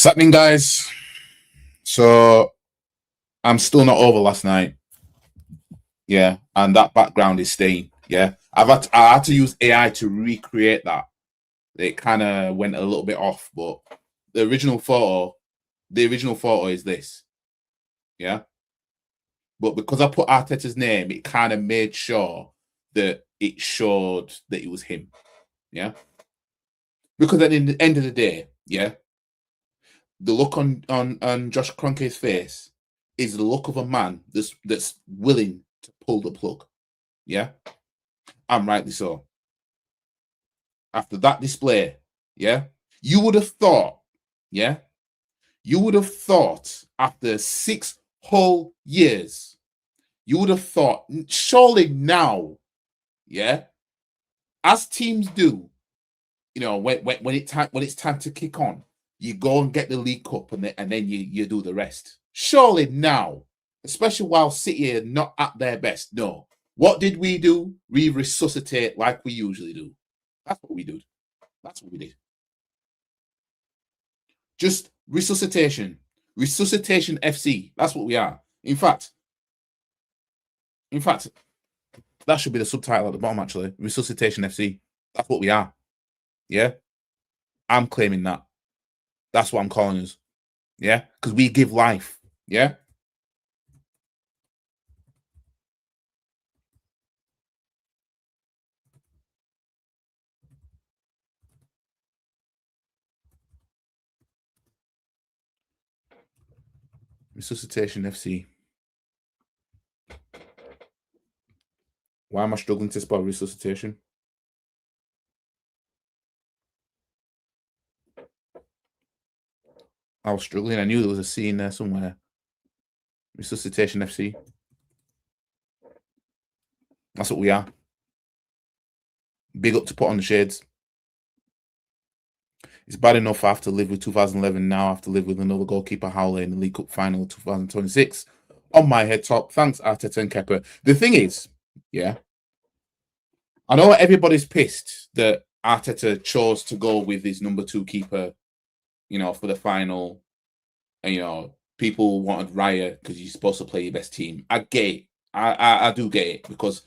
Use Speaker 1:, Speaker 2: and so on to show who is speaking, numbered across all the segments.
Speaker 1: What's happening, guys? So I'm still not over last night. Yeah, and that background is staying. Yeah, I had to use AI to recreate that. It kind of went a little bit off, but the original photo, is this. Yeah, but because I put Arteta's name, it kind of made sure that it showed that it was him. Yeah, because at the end of the day, yeah, the look on Josh Kroenke's face is the look of a man that's willing to pull the plug. Yeah, and rightly so. After that display, yeah, you would have thought, yeah, you would have thought after 6 whole years, you would have thought, surely now, yeah, as teams do, you know, when it's time to kick on, you go and get the League Cup and then you do the rest. Surely now, especially while City are not at their best. No. What did we do? We resuscitate like we usually do. That's what we do. That's what we did. Just resuscitation. Resuscitation FC. That's what we are. In fact, that should be the subtitle at the bottom, actually. Resuscitation FC. That's what we are. Yeah? I'm claiming that. That's what I'm calling us. Yeah? Because we give life. Yeah? Resuscitation FC. Why am I struggling to spell resuscitation? I was struggling. I knew there was a C in there somewhere. Resuscitation FC. That's what we are. Big up to put on the shades. It's bad enough I have to live with 2011. Now I have to live with another goalkeeper howler in the League Cup final of 2026 on my head top. Thanks, Arteta and Kepa. The thing is, yeah, I know everybody's pissed that Arteta chose to go with his number 2 keeper, you know, for the final. And, you know, people wanted Raya because you're supposed to play your best team. I get it. I do get it, because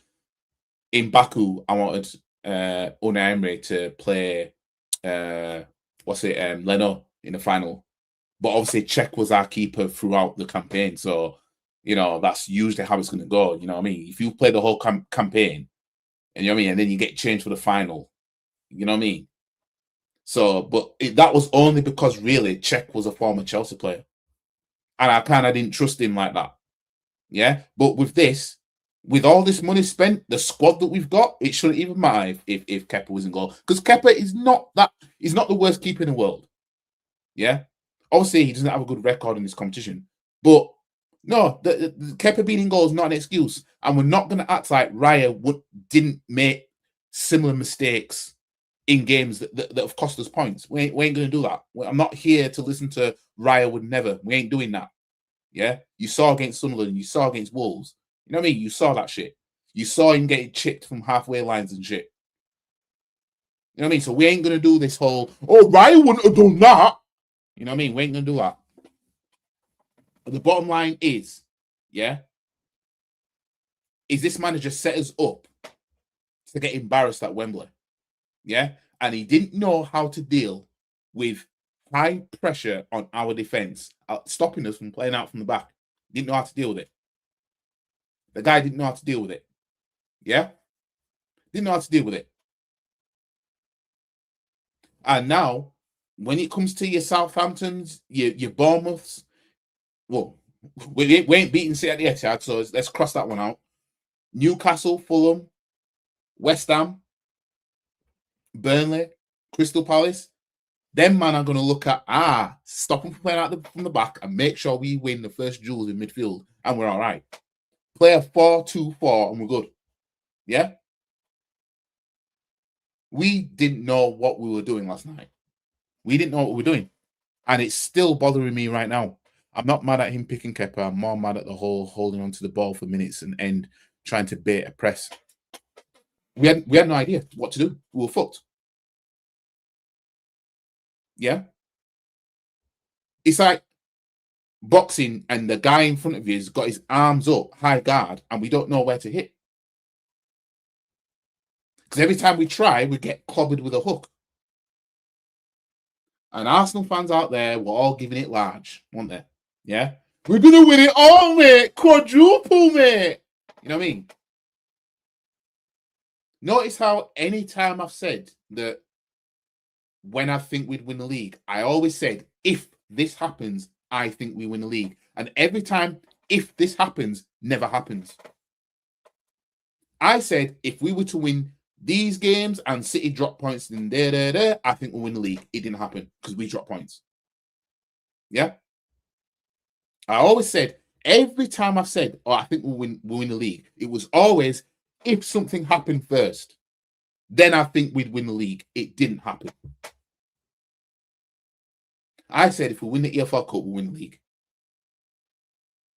Speaker 1: in Baku, I wanted Unai Emery to play Leno in the final. But obviously Czech was our keeper throughout the campaign. So, you know, that's usually how it's going to go. You know what I mean? If you play the whole campaign, and you know what I mean, and then you get changed for the final, you know what I mean? So, but that was only because really Czech was a former Chelsea player. And I kind of didn't trust him like that. Yeah. But with this, with all this money spent, the squad that we've got, it shouldn't even matter if Kepa was in goal. Because Kepa is not he's not the worst keeper in the world. Yeah. Obviously, he doesn't have a good record in this competition. But no, the Kepa being in goal is not an excuse. And we're not going to act like Raya didn't make similar mistakes in games that have cost us points. We ain't going to do that. I'm not here to listen to Raya would never. We ain't doing that. Yeah. You saw against Sunderland, you saw against Wolves. You know what I mean? You saw that shit. You saw him getting chipped from halfway lines and shit. You know what I mean? So we ain't going to do this whole, oh, Raya wouldn't have done that. You know what I mean? We ain't going to do that. But the bottom line is, yeah, is this manager set us up to get embarrassed at Wembley? Yeah. And he didn't know how to deal with high pressure on our defense, stopping us from playing out from the back. Didn't know how to deal with it. The guy didn't know how to deal with it. Yeah? Didn't know how to deal with it. And now, when it comes to your Southamptons, your Bournemouths, well, we ain't beating City at the Etihad, so let's cross that one out. Newcastle, Fulham, West Ham, Burnley, Crystal Palace. Them man are going to look at, stop them from playing out from the back and make sure we win the first duels in midfield, and we're all right. Play a 4-2-4 and we're good. Yeah? We didn't know what we were doing last night. We didn't know what we were doing. And it's still bothering me right now. I'm not mad at him picking Kepa. I'm more mad at the whole holding onto the ball for minutes and trying to bait a press. We had no idea what to do. We were fucked. Yeah? It's like boxing and the guy in front of you has got his arms up, high guard, and we don't know where to hit. Because every time we try, we get clobbered with a hook. And Arsenal fans out there were all giving it large, weren't they? Yeah? We're going to win it all, mate. Quadruple, mate. You know what I mean? Notice how any time I've said that when I think we'd win the league, I always said, if this happens, I think we win the league. And every time, if this happens, never happens. I said, if we were to win these games and City drop points, then I think we'll win the league. It didn't happen because we dropped points. Yeah? I always said, every time I've said, oh, I think we'll win the league, it was always, if something happened first, then I think we'd win the league. It didn't happen. I said, if we win the EFL Cup, we'll win the league.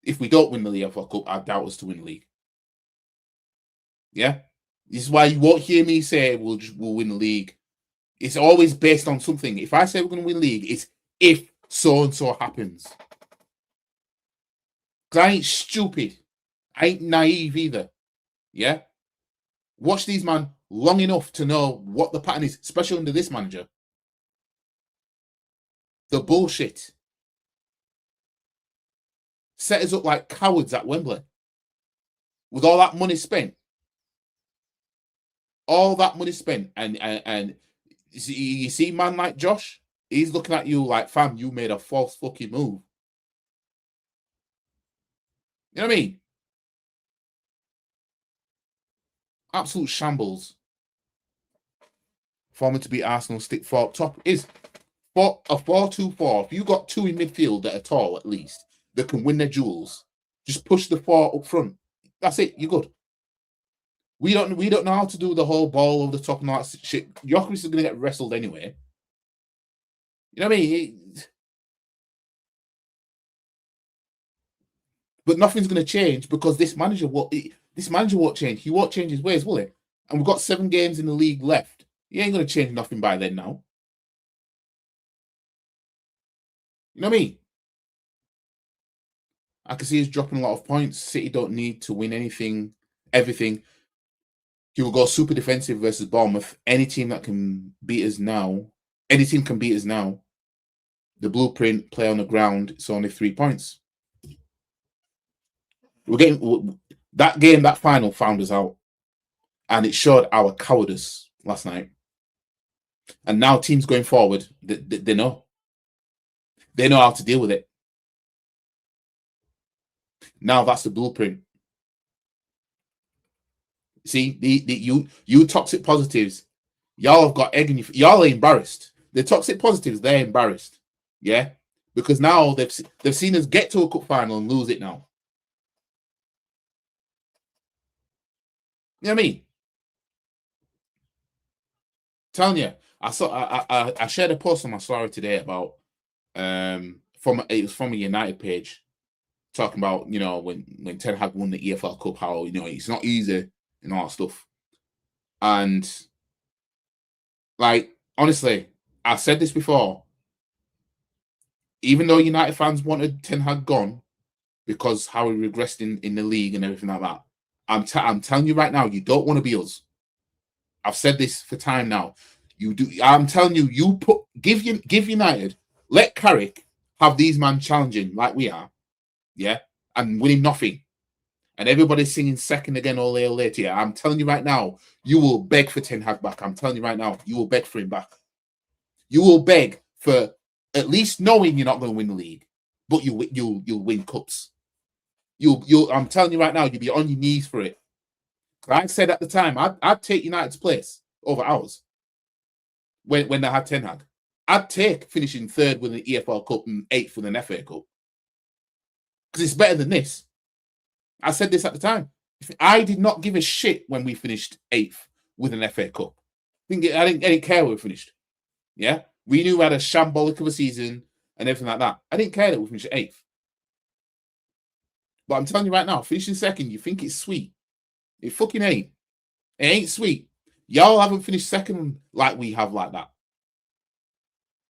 Speaker 1: If we don't win the EFL Cup, I doubt us to win the league. Yeah? This is why you won't hear me say we'll win the league. It's always based on something. If I say we're going to win the league, it's if so-and-so happens. Because I ain't stupid. I ain't naive either. Yeah? Watch these man long enough to know what the pattern is, especially under this manager. The bullshit. Set us up like cowards at Wembley. With all that money spent. All that money spent. And you see man like Josh? He's looking at you like, fam, you made a false fucking move. You know what I mean? Absolute shambles. For me to beat Arsenal, stick four top is for a 4-2-4. If you got two in midfield that are tall, at least, that can win their duels, just push the four up front. That's it. You're good. We don't know how to do the whole ball over the top and all that shit. Jokeris is going to get wrestled anyway. You know what I mean? But nothing's going to change because this manager won't change. He won't change his ways, will he? And we've got 7 games in the league left. He ain't going to change nothing by then now. You know what I mean? I can see he's dropping a lot of points. City don't need to win everything. He will go super defensive versus Bournemouth. Any team that can beat us now, any team can beat us now. The blueprint, play on the ground, it's only 3 points. We're getting that game, that final found us out. And it showed our cowardice last night. And now teams going forward, they know. They know how to deal with it. Now that's the blueprint. See, you toxic positives, y'all have got egg in you. Y'all are embarrassed. The toxic positives, they're embarrassed. Yeah? Because now they've seen us get to a cup final and lose it now. You know what I mean? Telling you, I shared a post on my story today about it was from a United page talking about, you know, when Ten Hag won the EFL Cup, how, you know, it's not easy and all that stuff. And like, honestly, I've said this before. Even though United fans wanted Ten Hag gone because how he regressed in the league and everything like that, I'm telling you right now, you don't want to be us. I've said this for time now. You do. I'm telling you, give United, let Carrick have these men challenging like we are, yeah, and winning nothing, and everybody's singing second again, ole ole. Yeah, I'm telling you right now, you will beg for Ten Hag back. I'm telling you right now, you will beg for him back. You will beg for at least knowing you're not going to win the league, but you'll win cups. I'm telling you right now, you'll be on your knees for it. I said at the time, I'd take United's place over ours when they had Ten Hag. I'd take finishing 3rd with an EFL Cup and 8th with an FA Cup. Because it's better than this. I said this at the time. I did not give a shit when we finished 8th with an FA Cup. I didn't care where we finished. Yeah? We knew we had a shambolic of a season and everything like that. I didn't care that we finished 8th. But I'm telling you right now, finishing 2nd, you think it's sweet. It fucking ain't. It ain't sweet. Y'all haven't finished 2nd like we have like that.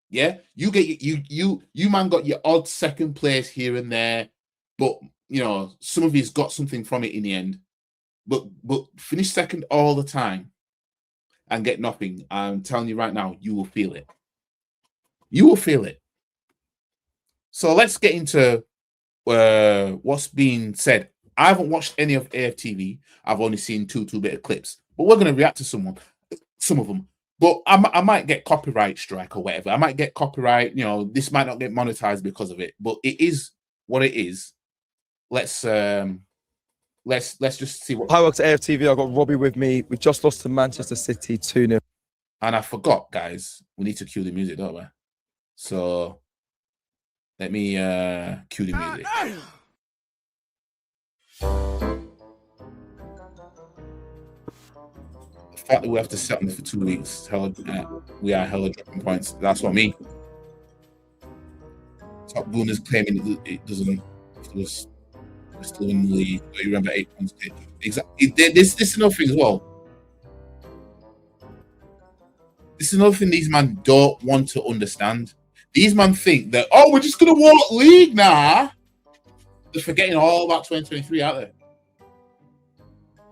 Speaker 1: Yeah, you get you man got your odd second place here and there, but you know some of you's got something from it in the end. But finish second all the time and get nothing. I'm telling you right now, you will feel it. You will feel it. So let's get into what's being said. I haven't watched any of AFTV. I've only seen two bit of clips, but we're going to react to some of them. But I might get copyright strike or whatever. I might get copyright. You know, this might not get monetized because of it, but it is what it is. Let's just see what.
Speaker 2: Hi, welcome to AFTV. I've got Robbie with me. We just lost to Manchester City 2-0.
Speaker 1: And I forgot, guys. We need to cue the music, don't we? So let me cue the music. The fact that we have to sit on this for 2 weeks, we are hella dropping points. That's what I mean. Top Boone is claiming it doesn't. We're still in the league. You remember 8 points. Exactly. This is another thing as well. This is another thing these men don't want to understand. These men think that, oh, we're just going to walk league now. They're forgetting all about 2023, aren't they?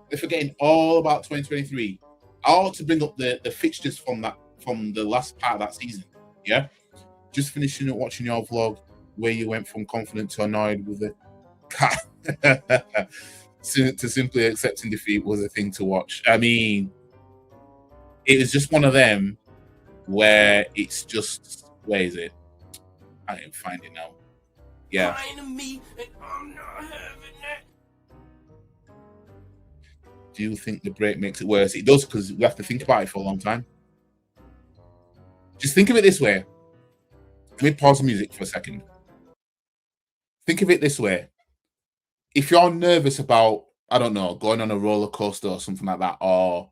Speaker 1: They're forgetting all about 2023. I ought to bring up the fixtures from the last part of that season. Yeah, just finishing up watching your vlog where you went from confident to annoyed with the cat to simply accepting defeat was a thing to watch. I mean, it was just one of them where it's just, where is it? I can't find it now. Yeah. Do you think the break makes it worse? It does, because we have to think about it for a long time. Just think of it this way. Let me pause the music for a second. Think of it this way. If you're nervous about, I don't know, going on a roller coaster or something like that, or,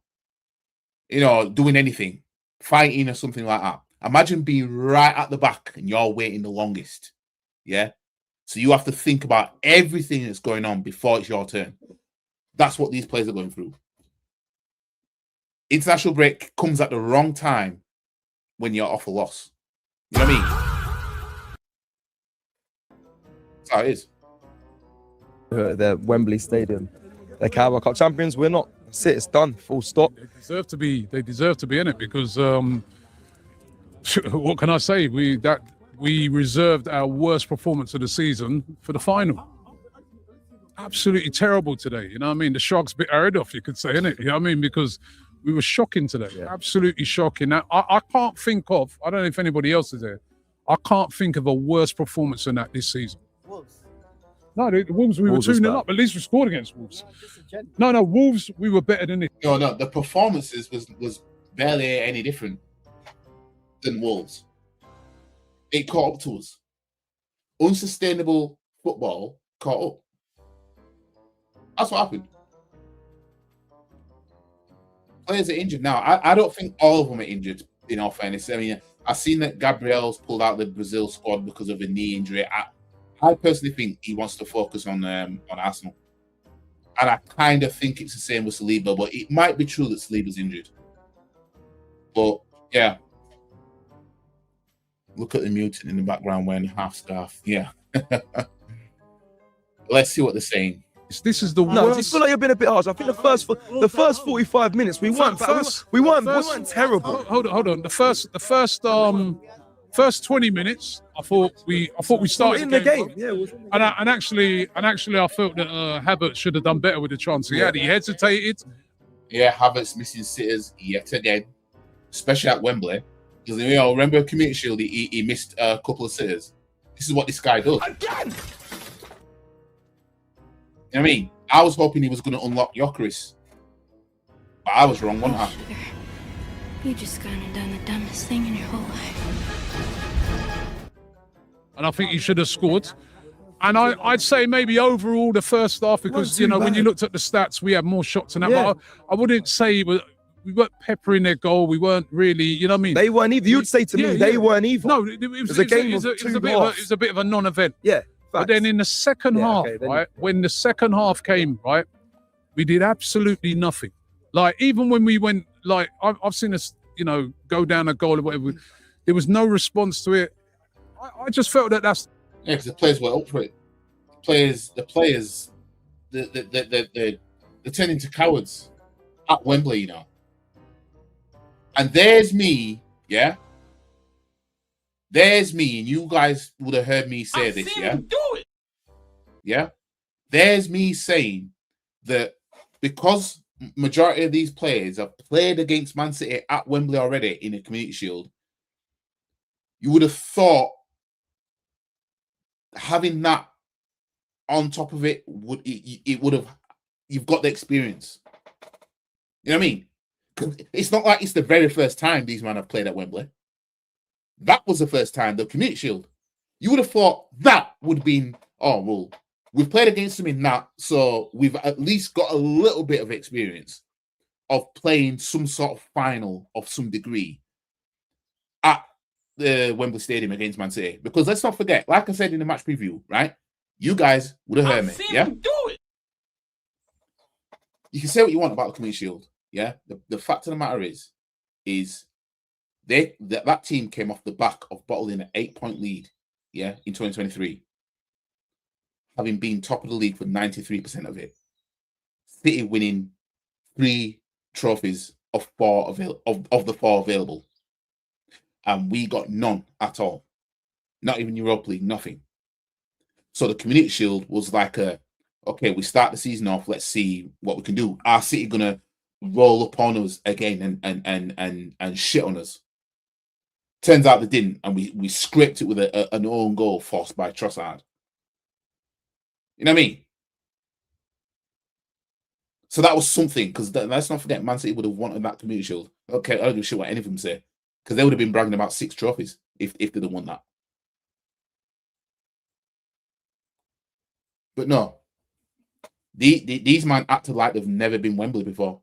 Speaker 1: you know, doing anything, fighting or something like that, imagine being right at the back and you're waiting the longest. Yeah? So you have to think about everything that's going on before it's your turn. That's what these players are going through. International break comes at the wrong time when you're off a loss. You know what I mean? That's how it is.
Speaker 2: The Wembley Stadium. They're Carabao Cup champions. We're not. That's it. It's done. Full stop.
Speaker 3: They deserve to be. They deserve to be in it because what can I say? We reserved our worst performance of the season for the final. Absolutely terrible today. You know what I mean? The Sharks bit our head off, you could say, innit? You know what I mean? Because we were shocking today. Yeah. Absolutely shocking. Now, I can't think of, I don't know if anybody else is there, I can't think of a worse performance than that this season. Wolves. No, the Wolves, we were 2-0 up. At least we scored against Wolves. No, Wolves, we were better than it.
Speaker 1: No, the performances was barely any different than Wolves. It caught up to us. Unsustainable football caught up. That's what happened. Players are injured now. I don't think all of them are injured, in all fairness. I mean, I've seen that Gabriel's pulled out the Brazil squad because of a knee injury. I personally think he wants to focus on Arsenal. And I kind of think it's the same with Saliba, but it might be true that Saliba's injured. But, yeah. Look at the mutant in the background wearing half scarf. Yeah. Let's see what they're saying.
Speaker 3: This is the worst.
Speaker 2: No, I feel like you've been a bit harsh. I think the first 45 minutes we weren't terrible.
Speaker 3: Hold on. The first 20 minutes, I thought we started
Speaker 2: in the game. Yeah,
Speaker 3: and actually, I felt that Havertz should have done better with the chance he had. He hesitated.
Speaker 1: Yeah, Havertz missing sitters yet again, especially at Wembley. Because remember Community Shield, he missed a couple of sitters. This is what this guy does.
Speaker 2: Again.
Speaker 1: You know what I mean? I was hoping he was going to unlock Gyökeres. But I was wrong, wasn't I?
Speaker 4: Sugar, you just kind of done the dumbest thing in your whole life.
Speaker 3: And I think he should have scored. And I'd say maybe overall the first half, because, when you looked at the stats, we had more shots than that.
Speaker 2: Yeah.
Speaker 3: But I wouldn't say we weren't peppering their goal. We weren't really, you know what I mean?
Speaker 2: They weren't either. You'd say to me, they weren't either.
Speaker 3: No, it was a bit of a non-event.
Speaker 2: Yeah.
Speaker 3: But then in the second half, right, when the second half came, right, we did absolutely nothing. Like, even when we went, like, I've seen us, go down a goal or whatever. There was no response to it. I just felt that that's
Speaker 1: Yeah, because the players were up for it. The players, they're turning into cowards at Wembley, you know. And there's me, yeah. There's me, and you guys would have heard me say this, yeah.
Speaker 5: Do it.
Speaker 1: Yeah. There's me saying that because majority of these players have played against Man City at Wembley already in a Community Shield, you would have thought having that on top of it would have, you've got the experience. You know what I mean? Because it's not like it's the very first time these men have played at Wembley. That was the first time, the Community Shield. You would have thought that would have been, oh, well, we've played against them in that, so we've at least got a little bit of experience of playing some sort of final of some degree at the Wembley Stadium against Man City. Because let's not forget, like I said in the match preview, right? You guys would have heard me, yeah?
Speaker 5: Do it.
Speaker 1: You can say what you want about the Community Shield, yeah? The fact of the matter is that team came off the back of bottling an 8-point lead, yeah, in 2023, having been top of the league for 93% of it. City winning 3 trophies of the 4 available, and we got none at all. Not even Europa League, nothing. So the Community Shield was like okay, we start the season off, let's see what we can do. Are City gonna roll upon us again and shit on us? Turns out they didn't, and we scraped it with an own goal forced by Trossard. You know what I mean? So that was something, because let's not forget, Man City would have wanted that Community Shield. Okay, I don't give a shit what any of them say, because they would have been bragging about 6 trophies if they'd have won that. But no, these men acted like they've never been Wembley before.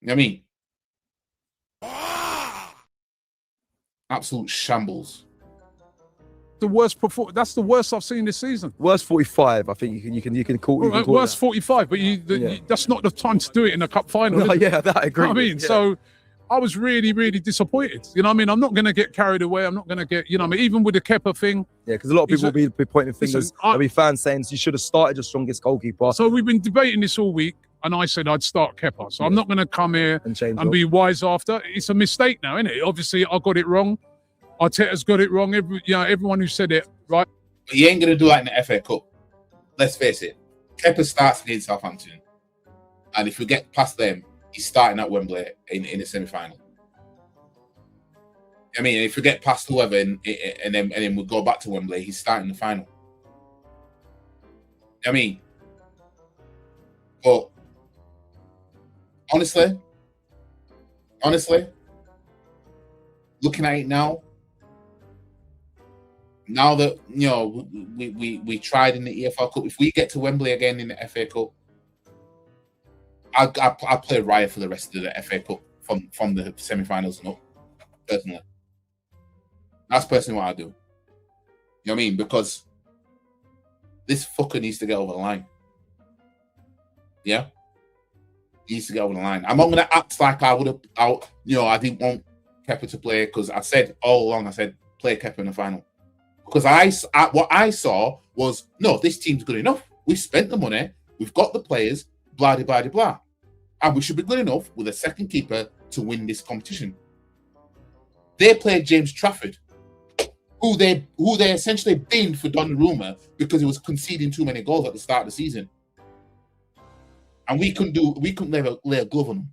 Speaker 1: You know what I mean? Absolute shambles.
Speaker 3: the worst performance. That's the worst I've seen this season.
Speaker 2: Worst 45, I think you can call.
Speaker 3: Worst 45, but that's not the time to do it in a cup final.
Speaker 2: No, yeah, that I agree.
Speaker 3: You know what I mean, so I was really, really disappointed. You know what I mean? I'm not going to get carried away. I'm not going to get, you know what I mean? Even with the Kepa thing.
Speaker 2: Yeah, because a lot of people will be pointing fingers. There'll be fans saying you should have started your strongest goalkeeper.
Speaker 3: So we've been debating this all week, and I said I'd start Kepa. So I'm not going to come here and be wise after. It's a mistake now, isn't it? Obviously, I got it wrong. Arteta's got it wrong. Everyone who said it, right?
Speaker 1: But you ain't going to do that in the FA Cup. Let's face it. Kepa starts against Southampton. And if we get past them, he's starting at Wembley in the semi-final. I mean, if we get past whoever and then we go back to Wembley, he's starting the final. I mean, but honestly, looking at it now that we tried in the EFL Cup, if we get to Wembley again in the FA Cup, I'll play Raya for the rest of the FA Cup from the semi-finals and up. Personally, that's personally what I do. You know what I mean? Because this fucker needs to get over the line. Yeah, he needs to get over the line. I'm not going to act like I didn't want Kepa to play, because I said all along, play Kepa in the final. Because what I saw was, no, this team's good enough. We've spent the money. We've got the players, blah, blah, blah, blah. And we should be good enough with a second keeper to win this competition. They played James Trafford, who they essentially binned for Donnarumma because he was conceding too many goals at the start of the season. And we couldn't lay a glove on him.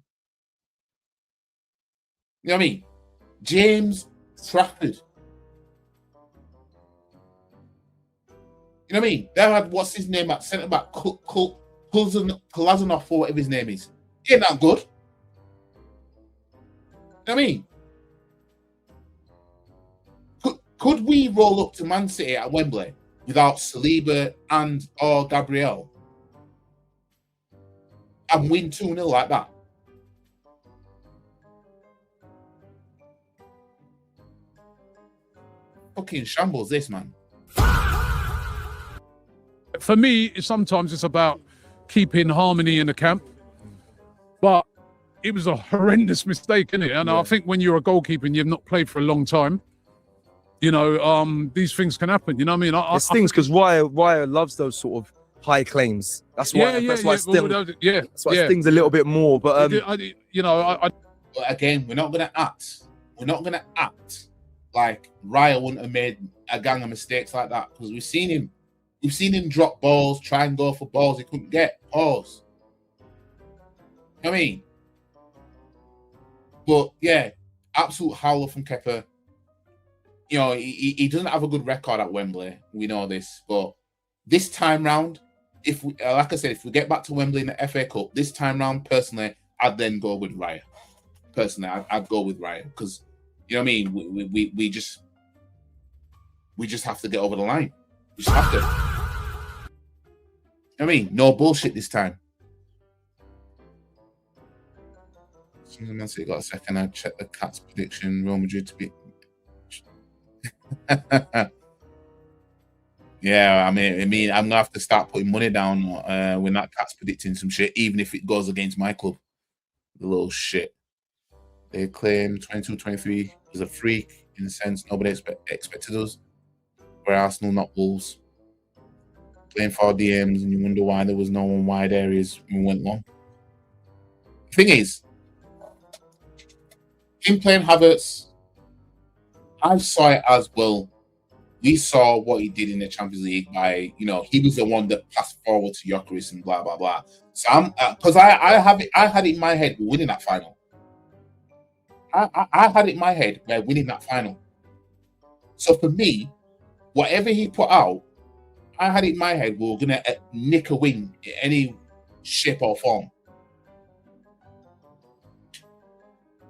Speaker 1: You know what I mean? James Trafford. You know what I mean? They had, what's his name at centre back, Kolazanov, or whatever his name is. He ain't that good. You know what I mean? Could we roll up to Man City at Wembley without Saliba or Gabriel and win 2-0 like that? Fucking shambles, this, man.
Speaker 3: For me, sometimes it's about keeping harmony in the camp. But it was a horrendous mistake, isn't it? And I think when you're a goalkeeper and you've not played for a long time, you know, these things can happen. You know what I mean?
Speaker 2: It stings because Raya loves those sort of high claims. That's why. That's why it stings a little bit more. But
Speaker 3: you know,
Speaker 1: But again, we're not gonna act. We're not gonna act like Raya wouldn't have made a gang of mistakes like that, because we've seen him. We've seen him drop balls, try and go for balls he couldn't get. Pause. You know what I mean? But yeah, absolute howler from Kepa. You know, he doesn't have a good record at Wembley. We know this, but this time round, if we, like I said, if we get back to Wembley in the FA Cup this time round, personally, I'd then go with Raya. Personally, I'd go with Raya, because you know what I mean. We just have to get over the line. We just have to. You know what I mean? No bullshit this time. Man City got a second. I checked the Cats prediction. Real Madrid to beat. Yeah, I mean, I'm gonna have to start putting money down when that Cat's predicting some shit, even if it goes against my club. The little shit. They claim 22-23 was a freak in the sense nobody expected us. We're Arsenal, not Wolves. Playing 4 DMs, and you wonder why there was no one wide areas when we went long. The thing is, him playing Havertz, I saw it as well. We saw what he did in the Champions League by, you know, he was the one that passed forward to Gyökeres and blah blah blah. So I'm because I had it in my head we're winning that final. I had it in my head we're winning that final. So for me, whatever he put out, I had it in my head we were gonna nick a win in any shape or form.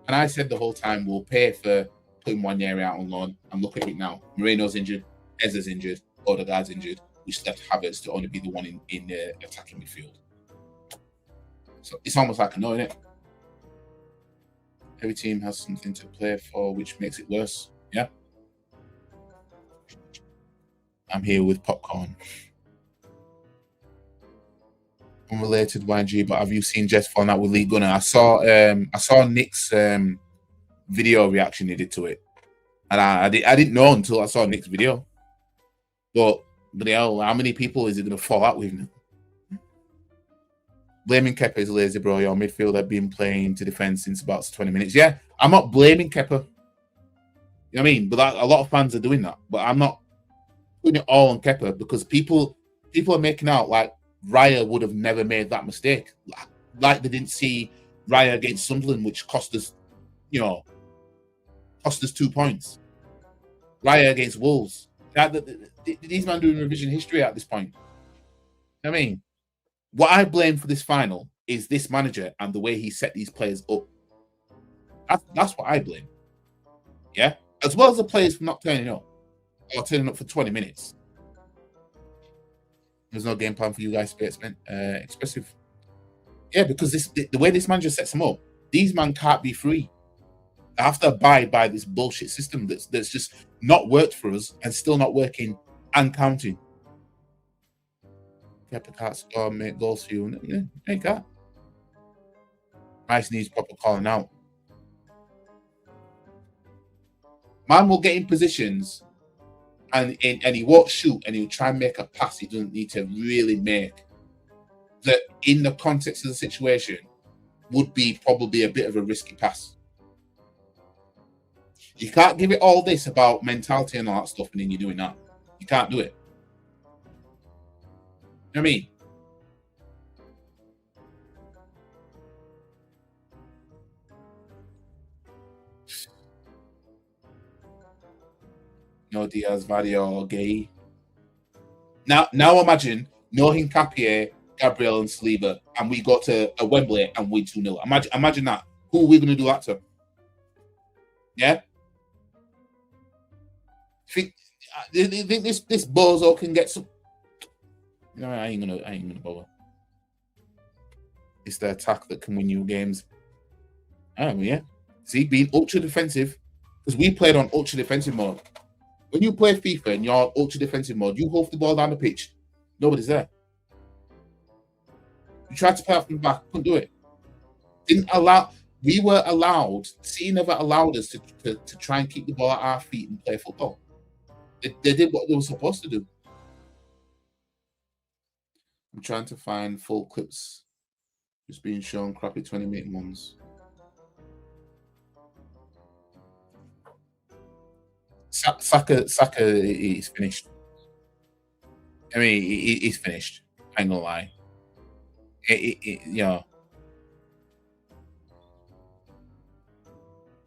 Speaker 1: And I said the whole time we'll pay for putting Nwaneri out on loan, and look at it now. Moreno's injured, Eza's injured, Odegaard's injured, which left Havertz to only be the one in the attacking midfield. So it's almost like a no, innit? Every team has something to play for, which makes it worse. Yeah. I'm here with popcorn. Unrelated YG, but have you seen Jess falling out with Lee Gunner? I saw Nick's video reaction he did to it, and I didn't know until I saw Nick's video. But hell, how many people is he going to fall out with now? Blaming Kepa is lazy, bro. Your midfield have been playing to defend since about 20 minutes. Yeah, I'm not blaming Kepa. You know what I mean? But a lot of fans are doing that. But I'm not putting it all on Kepa, because people are making out like Raya would have never made that mistake. Like they didn't see Raya against Sunderland, which cost us, you know, 2 points. Raya against Wolves. These men doing revision history at this point. You know what I mean? What I blame for this final is this manager and the way he set these players up. That's what I blame. Yeah? As well as the players for not turning up. Or turning up for 20 minutes. There's no game plan for you guys, expressive. Yeah, because the way this manager sets them up, these men can't be free. They have to abide by this bullshit system that's just not worked for us and still not working and counting. Kepa can't score, make goals for you. Yeah, they can't. Rice needs proper calling out. Man will get in positions and he won't shoot, and he'll try and make a pass he doesn't need to really make. That in the context of the situation would be probably a bit of a risky pass. You can't give it all this about mentality and all that stuff, and then you're doing that. You can't do it. You know what I mean? No Diaz, Vadio, or Gay. Now imagine no Hincapié, Gabriel, and Saliba, and we go to a Wembley and we 2-0. Imagine that. Who are we going to do that to? Yeah. Think this bozo can get some. You know, I ain't gonna bother. It's the attack that can win you games. Oh yeah. See, being ultra defensive, because we played on ultra defensive mode. When you play FIFA and you're ultra defensive mode, you hold the ball down the pitch. Nobody's there. You tried to play off from the back, couldn't do it. Didn't allow. we were allowed. City never allowed us to try and keep the ball at our feet and play football. They did what they were supposed to do. I'm trying to find full clips. Just being shown crappy 20-minute ones. Saka is finished. I mean, he's finished. I ain't gonna lie. You know,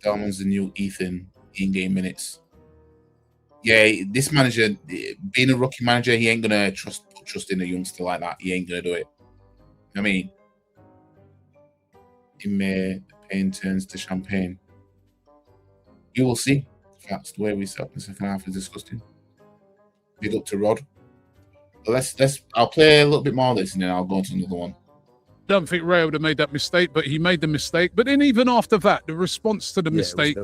Speaker 1: Dalman's the new Ethan in-game minutes. Yeah, this manager, being a rookie manager, he ain't gonna put trust in a youngster like that. He ain't gonna do it. I mean, in May, pain turns to champagne. You will see. That's the way we set up the second half is disgusting. Big up to Rod. But I'll play a little bit more of this and then I'll go on to another one.
Speaker 3: I don't think Ray would have made that mistake, but he made the mistake. But then even after that, the response to the mistake,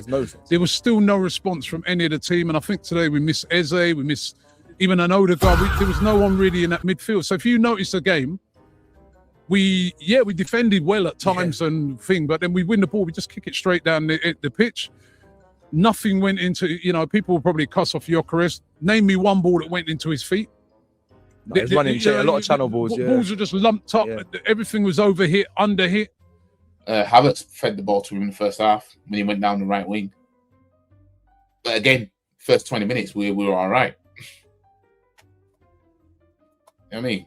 Speaker 3: there was still no response from any of the team. And I think today we missed Eze, we missed even an Odegaard. There was no one really in that midfield. So if you notice the game, we defended well at times and thing, but then we win the ball, we just kick it straight down the pitch. Nothing went into, people will probably cuss off Gyökeres. Name me one ball that went into his feet.
Speaker 2: No, he was running a lot of channel balls.
Speaker 3: Balls were just lumped up. Yeah. Everything was over hit, under hit.
Speaker 1: Havertz fed the ball to him in the first half when he went down the right wing. But again, first 20 minutes, we were all right. You know what I mean?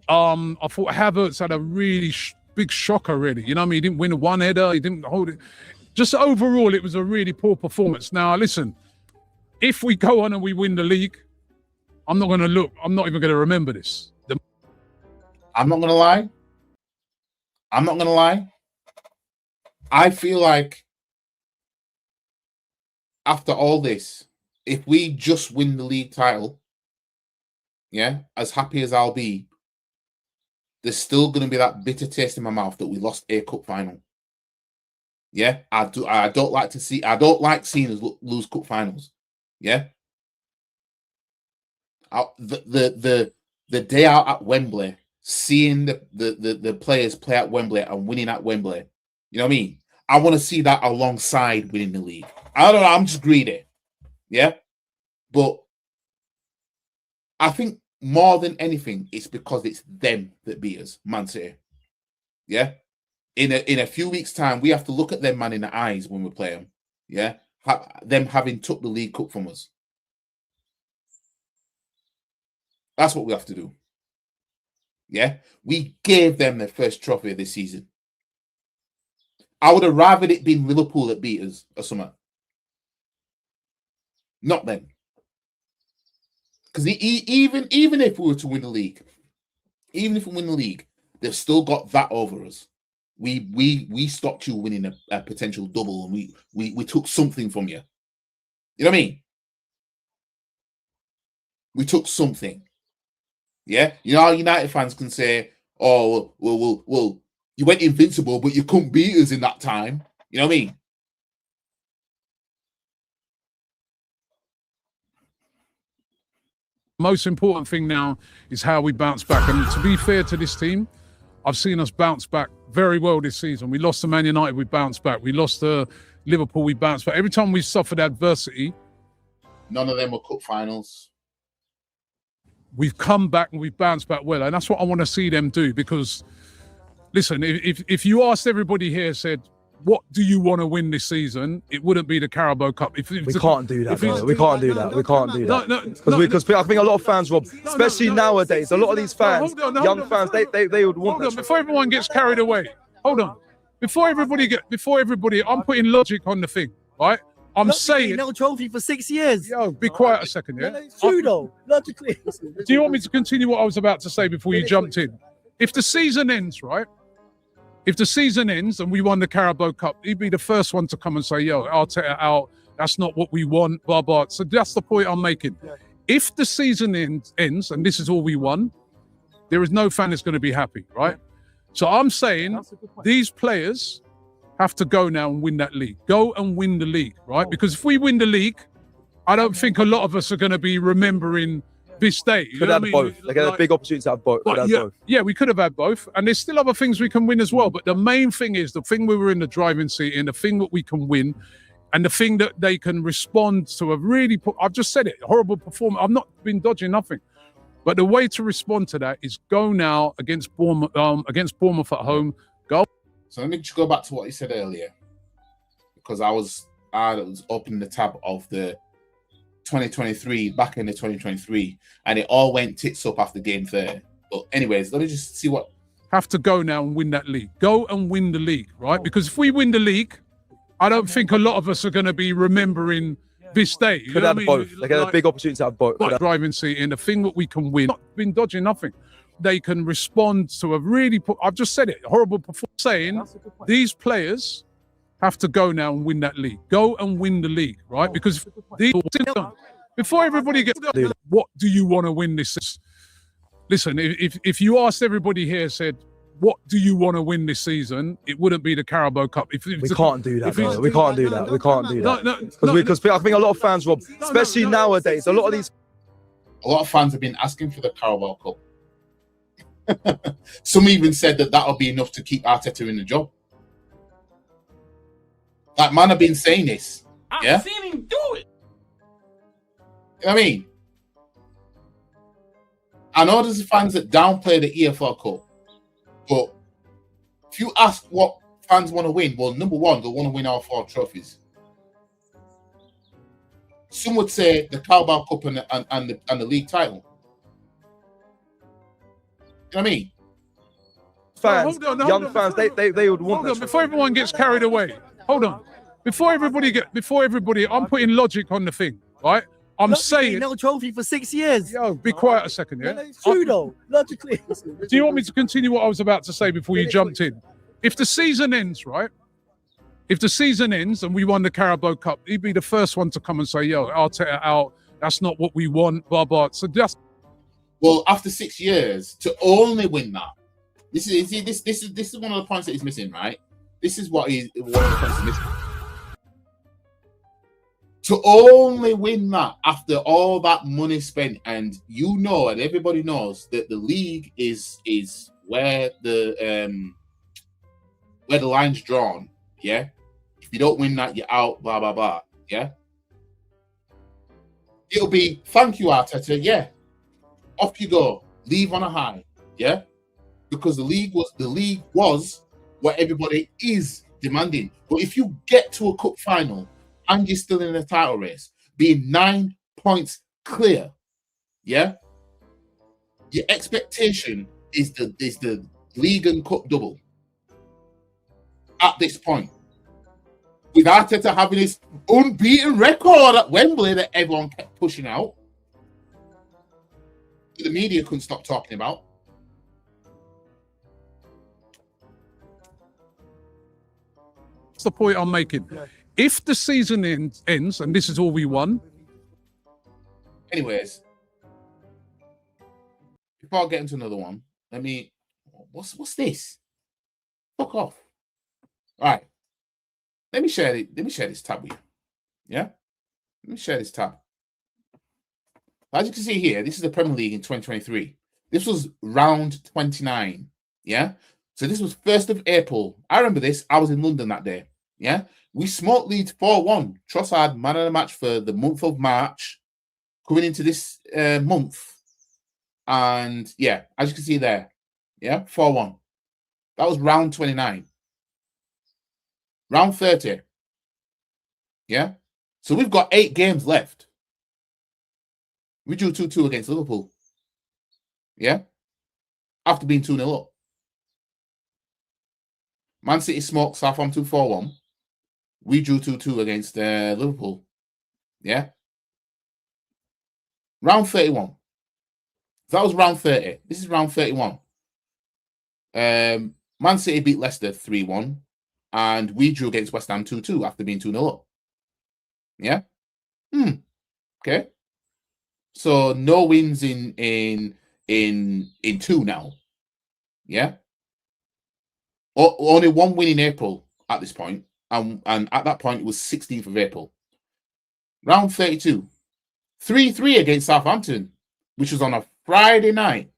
Speaker 3: I thought Havertz had a really big shocker, really. You know what I mean? He didn't win a one-header. He didn't hold it. Just overall, it was a really poor performance. Now, listen, if we go on and we win the league, I'm not going to look. I'm not even going to remember this.
Speaker 1: I'm not going to lie. I feel like after all this, if we just win the league title, as happy as I'll be, there's still going to be that bitter taste in my mouth that we lost a cup final. Yeah, I don't like seeing us lose cup finals. Yeah. The day out at Wembley, seeing the players play at Wembley and winning at Wembley, you know what I mean? I want to see that alongside winning the league. I don't know, I'm just greedy. Yeah. But I think more than anything, it's because it's them that beat us, Man City. Yeah. In a few weeks' time, we have to look at them man in the eyes when we play them. Yeah. Them having took the League Cup from us. That's what we have to do. Yeah. We gave them their first trophy of this season. I would have rather it been Liverpool that beat us or something. Not them. Because even if we were to win the league, they've still got that over us. We stopped you winning a potential double, and we took something from you. You know what I mean? We took something. Yeah? You know how United fans can say, oh, well, you went invincible, but you couldn't beat us in that time. You know what I mean?
Speaker 3: Most important thing now is how we bounce back. And to be fair to this team, I've seen us bounce back very well this season. We lost to Man United, we bounced back. We lost to Liverpool, we bounced back. Every time we suffered adversity,
Speaker 1: none of them were cup finals.
Speaker 3: We've come back and we've bounced back well. And that's what I want to see them do. Because, listen, if you asked everybody here, said, what do you want to win this season? It wouldn't be the Carabao Cup.
Speaker 2: We can't do that. We can't do that. Because I think a lot of fans, Rob, especially nowadays, a lot of these fans, young fans, they would want that.
Speaker 3: Before everyone gets carried away, hold on. Before everybody, I'm putting logic on the thing, right? I'm saying
Speaker 5: no trophy for 6 years.
Speaker 3: Yo, be quiet a second, yeah?
Speaker 5: It's true though, logically.
Speaker 3: Do you want me to continue what I was about to say before you jumped in? If the season ends, right? If the season ends and we won the Carabao Cup, he'd be the first one to come and say, yo, Arteta out, that's not what we want, blah, blah. So that's the point I'm making. Yeah. If the season ends and this is all we won, there is no fan that's going to be happy, right? So I'm saying these players have to go now and win that league. Go and win the league, right? Because if we win the league, I don't think a lot of us are going to be remembering this day. You
Speaker 2: Could
Speaker 3: know
Speaker 2: have
Speaker 3: what I mean?
Speaker 2: both. They get a big opportunity to have both. Could
Speaker 3: But
Speaker 2: have
Speaker 3: yeah,
Speaker 2: both.
Speaker 3: yeah, we could have had both, and there's still other things we can win as well. But the main thing is the thing we were in the driving seat, and the thing that we can win, and the thing that they can respond to a really. I've just said it, horrible performance. I've not been dodging nothing, but the way to respond to that is go now against Bournemouth at home. Go.
Speaker 1: So let me just go back to what you said earlier, because I was opening the tab of the 2023, back in the 2023, and it all went tits up after game 30. But anyways, let me just see what.
Speaker 3: Have to go now and win that league. Go and win the league, right? Because if we win the league, I don't think a lot of us are going to be remembering this day. You
Speaker 2: Could
Speaker 3: know
Speaker 2: have
Speaker 3: what I
Speaker 2: both.
Speaker 3: mean?
Speaker 2: They get a big opportunity to have both.
Speaker 3: Like driving seat, and the thing that we can win. Not been dodging nothing. They can respond to a really. I've just said it. Horrible performance. Saying these players have to go now and win that league. Go and win the league, right? Because before everybody gets, what do you want to win this? Listen, if you asked everybody here, said, what do you want to win this season? It wouldn't be the Carabao Cup.
Speaker 2: We can't do that. We can't do that. We can't do that. Because I think a lot of fans, Rob, especially nowadays, a lot of
Speaker 1: fans have been asking for the Carabao Cup. Some even said that that'll be enough to keep Arteta in the job. Like, man, I've been saying this. Yeah?
Speaker 6: I've seen him do it.
Speaker 1: You know what I mean? I know there's fans that downplay the EFL Cup, but if you ask what fans want to win, well, number one, they want to win all 4 trophies. Some would say the Carabao Cup and the league title. You know what I mean?
Speaker 2: fans, young fans, they would want
Speaker 3: that. Before everyone gets carried away, hold on. Before everybody, I'm putting logic on the thing, right? I'm saying
Speaker 5: no trophy for 6 years.
Speaker 3: Yo, be quiet a second, yeah?
Speaker 5: It's true though, logically.
Speaker 3: Do you want me to continue what I was about to say before you jumped in? If the season ends, right? If the season ends and we won the Carabao Cup, he'd be the first one to come and say, yo, Arteta out, that's not what we want, blah, blah. So just...
Speaker 1: Well, after 6 years, to only win that, this is one of the points that he's missing, right? This is one of the points he's missing. To only win that after all that money spent, and you know, and everybody knows that the league is where the line's drawn. Yeah, if you don't win that, you're out. Blah blah blah. Yeah, it'll be thank you, Arteta. Yeah, off you go. Leave on a high. Yeah, because the league was what everybody is demanding. But if you get to a cup final and you're still in the title race, being 9 points clear, yeah, your expectation is the league and cup double. At this point, with Arteta having his unbeaten record at Wembley that everyone kept pushing out, the media couldn't stop talking about.
Speaker 3: That's the point I'm making. If the season ends and this is all we won.
Speaker 1: Anyways, before I get into another one, what's this? Fuck off. All right. Let me share this tab with you. Yeah? Let me share this tab. As you can see here, this is the Premier League in 2023. This was round 29. Yeah? So this was 1st of April. I remember this. I was in London that day. Yeah? We smoked Leeds 4-1. Trossard, man of the match for the month of March, coming into this month. And yeah, as you can see there, yeah, 4-1. That was round 29. Round 30. Yeah? So we've got 8 games left. We drew 2-2 against Liverpool. Yeah? After being 2-0 up. Man City smoked Southampton 4-1. We drew 2-2 against Liverpool. Yeah? Round 31. That was round 30. This is round 31. Man City beat Leicester 3-1. And we drew against West Ham 2-2 after being 2-0 up. Yeah? Okay. So no wins in 2 now. Yeah? Only 1 win in April at this point. And at that point, it was 16th of April. Round 32. 3-3 against Southampton. which was on a Friday night.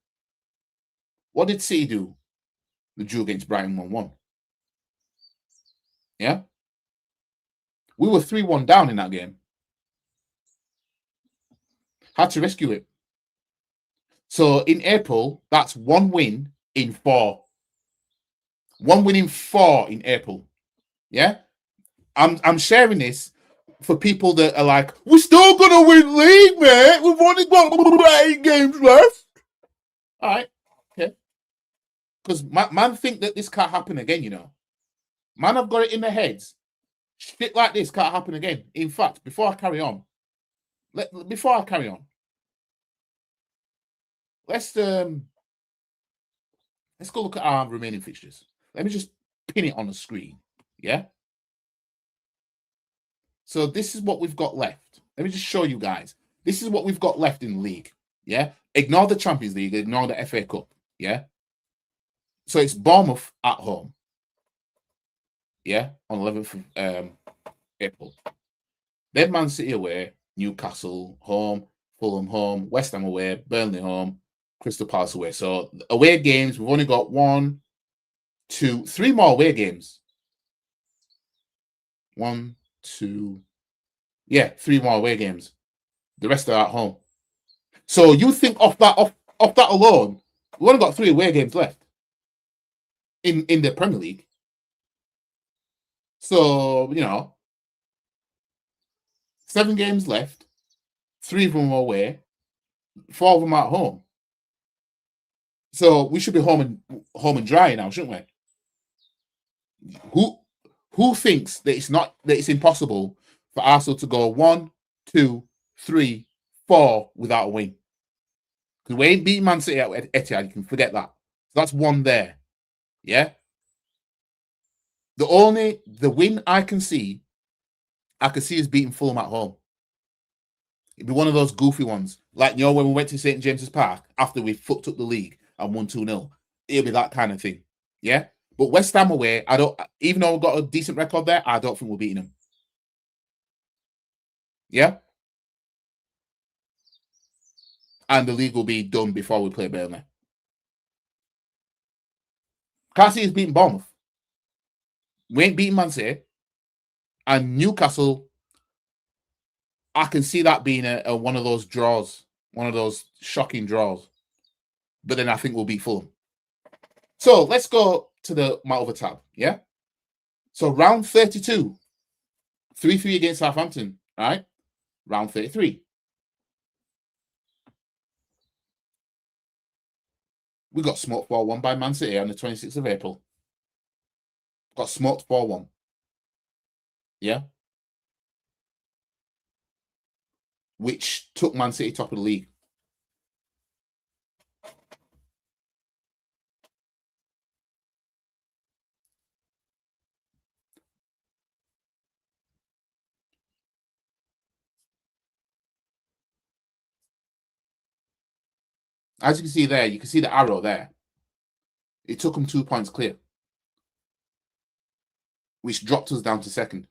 Speaker 1: What did City do? They drew against Brighton 1-1. Yeah? We were 3-1 down in that game. Had to rescue it. So in April, that's 1 win in 4. 1 win in 4 in April. Yeah? I'm sharing this for people that are like, we're still gonna win league, mate. We've only got 8 games left. All right. Okay. Because man think that this can't happen again, you know. Man, I've got it in their heads. Shit like this can't happen again. In fact, before I carry on, let's go look at our remaining fixtures. Let me just pin it on the screen. Yeah. So this is what we've got left. Let me just show you guys. This is what we've got left in the league. Yeah. Ignore the Champions League. Ignore the FA Cup. Yeah. So it's Bournemouth at home. Yeah. On 11th of April. Then Man City away, Newcastle home, Fulham home, West Ham away, Burnley home, Crystal Palace away. So away games, we've only got 1, 2, 3 more away games. 1, 2, yeah, 3 more away games. The rest are at home. So you think off that alone, we've only got 3 away games left in the Premier League. So, you know, 7 games left, 3 of them are away, 4 of them are at home. So we should be home and dry now, shouldn't we? Who thinks that it's impossible for Arsenal to go 1, 2, 3, 4 without a win? Because we ain't beating Man City at Etihad, you can forget that. So that's 1 there. Yeah. The win I can see is beating Fulham at home. It'd be one of those goofy ones. Like, you know, when we went to St. James's Park after we fucked up the league and won 2-0. It'll be that kind of thing. Yeah? But West Ham away, even though we've got a decent record there, I don't think we're beating them. Yeah? And the league will be done before we play Burnley. Can't see us beating Bournemouth. We ain't beating Man City. And Newcastle, I can see that being a one of those draws, one of those shocking draws. But then I think we'll beat Fulham. So let's go to my other tab. Yeah. So round 32, 3-3 against Southampton. All right. Round 33. We got smoked 4-1 by Man City on the 26th of April. Got smoked 4-1. Yeah. Which took Man City top of the league. As you can see there, you can see the arrow there. It took them 2 points clear, which dropped us down to second.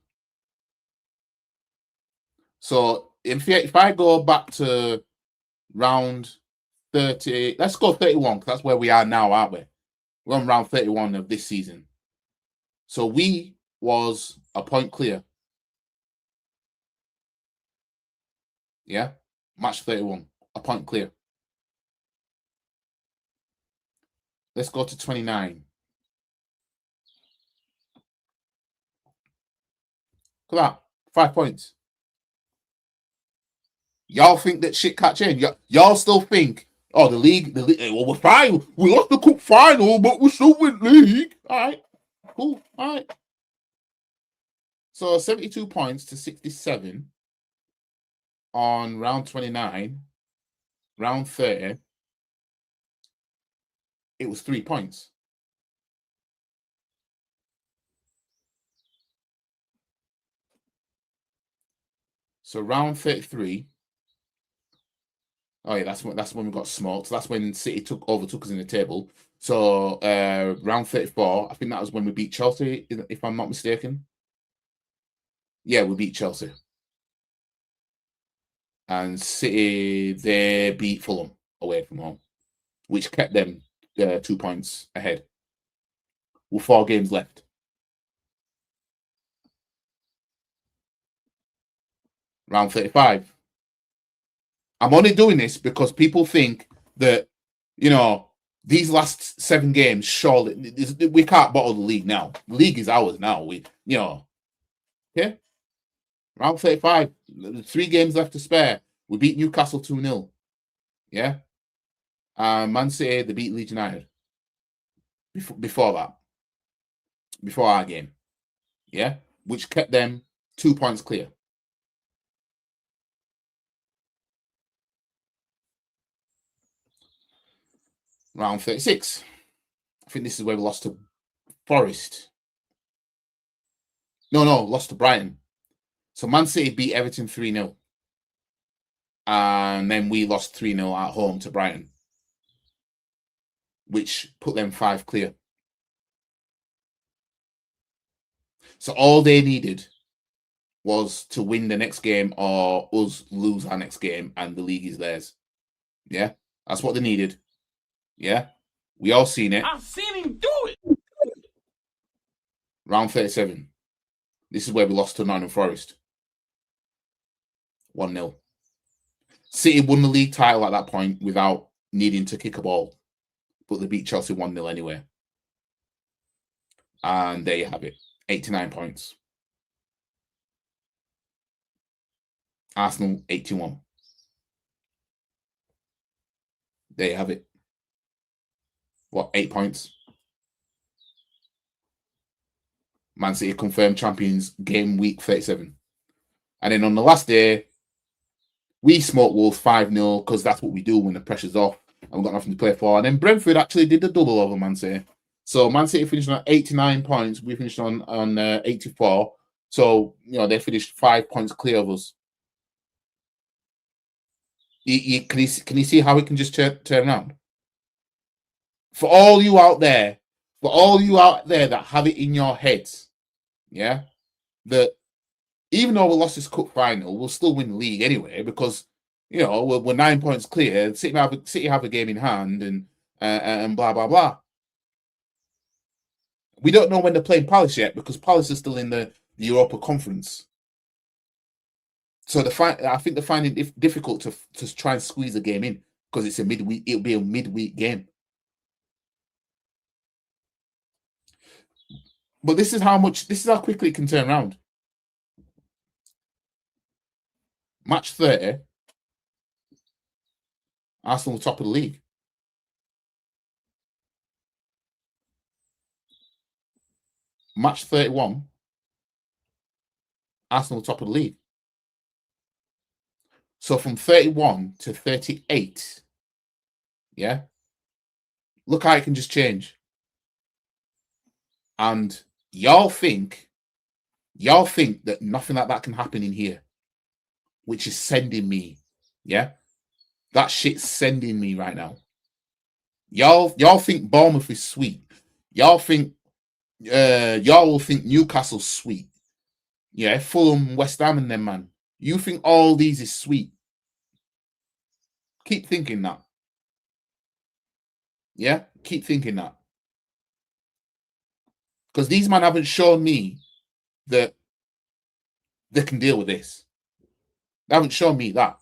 Speaker 1: So if I go back to round 30, let's go 31, because that's where we are now, aren't we? We're on round 31 of this season. So we was a point clear. Yeah? Match 31, a point clear. Let's go to 29. Look at that. 5 points. Y'all think that shit can't change? Y'all still think, oh, the league, well, we're fine. We lost the cup final, but we still win league. All right. Cool. All right. So 72 points to 67 on round 29. Round 30. It was 3 points. So round 33. Oh yeah, that's when we got smoked. So that's when City overtook us in the table. So round 34, I think that was when we beat Chelsea, if I'm not mistaken. Yeah, we beat Chelsea. And City, they beat Fulham away from home, which kept them 2 points ahead with 4 games left. Round 35. I'm only doing this because people think that, you know, these last 7 games, surely we can't bottle the league now. The league is ours now. Okay. Round 35, 3 games left to spare. We beat Newcastle 2-0. Yeah. Man City, they beat Leeds United. Before that. Before our game. Yeah. Which kept them 2 points clear. Round 36. I think this is where we lost to Forest. No, lost to Brighton. So Man City beat Everton 3-0. And then we lost 3-0 at home to Brighton, which put them 5 clear. So all they needed was to win the next game or us lose our next game, and the league is theirs. Yeah, that's what they needed. Yeah, we all seen it.
Speaker 6: I've seen him do it.
Speaker 1: Round 37. This is where we lost to Nottingham Forest. 1-0. City won the league title at that point without needing to kick a ball, but they beat Chelsea 1-0 anyway. And there you have it. 89 points. Arsenal 81. There you have it. What, 8 points? Man City confirmed champions game week 37. And then on the last day, we smoked Wolves 5-0 because that's what we do when the pressure's off and we've got nothing to play for. And then Brentford actually did the double over Man City. So Man City finished on 89 points. We finished on 84. So, you know, they finished 5 points clear of us. Can you see how it can just turn around? For all you out there that have it in your heads, yeah, that even though we lost this cup final, we'll still win the league anyway because, you know, we're 9 points clear. City have a game in hand and blah blah blah. We don't know when they're playing Palace yet because Palace is still in the Europa Conference. So I think they're finding it difficult to try and squeeze a game in because it's a midweek. It'll be a midweek game. But this is how quickly it can turn around. Match 30, Arsenal top of the league. Match 31, Arsenal top of the league. So from 31 to 38, yeah, look how it can just change. And y'all think that nothing like that can happen in here, which is sending me, yeah, that shit's sending me right now. Y'all think Bournemouth is sweet. Y'all will think Newcastle's sweet. Yeah, Fulham, West Ham, and them, man. You think all these is sweet. Keep thinking that. Yeah, keep thinking that. Because these men haven't shown me that they can deal with this. They haven't shown me that.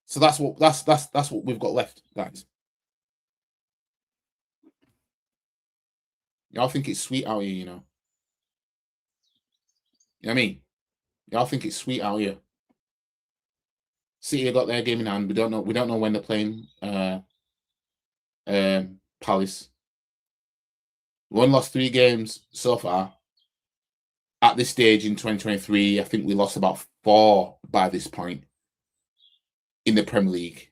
Speaker 1: So that's what we've got left, guys. Y'all think it's sweet out here, you know. You know what I mean? Y'all think it's sweet out here. City got their game in hand. We don't know when they're playing Palace. We only lost 3 games so far. At this stage in 2023, I think we lost about 4 by this point in the Premier League.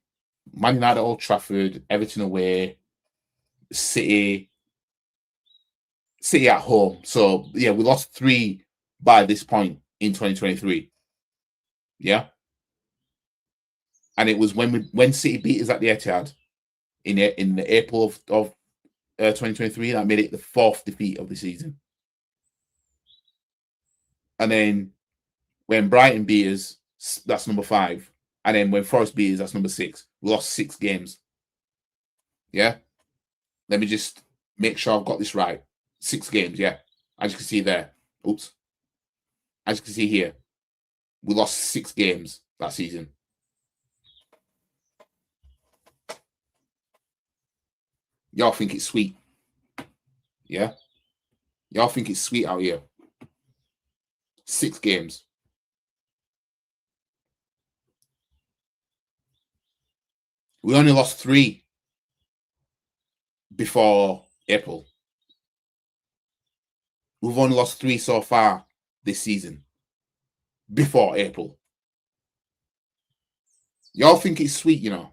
Speaker 1: Man United at Old Trafford, Everton away, City at home. So yeah, we lost 3 by this point in 2023. Yeah. And it was when City beat us at the Etihad in the April of 2023 that made it the 4th defeat of the season. And then when Brighton beat us, that's number 5. And then when Forest beat us, that's number 6. We lost 6 games. Yeah? Let me just make sure I've got this right. 6 games, yeah. As you can see there. Oops. As you can see here, we lost 6 games that season. Y'all think it's sweet. Yeah? Y'all think it's sweet out here. 6 games. We only lost 3 before April. We've only lost 3 so far this season. Before April. Y'all think it's sweet, you know.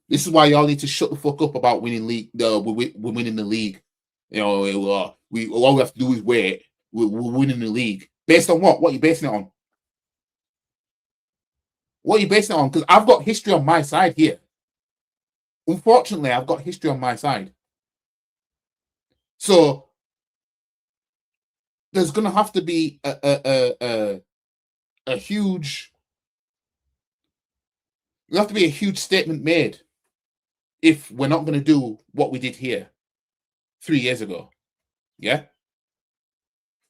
Speaker 1: This is why y'all need to shut the fuck up about winning league. We're winning the league. You know, all we have to do is wait. We're winning the league. Based on what? What are you basing it on? What are you basing it on? Because I've got history on my side here. Unfortunately, I've got history on my side. So there's gonna have to be a huge. There'll have to be a huge statement made if we're not going to do what we did here 3 years ago. Yeah?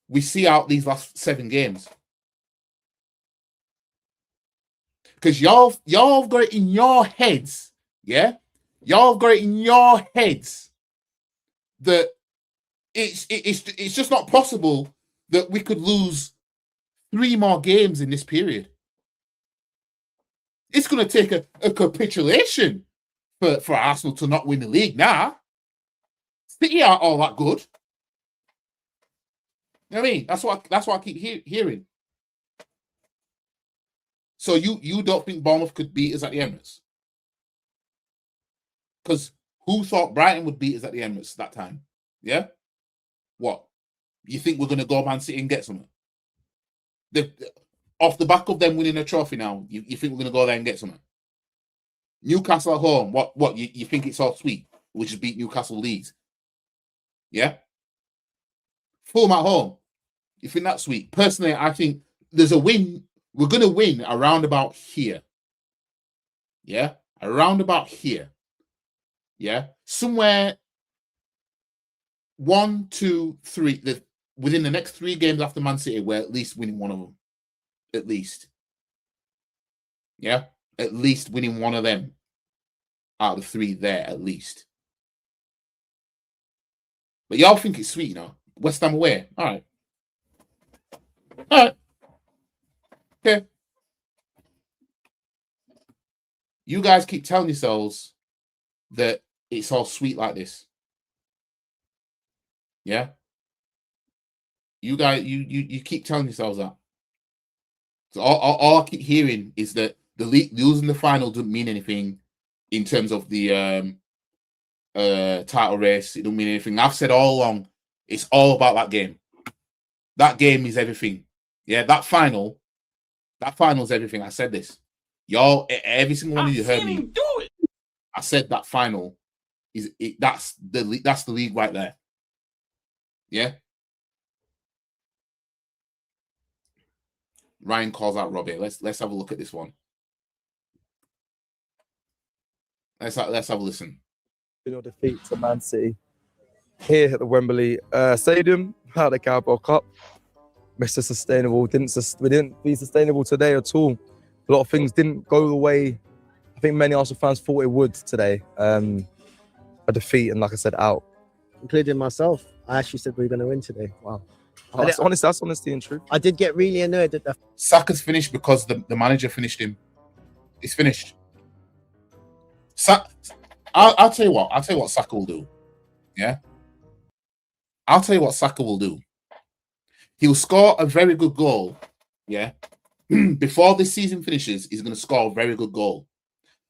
Speaker 1: We see out these last 7 games. Because y'all got it in your heads, yeah? Y'all got it in your heads that it's just not possible that we could lose 3 more games in this period. It's going to take a capitulation for Arsenal to not win the league now. City aren't all that good. You know what I mean? That's what I keep hearing. So you don't think Bournemouth could beat us at the Emirates? Because who thought Brighton would beat us at the Emirates that time? Yeah? What? You think we're going to go Man City and get something? Off the back of them winning a trophy now, you think we're going to go there and get something? Newcastle at home, what? You think it's all sweet? We just beat Newcastle Leeds. Yeah? Fulham at home. You think that's sweet? Personally, I think there's a win. We're going to win around about here. Yeah? Around about here. Yeah? Somewhere 1, 2, 3. Within the next 3 games after Man City, we're at least winning one of them. At least. Yeah? At least winning one of them out of the 3 there, at least. But y'all think it's sweet, you know? West Ham away. All right. All right. Okay. You guys keep telling yourselves that it's all sweet like this. Yeah? You guys, you keep telling yourselves that. So all I keep hearing is that the league losing the final doesn't mean anything in terms of the title race. It don't mean anything. I've said all along, it's all about that game. That game is everything. Yeah, that final is everything. I said this. Y'all, every single one of you heard me. Do it. I said that final that's the league right there. Yeah. Ryan calls out Robbie. Let's have a look at this one. Let's have a listen.
Speaker 2: Defeat to Man City here at the Wembley Stadium, at the Carabao Cup. Mr. Sustainable we didn't be sustainable today at all. A lot of things didn't go the way I think many Arsenal fans thought it would today. A defeat and, like I said, out.
Speaker 5: Including myself. I actually said we were going to win today. Wow.
Speaker 2: That's honesty and truth.
Speaker 5: I did get really annoyed at the...
Speaker 1: Saka's finished because the manager finished him. He's finished. I'll tell you what. I'll tell you what Saka will do. Yeah? I'll tell you what Saka will do. He'll score a very good goal. Yeah? Before this season finishes, he's going to score a very good goal.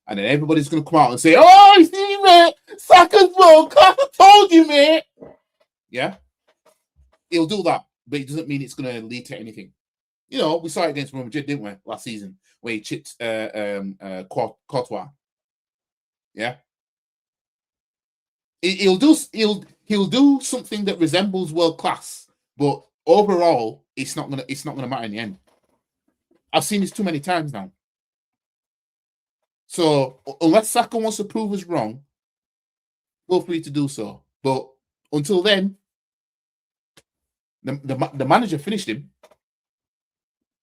Speaker 1: And then everybody's going to come out and say, oh, you see, mate, Saka's broke. I told you, mate. Yeah? He'll do that, but it doesn't mean it's going to lead to anything. You know, we saw it against Real Madrid, didn't we, last season, where he chipped Courtois. Yeah? He'll do something that resembles world class, but overall, it's not gonna matter in the end. I've seen this too many times now. So unless Saka wants to prove us wrong, feel free to do so. But until then, the manager finished him.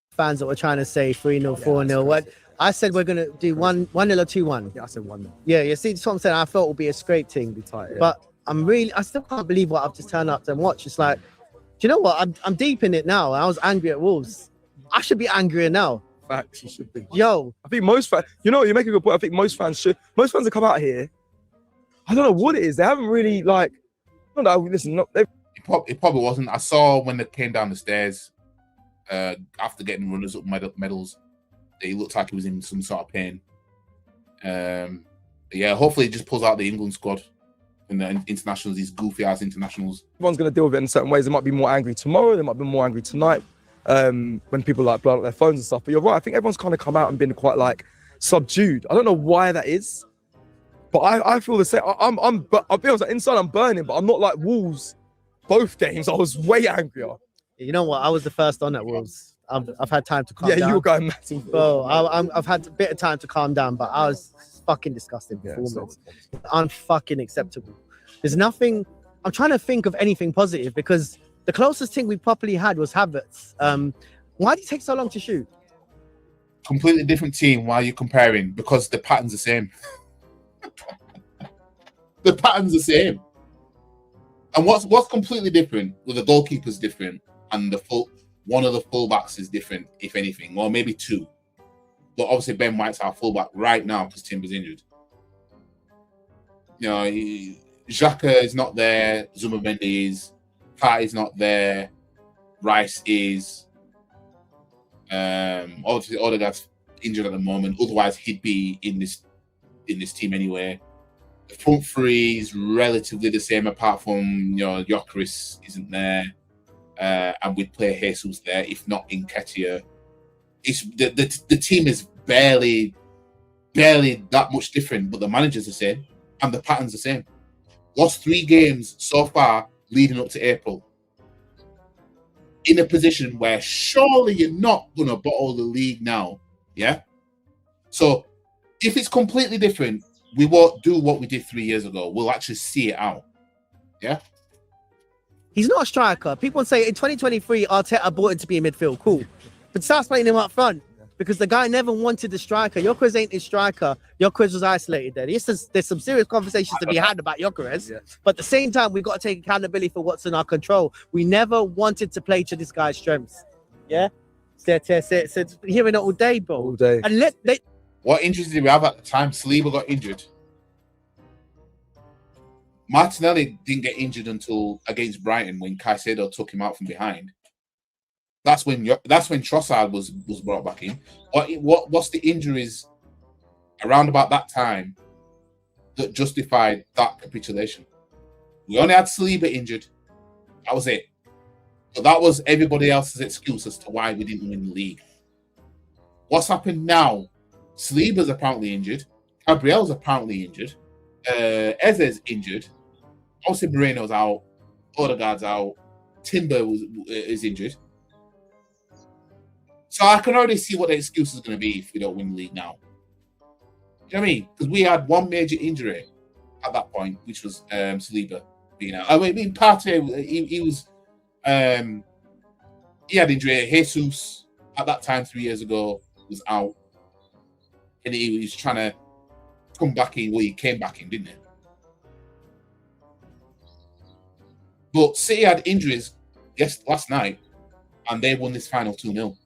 Speaker 5: Fans that were trying to say 3-0, 4-0. What I said, we're gonna do 1-0 or 2-1.
Speaker 2: Yeah, I said 1-0.
Speaker 5: Yeah, you see, that's what I'm saying. I thought it would be a scrape thing,
Speaker 2: Tight, yeah.
Speaker 5: but I still can't believe what I've just turned up and watched. It's like, do you know what? I'm deep in it now. I was angry at Wolves. I should be angrier now.
Speaker 2: Facts, you should be.
Speaker 5: Yo,
Speaker 2: I think most fans, you know, you make a good point. I think most fans should. Most fans that come out here, I don't know what it is. They haven't really like. No, listen,
Speaker 1: It probably wasn't. I saw when they came down the stairs after getting runners-up medals, he looked like he was in some sort of pain. Yeah, hopefully, it just pulls out the England squad in the internationals. These goofy-ass internationals.
Speaker 2: Everyone's going to deal with it in certain ways. They might be more angry tomorrow. They might be more angry tonight. When people like blow up their phones and stuff. But you're right. I think everyone's kind of come out and been quite like subdued. I don't know why that is, but I feel the same. But I'll be honest. Inside, I'm burning, but I'm not like Wolves. Both games, I was way angrier.
Speaker 5: you know what? I was the first on at Wolves. I've had time to calm down.
Speaker 2: Yeah, you were going massive.
Speaker 5: Bro, I've had a bit of time to calm down, but I was fucking disgusting performance. Unfucking acceptable. There's nothing. I'm trying to think of anything positive because the closest thing we properly had was Havertz. Why did it take so long to shoot?
Speaker 1: Completely different team. Why are you comparing? Because the pattern's the same. The pattern's the same. And what's completely different? Well, the goalkeeper's different, and one of the fullbacks is different, if anything, or maybe two. But obviously, Ben White's our fullback right now because Timber's injured. You know, Xhaka is not there. Zubimendi is. Partey's not there. Rice is. Obviously, Odegaard's injured at the moment. Otherwise, he'd be in this team anyway. The front three is relatively the same, apart from Gyökeres isn't there, and we'd play Jesus there, if not Nketiah. It's the team is barely that much different, but the manager's the same and the pattern's the same. Lost 3 games so far leading up to April. In a position where surely you're not going to bottle the league now, yeah? So if it's completely different, we won't do what we did 3 years ago. We'll actually see it out, yeah?
Speaker 5: He's not a striker. People say in 2023, Arteta brought him to be in midfield. Cool. But starts playing him up front because the guy never wanted the striker. Gyökeres ain't his striker. Gyökeres was isolated there. There's some serious conversations to be had about Gyökeres. Yeah. But at the same time, we've got to take accountability for what's in our control. We never wanted to play to this guy's strengths. Yeah? It's hearing it all day, bro.
Speaker 2: All day.
Speaker 5: And
Speaker 1: what injuries did we have at the time? Saliba got injured. Martinelli didn't get injured until against Brighton when Caicedo took him out from behind. That's when Trossard was brought back in. What's the injuries around about that time that justified that capitulation? We only had Saliba injured. That was it. But that was everybody else's excuse as to why we didn't win the league. What's happened now? Saliba's apparently injured. Gabriel's apparently injured. Eze's injured. Jose Moreno's out. Odegaard's out. Timber is injured. So I can already see what the excuse is going to be if we don't win the league now. You know what I mean? Because we had one major injury at that point, which was Saliba being out. I mean, Partey, he was he had injury. Jesus at that time 3 years ago was out, and he was trying to come back in. Well, he came back in, didn't he? But City had injuries last night, and they won this final 2-0.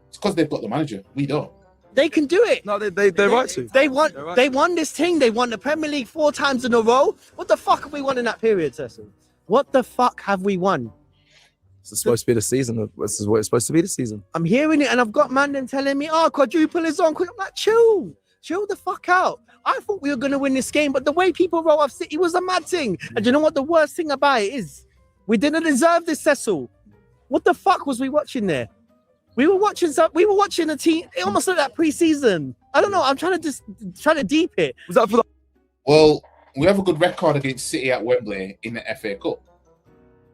Speaker 1: It's because they've got the manager. We don't.
Speaker 5: they can do it.
Speaker 2: No, they're right to.
Speaker 5: They won this thing. They won the Premier League 4 times in a row. What the fuck have we won in that period, Cecil? What the fuck have we won?
Speaker 2: This is supposed to be the season. This is what it's supposed to be the season.
Speaker 5: I'm hearing it, and I've got man then telling me, "Oh, quadruple is on." I'm like, chill the fuck out. I thought we were gonna win this game, but the way people wrote off City was a mad thing. And you know what the worst thing about it is? We didn't deserve this, Cecil. What the fuck was we watching there? We were watching a team. It almost looked like pre-season. I don't know. I'm trying to deep it.
Speaker 2: Was that for the?
Speaker 1: Well, we have a good record against City at Wembley in the FA Cup.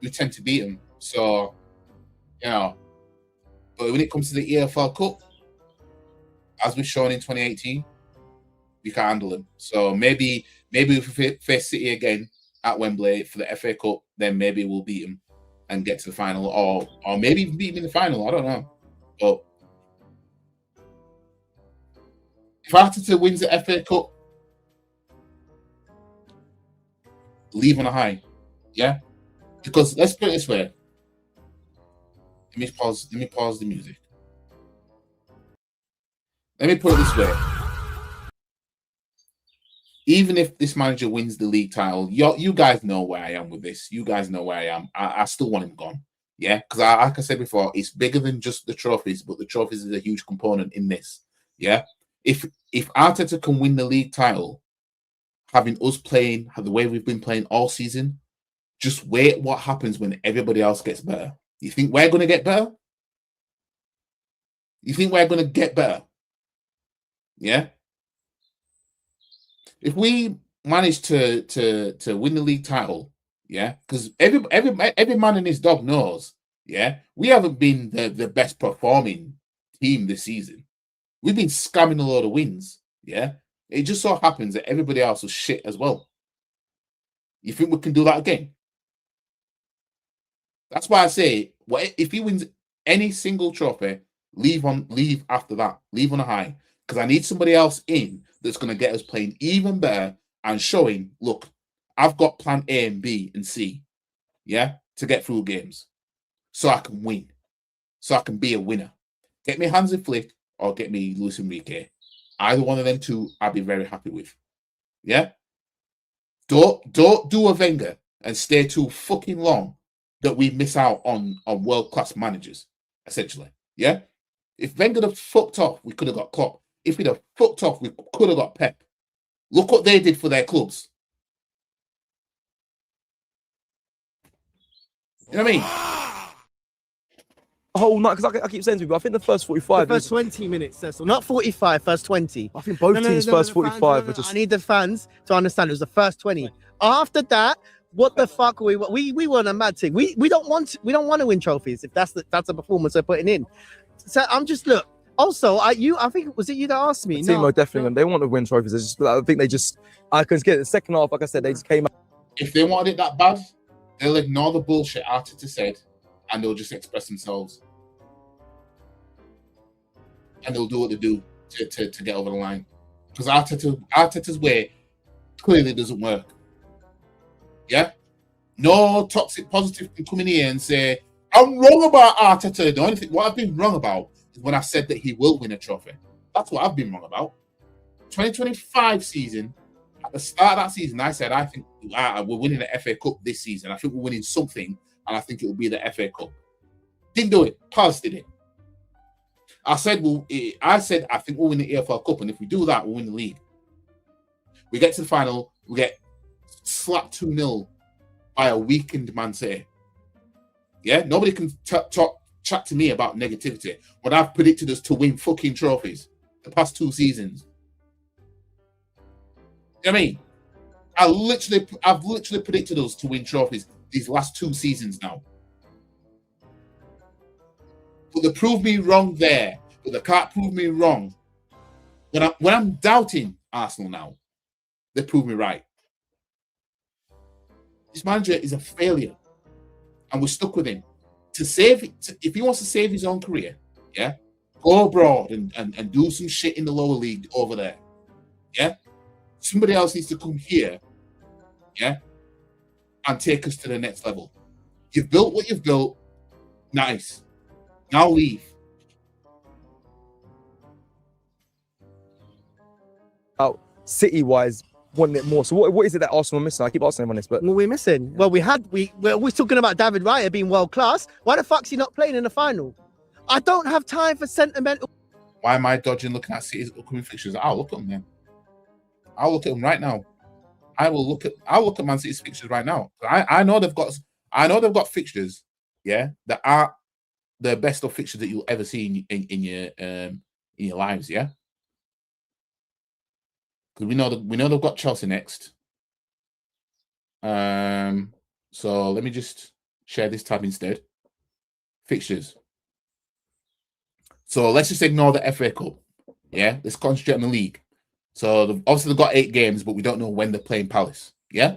Speaker 1: we tend to beat them. So, you know, but when it comes to the EFL Cup, as we've shown in 2018, we can't handle them. So maybe if we face City again at Wembley for the FA Cup, then maybe we'll beat them and get to the final, or maybe even beat them in the final. I don't know. But if Arteta wins the FA Cup, leave on a high, yeah. Because let's put it this way. Let me pause the music. Let me put it this way. Even if this manager wins the league title, you guys know where I am with this. You guys know where I am. I still want him gone. Yeah, because like I said before, it's bigger than just the trophies, but the trophies is a huge component in this. Yeah, if Arteta can win the league title, having us playing the way we've been playing all season, just wait what happens when everybody else gets better. You think we're going to get better? You think we're going to get better? Yeah. If we manage to win the league title, yeah, because every man and his dog knows, yeah, we haven't been the best performing team this season. We've been scamming a lot of wins, yeah. It just so happens that everybody else was shit as well. You think we can do that again? That's why I say, if he wins any single trophy, leave after that. Leave on a high. Because I need somebody else in that's going to get us playing even better and showing, look, I've got plan A and B and C, yeah, to get through games. So I can win. So I can be a winner. Get me Hansi Flick or get me Luis Enrique. Either one of them two, I'll be very happy with. Yeah? Don't do a Wenger and stay too fucking long that we miss out on world-class managers, essentially. Yeah? If Wenger had fucked off, we could have got Klopp. If he'd have fucked off, we could have got Pep. Look what they did for their clubs. You know what I mean?
Speaker 2: whole night, because I keep saying to people, I think the first 45.
Speaker 5: The first 20 minutes, Cecil. Not 45, first 20.
Speaker 2: I think both teams' first 45 were just.
Speaker 5: I need the fans to understand it was the first 20. After that, what the fuck are we were on a mad thing. We don't want to win trophies if that's the performance they're putting in. So I'm just look. Also, I think was it you that asked me?
Speaker 2: Timo definitely, they want to win trophies. I think I can get the second half. Like I said, they just came out.
Speaker 1: If they wanted it that bad, they'll ignore the bullshit Arteta said, and they'll just express themselves, and they'll do what they do to get over the line. Because Arteta's way clearly doesn't work. Yeah, no toxic positive can come in here and say I'm wrong about Arteta. The only thing what I've been wrong about is when I said that he will win a trophy. That's what I've been wrong about. 2025 season, at the start of that season, I said I think we're winning the FA Cup this season. I think we're winning something, and I think it will be the FA Cup. Didn't do it. Palace did it. I said I think we'll win the EFL Cup, and if we do that, we'll win the league. We get to the final, we get slapped 2-0 by a weakened Man City. Yeah, nobody can chat to me about negativity when I've predicted us to win fucking trophies the past 2 seasons. You know what I mean? I've literally predicted us to win trophies these last 2 seasons now. But they proved me wrong there. But they can't prove me wrong. When I'm doubting Arsenal now, they prove me right. This manager is a failure. And we're stuck with him. If he wants to save his own career, yeah, go abroad and do some shit in the lower league over there. Yeah? Somebody else needs to come here, yeah, and take us to the next level. You've built what you've built. Nice. Now leave.
Speaker 2: Out City-wise, wanting it more. So what is it that Arsenal are missing? I keep asking them on this, but
Speaker 5: what we're missing. Well, we're talking about David Raya being world class. Why the fuck's he not playing in the final? I don't have time for sentimental.
Speaker 1: Why am I dodging looking at City's upcoming fixtures? I'll look at them then. I'll look at them right now. I'll look at Man City's fixtures right now. I know they've got fixtures, yeah, that are the best of fixtures that you'll ever see in your lives, yeah. Because we know they've got Chelsea next. So let me just Share this tab instead. Fixtures. So let's just ignore the FA Cup. Yeah, let's concentrate on the league. So obviously they've got 8 games, but we don't know when they're playing Palace. Yeah.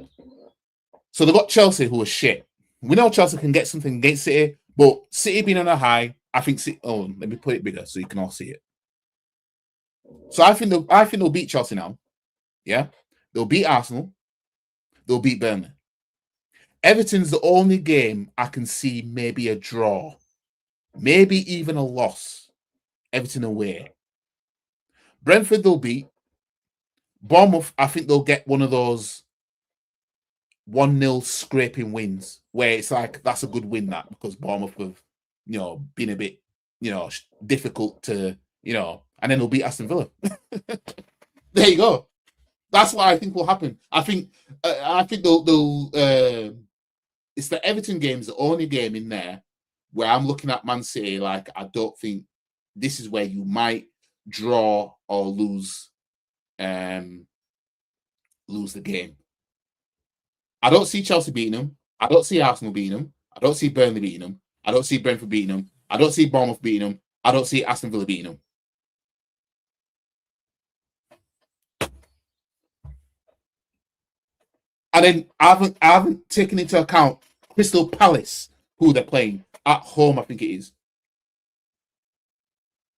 Speaker 1: So they've got Chelsea, who are shit. We know Chelsea can get something against City, but City being on a high, I think. Oh, let me put it bigger so you can all see it. So I think they'll beat Chelsea now. Yeah, they'll beat Arsenal. They'll beat Burnley. Everton's the only game I can see maybe a draw, maybe even a loss. Everton away. Brentford they'll beat. Bournemouth, I think they'll get one of those 1-0 scraping wins where it's like that's a good win, that, because Bournemouth have, been a bit, difficult to, and then they'll beat Aston Villa. There you go. That's what I think will happen. I think they'll it's the Everton game's the only game in there where I'm looking at Man City like I don't think this is where you might draw or lose the game. I don't see Chelsea beating them. I don't see Arsenal beating them. I don't see Burnley beating them. I don't see Brentford beating them. I don't see Bournemouth beating them. I don't see Aston Villa beating them. And then I haven't taken into account Crystal Palace, who they're playing at home, I think it is.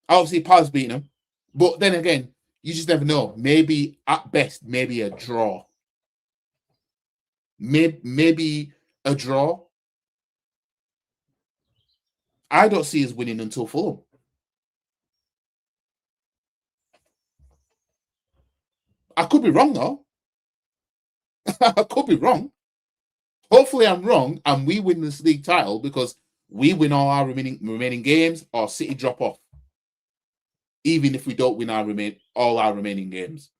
Speaker 1: Obviously, Palace beating them. But then again, you just never know. Maybe, at best, maybe a draw. Maybe a draw. I don't see us winning until Fulham. I could be wrong, though. I could be wrong. Hopefully I'm wrong and we win this league title because we win all our remaining games or City drop off. Even if we don't win all our remaining games.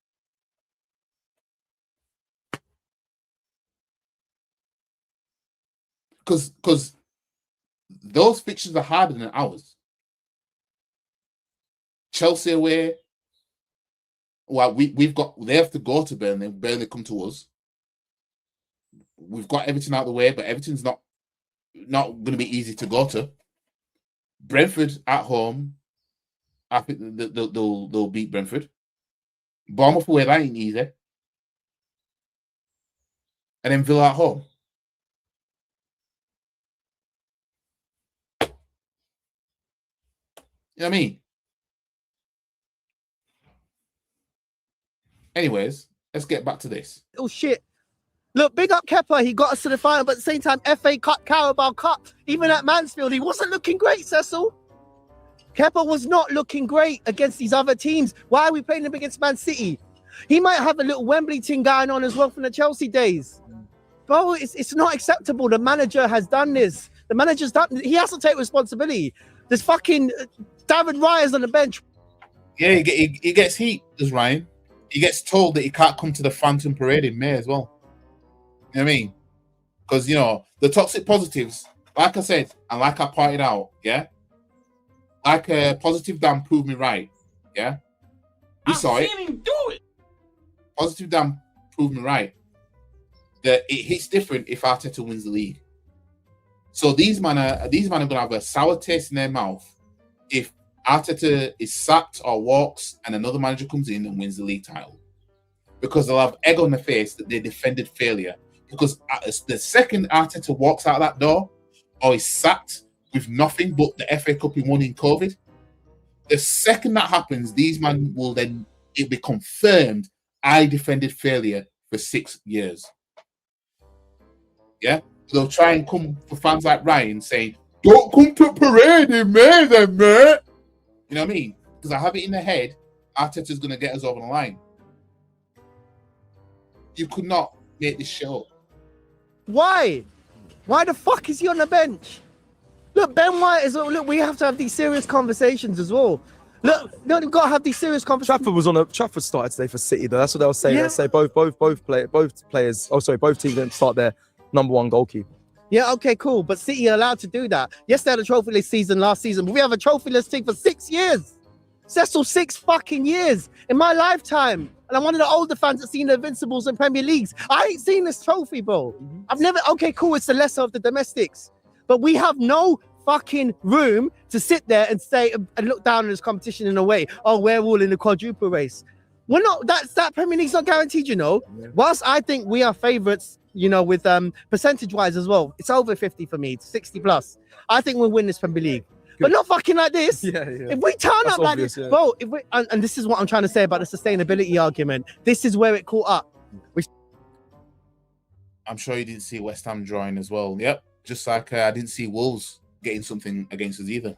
Speaker 1: Because those fixtures are harder than ours. Chelsea away. Well, they have to go to Burnley. Burnley come to us. We've got Everton out of the way, but Everton's not going to be easy to go to. Brentford at home, I think they'll beat Brentford. Bournemouth away, that ain't easy. And then Villa at home. You know what I mean? Anyways, let's get back to this.
Speaker 5: Oh shit. Look, big up Kepa. He got us to the final, but at the same time, FA Cup, Carabao Cup, even at Mansfield, he wasn't looking great, Cecil. Kepa was not looking great against these other teams. Why are we playing him against Man City? He might have a little Wembley thing going on as well from the Chelsea days. Bro, it's not acceptable. The manager has done this. The manager's done. He has to take responsibility. There's fucking David Raya's on the bench.
Speaker 1: Yeah, he gets heat, does Ryan. He gets told that he can't come to the Phantom Parade in May as well. You know what I mean? Because, the toxic positives, like I said, and like I pointed out, yeah? Like Positive Dan proved me right, yeah? We saw it. Him do it. Positive Dan proved me right. That it hits different if Arteta wins the league. So these men are going to have a sour taste in their mouth if Arteta is sacked or walks and another manager comes in and wins the league title. Because they'll have egg on their face that they defended failure. Because the second Arteta walks out that door or is sacked with nothing but the FA Cup he won in COVID, the second that happens, these men will then, it'll be confirmed I defended failure for 6 years. Yeah? They'll try and come for fans like Ryan saying, don't come to parade in May then, mate. You know what I mean? Because I have it in their head, Arteta's going to get us over the line. You could not make this show.
Speaker 5: Why? Why the fuck is he on the bench? Look, Ben White is. Look, we have to have these serious conversations as well. Look, we've got to have these serious conversations.
Speaker 2: Trafford started today for City, though. That's what they'll say.
Speaker 5: Yeah.
Speaker 2: They'll say both players. Oh, sorry, both teams didn't start their number one goalkeeper.
Speaker 5: Yeah, okay, cool. But City are allowed to do that. Yes, they had a trophyless season last season, but we have a trophyless team for 6 years. Cecil, 6 fucking years in my lifetime. And I'm one of the older fans that's seen the Invincibles in Premier Leagues. I ain't seen this trophy, bro. I've never. Okay, cool. It's the lesser of the domestics. but we have no fucking room to sit there and say and look down on this competition in a way. Oh, we're all in the quadruple race. We're not. That Premier League's not guaranteed, you know.
Speaker 2: Yeah.
Speaker 5: Whilst I think we are favourites, you know, with percentage wise as well, it's over 50 for me, it's 60 plus. I think we'll win this Premier League, but not fucking like this.
Speaker 2: Yeah.
Speaker 5: If we turn
Speaker 2: That's
Speaker 5: up like
Speaker 2: obvious,
Speaker 5: this,
Speaker 2: yeah.
Speaker 5: bro, if we, and this is what I'm trying to say about the sustainability argument. This is where it caught up.
Speaker 1: I'm sure you didn't see West Ham drawing as well. Yep, just like I didn't see Wolves getting something against us either.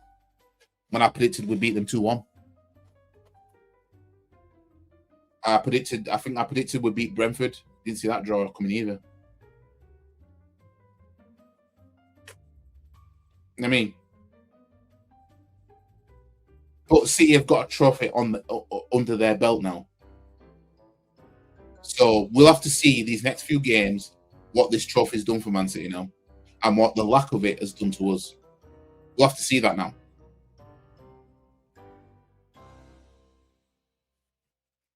Speaker 1: When I predicted we'd beat them 2-1. I think I predicted we'd beat Brentford. Didn't see that draw coming either. I mean, but City have got a trophy on under their belt now. So we'll have to see these next few games what this trophy's done for Man City now, and what the lack of it has done to us. We'll have to see that now.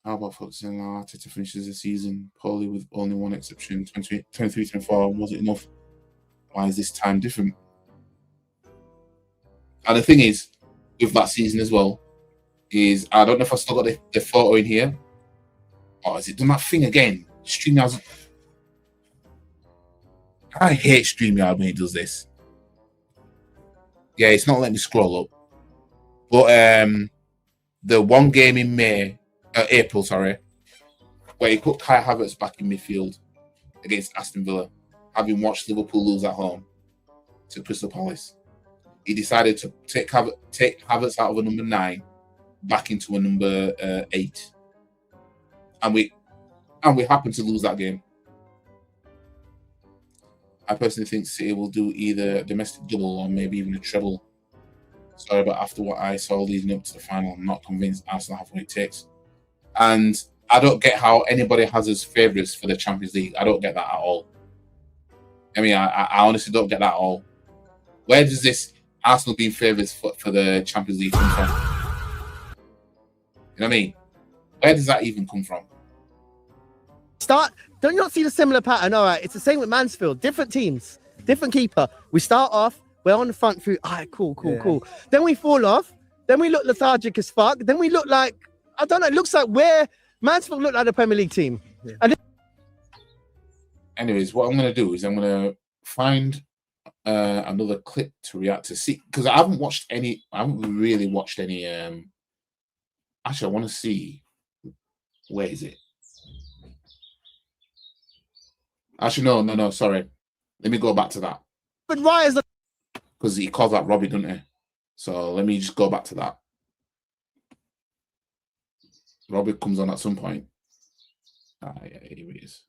Speaker 1: How about focusing on Arteta finishes the season poorly with only one exception, 23-24. Was it enough? Why is this time different? And the thing is, with that season as well, is I don't know if I still got the photo in here. Or has it done that thing again? StreamYard. I hate StreamYard when it does this. Yeah, it's not letting me scroll up. But the one game in April, where he put Kai Havertz back in midfield against Aston Villa, having watched Liverpool lose at home to Crystal Palace. He decided to take Havertz out of a number 9 back into a number 8. And we happened to lose that game. I personally think City will do either a domestic double or maybe even a treble. Sorry, but after what I saw leading up to the final, I'm not convinced Arsenal have what it takes. And I don't get how anybody has as favourites for the Champions League. I don't get that at all. I mean, I honestly don't get that at all. Where does this Arsenal being favourites for the Champions League come from? You know what I mean? Where does that even come from?
Speaker 5: Don't you not see the similar pattern? All right, it's the same with Mansfield. Different teams, different keeper. We start off, we're on the front foot. All right, cool. Then we fall off. Then we look lethargic as fuck. Then we look like, I don't know, it looks like Mansfield look like the Premier League team. Yeah. And
Speaker 1: anyways, what I'm going to do is I'm going to find another clip to react to, see, because I haven't really watched any. Actually, I want to see, where is it? Actually, no, sorry. Let me go back to that.
Speaker 5: But why is
Speaker 1: because he calls out Robbie, doesn't he? So let me just go back to that. Robbie comes on at some point. Yeah, here he is.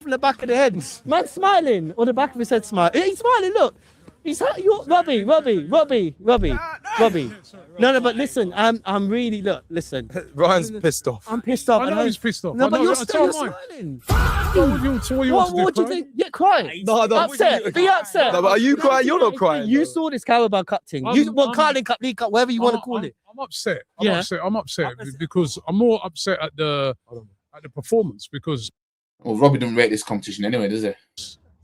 Speaker 5: From the back of the head, man, smiling, or the back of his head, smiling. He's smiling. Look, he's Robbie. No, but listen, I'm really listen.
Speaker 2: Ryan's pissed off.
Speaker 5: I'm pissed off.
Speaker 3: I know he's pissed off.
Speaker 5: No,
Speaker 3: I
Speaker 5: but
Speaker 3: know,
Speaker 5: you're
Speaker 3: I
Speaker 5: still
Speaker 3: tell mine.
Speaker 5: smiling.
Speaker 3: What
Speaker 5: do you think? Yeah, cry.
Speaker 2: No,
Speaker 5: upset. Be upset.
Speaker 2: No, but are you crying? You're not crying.
Speaker 5: You saw this Carabao Cup thing. Carling Cup, League Cup, whatever you want to call it.
Speaker 3: I'm upset. I'm upset
Speaker 5: Yeah.
Speaker 3: because I'm more upset at the performance, because
Speaker 1: Well, Robbie doesn't rate this competition anyway, does he?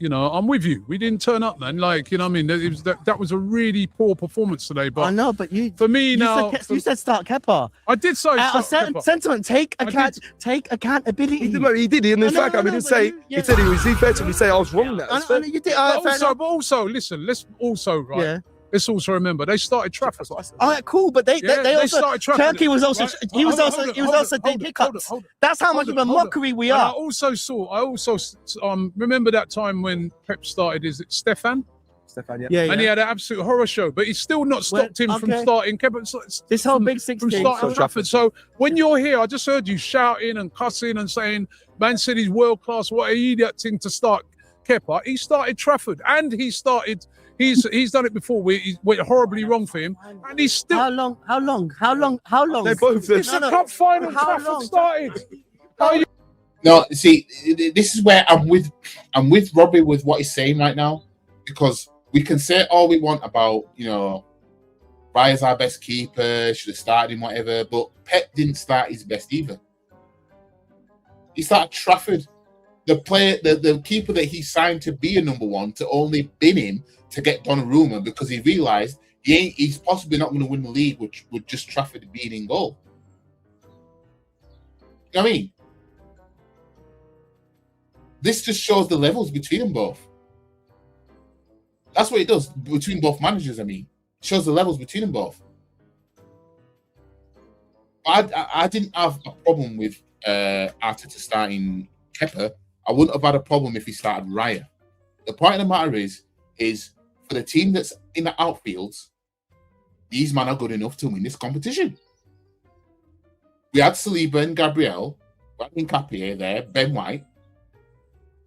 Speaker 3: you know, I'm with you. We didn't turn up, man. Like, you know what I mean? That was a really poor performance today. But
Speaker 5: I know, but you.
Speaker 3: for me now,
Speaker 5: You said start Kepa.
Speaker 3: I did say
Speaker 5: At a
Speaker 3: start
Speaker 5: certain
Speaker 3: Kepa.
Speaker 5: sentiment, take accountability.
Speaker 2: He did. In fact, I mean, he didn't say. He said he was defensively say I was wrong there.
Speaker 5: I know you did.
Speaker 3: But also, listen. Let's also
Speaker 5: Yeah.
Speaker 3: Let's also remember they started Trafford.
Speaker 5: All right, cool, but they also
Speaker 3: started Trafford.
Speaker 5: Turkey was also
Speaker 3: Right?
Speaker 5: he was
Speaker 3: Hold
Speaker 5: also
Speaker 3: it,
Speaker 5: doing hiccups. That's how much of a mockery we
Speaker 3: And I
Speaker 5: are.
Speaker 3: also remember that time when Pep started. Is it Stefan?
Speaker 2: Stefan,
Speaker 5: Yeah,
Speaker 3: And he had an absolute horror show, but he's still not stopped him from
Speaker 5: okay.
Speaker 3: starting.
Speaker 5: This whole Big Six
Speaker 3: from
Speaker 5: thing.
Speaker 3: starting Trafford. So when you're here, I just heard you shouting and cussing and saying Man City's world class. What an idiot thing to start Kepa. He started Trafford, and he's done it before. It went horribly wrong for him, and he's still.
Speaker 5: How long?
Speaker 2: They both.
Speaker 3: It's a cup final.
Speaker 5: How
Speaker 3: Trafford
Speaker 5: long?
Speaker 3: started.
Speaker 1: No, see, this is where I'm with Robbie with what he's saying right now, because we can say all we want about, you know, Raya's our best keeper, should have started him, whatever, but Pep didn't start his best either. He started Trafford. the keeper that he signed to be a number one to only bin him to get Donnarumma because he realised he's possibly not going to win the league with just Trafford being in goal. You know what I mean? This just shows the levels between them both. That's what it does between both managers. I mean, it shows the levels between them both. I didn't have a problem with Arteta starting Kepa. I wouldn't have had a problem if he started Raya. The point of the matter is for the team that's in the outfields, these men are good enough to win this competition. We had Saliba and Gabriel, Nkapie there, Ben White,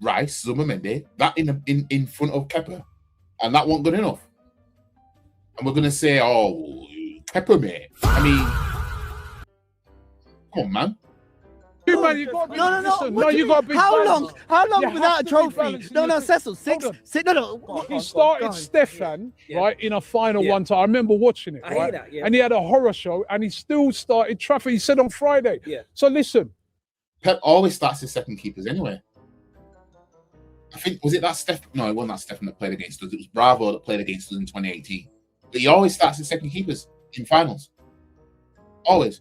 Speaker 1: Rice, Zubimendi, that in front of Kepa, and that wasn't good enough. And we're going to say, oh, Kepa, mate. I mean, come on, man.
Speaker 3: You, man, you got
Speaker 5: No.
Speaker 3: you got to be
Speaker 5: How
Speaker 3: balanced.
Speaker 5: long
Speaker 3: You
Speaker 5: without a
Speaker 3: have to be
Speaker 5: trophy?
Speaker 3: balanced.
Speaker 5: No, Cecil, six.
Speaker 3: Hold
Speaker 5: No.
Speaker 3: He started
Speaker 5: Go on.
Speaker 3: Stefan,
Speaker 6: Yeah.
Speaker 3: right, in a final
Speaker 6: Yeah.
Speaker 3: one time. I remember watching it,
Speaker 6: I hear
Speaker 3: right?
Speaker 6: that, yeah.
Speaker 3: And he had a horror show, and he still started Trafford. He said on Friday.
Speaker 6: Yeah.
Speaker 3: So listen,
Speaker 1: Pep always starts his second keepers anyway. I think, was it that Steph? No, it wasn't that Stefan that played against us. It was Bravo that played against us in 2018. But he always starts his second keepers in finals. Always.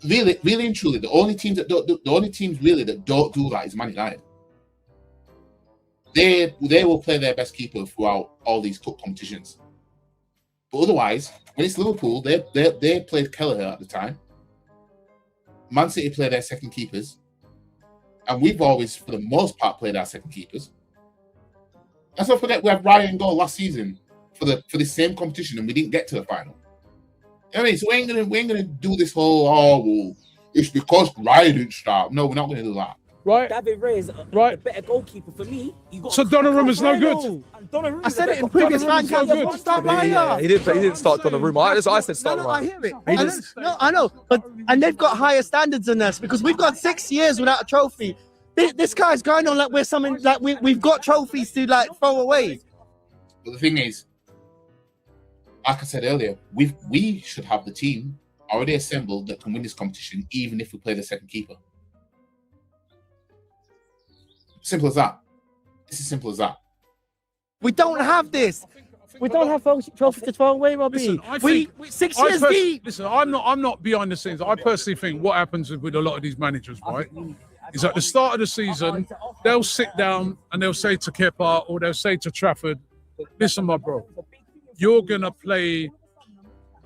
Speaker 1: Really and truly, the only teams really that don't do that is Man United. They will play their best keeper throughout all these cup competitions. But otherwise, when it's Liverpool, they played Kelleher at the time. Man City play their second keepers, and we've always, for the most part, played our second keepers. Let's not forget we had Ryan goal last season for the same competition, and we didn't get to the final. You know what I mean, so we ain't gonna do this whole it's because Ryan didn't start. No, we're not gonna do that.
Speaker 3: right?
Speaker 6: David Ray is a better goalkeeper for me.
Speaker 3: So Donnarumma's no good.
Speaker 5: I said it in previous
Speaker 3: Donnarumma's
Speaker 5: fan
Speaker 3: so good.
Speaker 5: camps. Start
Speaker 2: Yeah,
Speaker 5: Raya.
Speaker 2: he didn't start Donnarumma. I said start
Speaker 5: No, I
Speaker 2: Raya.
Speaker 5: hear it.
Speaker 2: He
Speaker 5: I
Speaker 2: just-
Speaker 5: know, I know, but they've got higher standards than us because we've got 6 years without a trophy. This guy's going on like we're something like we've got trophies to like throw away.
Speaker 1: But the thing is, like I said earlier, we should have the team already assembled that can win this competition, even if we play the second keeper. Simple as that. It's as simple as that.
Speaker 5: We don't have this. We don't have trophies to throw away, Robbie.
Speaker 3: Listen, I
Speaker 5: we
Speaker 3: think-
Speaker 5: 6 years deep.
Speaker 3: Listen, I'm not behind the scenes. I personally think what happens with a lot of these managers, right, is at the start of the season, they'll sit down and they'll say to Kepa or they'll say to Trafford, listen, my bro, you're going to play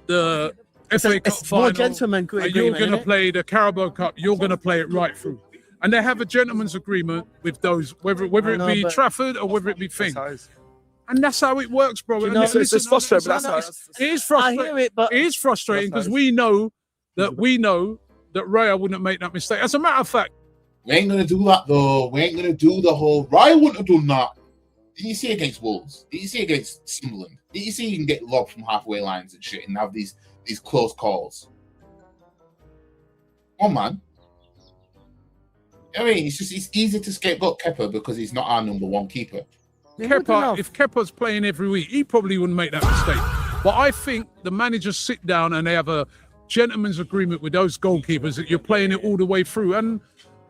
Speaker 3: the FA Cup
Speaker 5: It's more
Speaker 3: final,
Speaker 5: gentleman
Speaker 3: and you're
Speaker 5: agreement,
Speaker 3: going to
Speaker 5: innit?
Speaker 3: play the Carabao Cup, you're going to play it right through. And they have a gentleman's agreement with those, whether
Speaker 5: I
Speaker 3: it
Speaker 5: know,
Speaker 3: be
Speaker 5: but-
Speaker 3: Trafford or whether it be Fing.
Speaker 2: That's how it is.
Speaker 3: And that's how it works, bro.
Speaker 5: you
Speaker 3: And
Speaker 5: know-
Speaker 3: listen,
Speaker 2: It's frustrating, but that's how
Speaker 3: it is
Speaker 5: I
Speaker 3: frustrating.
Speaker 5: hear it, but
Speaker 3: It is frustrating
Speaker 2: That's
Speaker 3: because
Speaker 2: how
Speaker 3: we know that Raya wouldn't make that mistake. As a matter of fact,
Speaker 1: We ain't gonna do that though. We ain't gonna do the whole. Ryan wouldn't have done that. Did you see against Wolves? Did you see against Sunderland? Did you see you can get lobbed from halfway lines and shit and have these close calls? Come on, man. I mean, it's easy to scapegoat Kepa because he's not our number one keeper.
Speaker 3: if Kepa's playing every week, he probably wouldn't make that mistake. But I think the managers sit down and they have a gentleman's agreement with those goalkeepers that you're playing it all the way through. And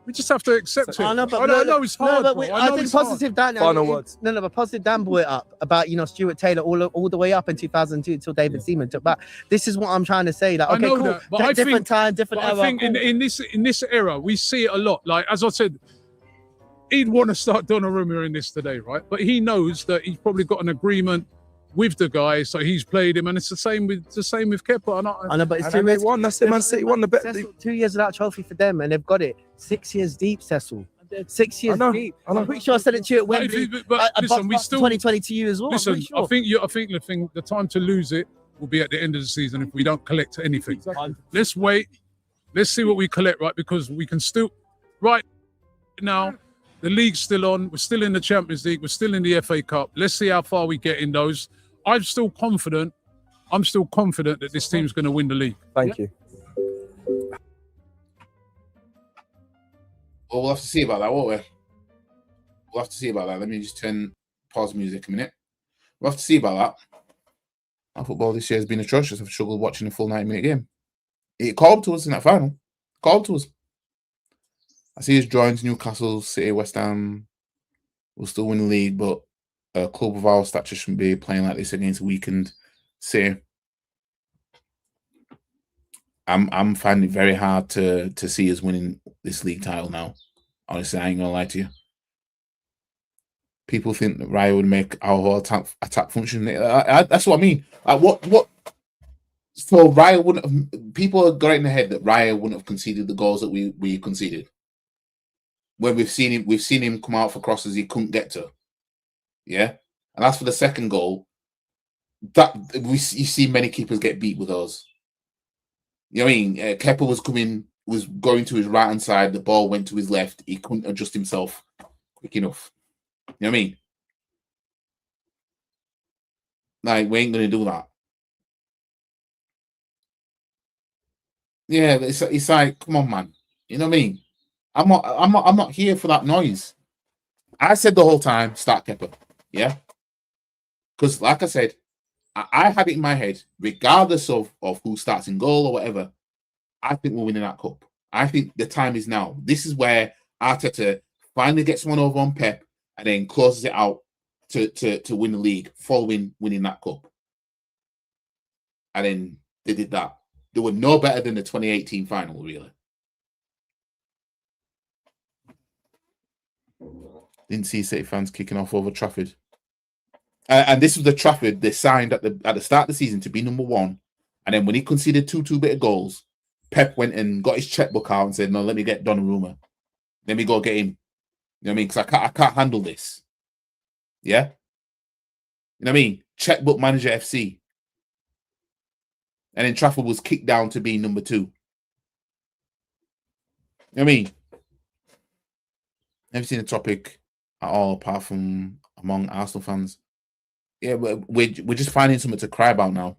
Speaker 3: we just have to accept it.
Speaker 5: I know, but
Speaker 3: I know it's hard,
Speaker 5: No,
Speaker 3: bro.
Speaker 5: but
Speaker 3: I know
Speaker 5: think
Speaker 3: it's hard.
Speaker 5: positive Dan.
Speaker 2: Final words.
Speaker 5: No, but positive Dan brought it up about Stuart Taylor all the way up in 2002 until David Seaman took back. This is what I'm trying to say. Like,
Speaker 3: I
Speaker 5: okay,
Speaker 3: know
Speaker 5: cool.
Speaker 3: that, but I
Speaker 5: different
Speaker 3: think-
Speaker 5: time, different
Speaker 3: But
Speaker 5: era.
Speaker 3: I think
Speaker 5: cool.
Speaker 3: in this era, we see it a lot. Like, as I said, he'd want to start Donnarumma in this today, right? But he knows that he's probably got an agreement with the guy, so he's played him, and it's the same with Kepa. And
Speaker 5: I know, but it's
Speaker 2: And
Speaker 5: 2
Speaker 2: they
Speaker 5: years.
Speaker 2: won. That's it. Man City won the bet.
Speaker 5: Cecil, 2 years without trophy for them, and they've got it. 6 years deep, Cecil. 6 years
Speaker 2: know,
Speaker 5: deep.
Speaker 2: I know.
Speaker 5: I'm pretty sure I said it to you at
Speaker 3: But if
Speaker 5: Wembley.
Speaker 3: you- but listen, we still
Speaker 5: 2020 to you as well. I'm
Speaker 3: listen.
Speaker 5: pretty sure.
Speaker 3: I think the time to lose it will be at the end of the season if we don't collect anything. Let's wait. Let's see what we collect, right? Because we can still right now. The league's still on. We're still in the Champions League. We're still in the FA Cup. Let's see how far we get in those. I'm still confident that this team's going to win the league.
Speaker 2: Thank you.
Speaker 1: Well, we'll have to see about that, won't we? We'll have to see about that. Let me just pause music a minute. We'll have to see about that. Our football this year has been atrocious. I've struggled watching a full 90-minute game. It called to us in that final. Called to us. I see his drawings, Newcastle, City, West Ham will still win the league, but a club of our stature shouldn't be playing like this against a weakened City. I'm finding it very hard to see us winning this league title now. Honestly, I ain't gonna lie to you. People think that Raya would make our whole attack function. That's what I mean. Like what? So Raya wouldn't have. People got it in the head that Raya wouldn't have conceded the goals that we conceded. When we've seen him come out for crosses he couldn't get to. Yeah, and as for the second goal, that you see many keepers get beat with those. You know what I mean? Kepa was going to his right hand side. The ball went to his left. He couldn't adjust himself quick enough. You know what I mean? Like, we ain't gonna do that. Yeah, it's like, come on, man. You know what I mean? I'm not here for that noise. I said the whole time, start Kepa. Yeah. Because like I said, I had it in my head, regardless of who starts in goal or whatever, I think we're winning that cup. I think the time is now. This is where Arteta finally gets one over on Pep and then closes it out to win the league following winning that cup. And then they did that. They were no better than the 2018 final, really. Didn't see City fans kicking off over Trafford. And this was the Trafford they signed at the start of the season to be number one. And then when he conceded two bit of goals, Pep went and got his checkbook out and said, no, let me get Donnarumma. Let me go get him. You know what I mean? Because I can't handle this. Yeah? You know what I mean? Checkbook manager FC. And then Trafford was kicked down to being number 2. You know what I mean? Never seen a topic at all apart from among Arsenal fans. Yeah, we're just finding something to cry about now.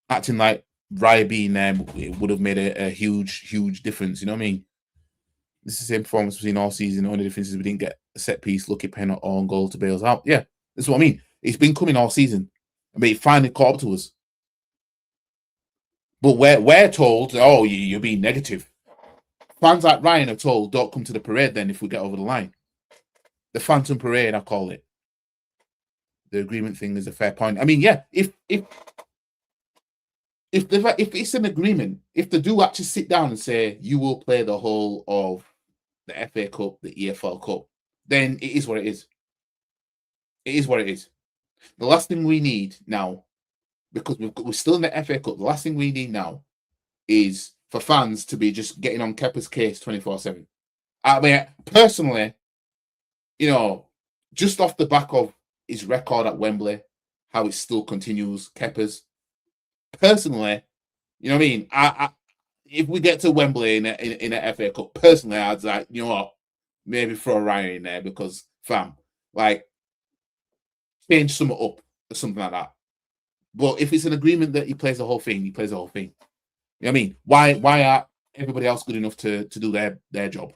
Speaker 1: Acting like Raya being there would have made a huge difference. You know what I mean? This is the same performance we've seen all season. The only difference is we didn't get a set piece, lucky pen, or own goal to bail us out. Yeah, that's what I mean. It's been coming all season. I mean, it finally caught up to us. But we're told, oh, you're being negative. Fans like Ryan are told, don't come to the parade then if we get over the line. The Phantom Parade, I call it. The agreement thing is a fair point. I mean, yeah, if it's an agreement, if they do actually sit down and say you will play the whole of the FA Cup, the EFL Cup, then it is what it is. It is what it is. The last thing we need now, because we're still in the FA Cup, the last thing we need now is for fans to be just getting on Kepa's case 24/7. I mean, personally, you know, just off the back of his record at Wembley, how it still continues, Kepa's. Personally, you know what I mean? I if we get to Wembley in a FA Cup, personally, I'd like, you know what, maybe throw Ryan in there because, fam, like, change something up or something like that. But if it's an agreement that he plays the whole thing, he plays the whole thing. You know what I mean? Why are everybody else good enough to do their job?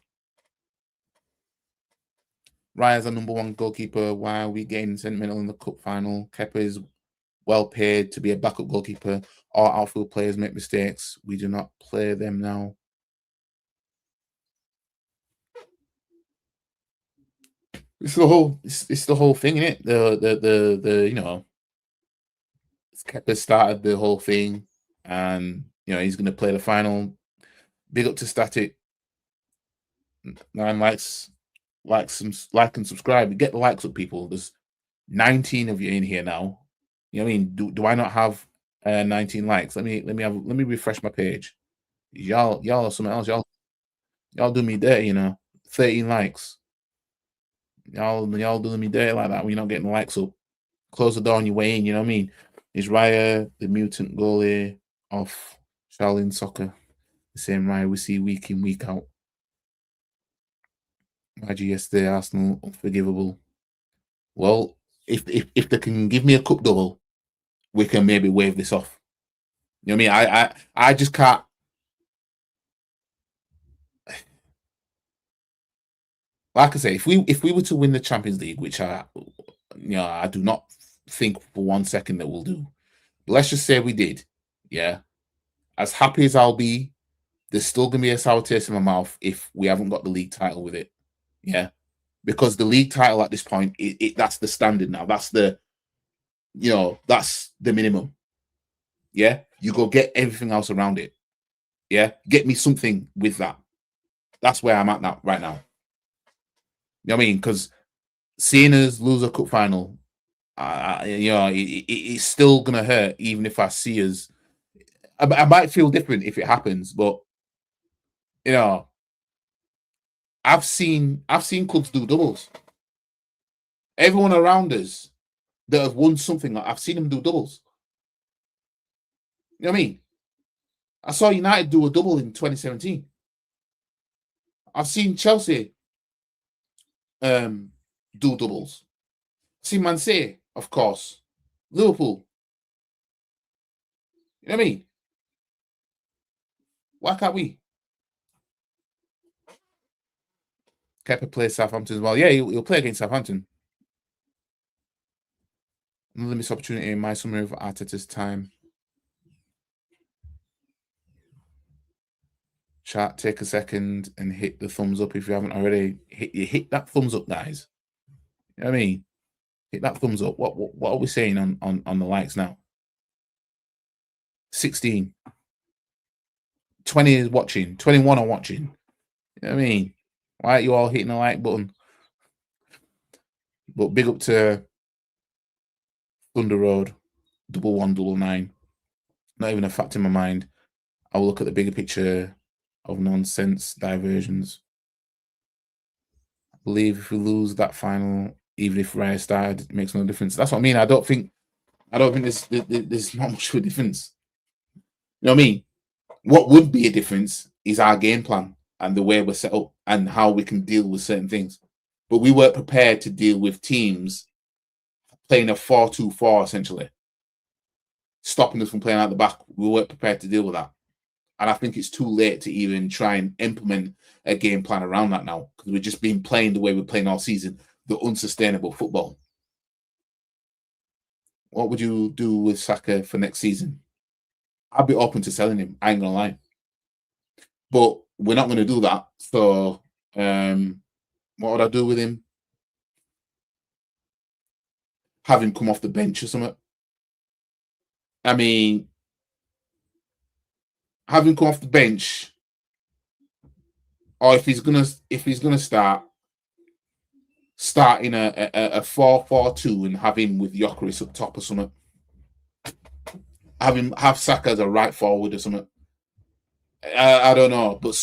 Speaker 1: Raya's our number 1 goalkeeper. Why are we getting sentimental in the cup final? Kepa is well paid to be a backup goalkeeper. All outfield players make mistakes. We do not play them now. It's the whole thing, isn't it? The you know, Kepa started the whole thing, and you know he's going to play the final. Big up to Static. 9 likes, like and subscribe. Get the likes up, people. There's 19 of you in here now. You know what I mean? Do I not have 19 likes? Let me refresh my page. Y'all are something else. Y'all do me dirty, you know. 13 likes. Y'all doing me dirty like that when you're not getting the likes up. Close the door on your way in, you know what I mean? Is Raya the mutant goalie of Shaolin Soccer? The same Raya we see week in, week out. YG yesterday, Arsenal, unforgivable. Well, if they can give me a cup double, we can maybe wave this off. You know what I mean? I just can't. Like I say, if we were to win the Champions League, which I do not think for 1 second that we'll do. But let's just say we did. Yeah. As happy as I'll be there's still going to be a sour taste in my mouth if we haven't got the league title with it. Yeah. Because the league title at this point, that's the standard now. That's the, that's the minimum. Yeah. You go get everything else around it. Yeah. Get me something with that. That's where I'm at now, right now. You know what I mean? Because seeing us lose a cup final, it's still going to hurt, even if I see us. I might feel different if it happens, but, I've seen clubs do doubles. Everyone around us that have won something, I've seen them do doubles. You know what I mean? I saw United do a double in 2017. I've seen Chelsea do doubles. I've seen Man City, of course. Liverpool. You know what I mean? Why can't we? Kepa plays Southampton as well. Yeah, he'll play against Southampton. Another missed opportunity in my summary of Arteta's time. Chat, take a second and hit the thumbs up if you haven't already. Hit that thumbs up, guys. You know what I mean? Hit that thumbs up. What are we saying on the likes now? 16. 20 is watching. 21 are watching. You know what I mean? Why aren't you all hitting the like button? But big up to Thunder Road, 1199. Not even a fact in my mind. I will look at the bigger picture of nonsense diversions. I believe if we lose that final, even if Raya started, it makes no difference. That's what I mean. I don't think there's not much of a difference. You know what I mean? What would be a difference is our game plan and the way we're set up and how we can deal with certain things. But we weren't prepared to deal with teams playing a 4-2-4 essentially, stopping us from playing out the back. We weren't prepared to deal with that. And I think it's too late to even try and implement a game plan around that now, because we've just been playing the way we're playing all season, the unsustainable football. What would you do with Saka for next season? I'd be open to selling him. I ain't going to lie. But we're not going to do that. So what would I do with him? Have him come off the bench or something. I mean, have him come off the bench, or if he's gonna start in a 4-4-2 and have him with Gyökeres up top or something. Have Saka as a right forward or something. I don't know, but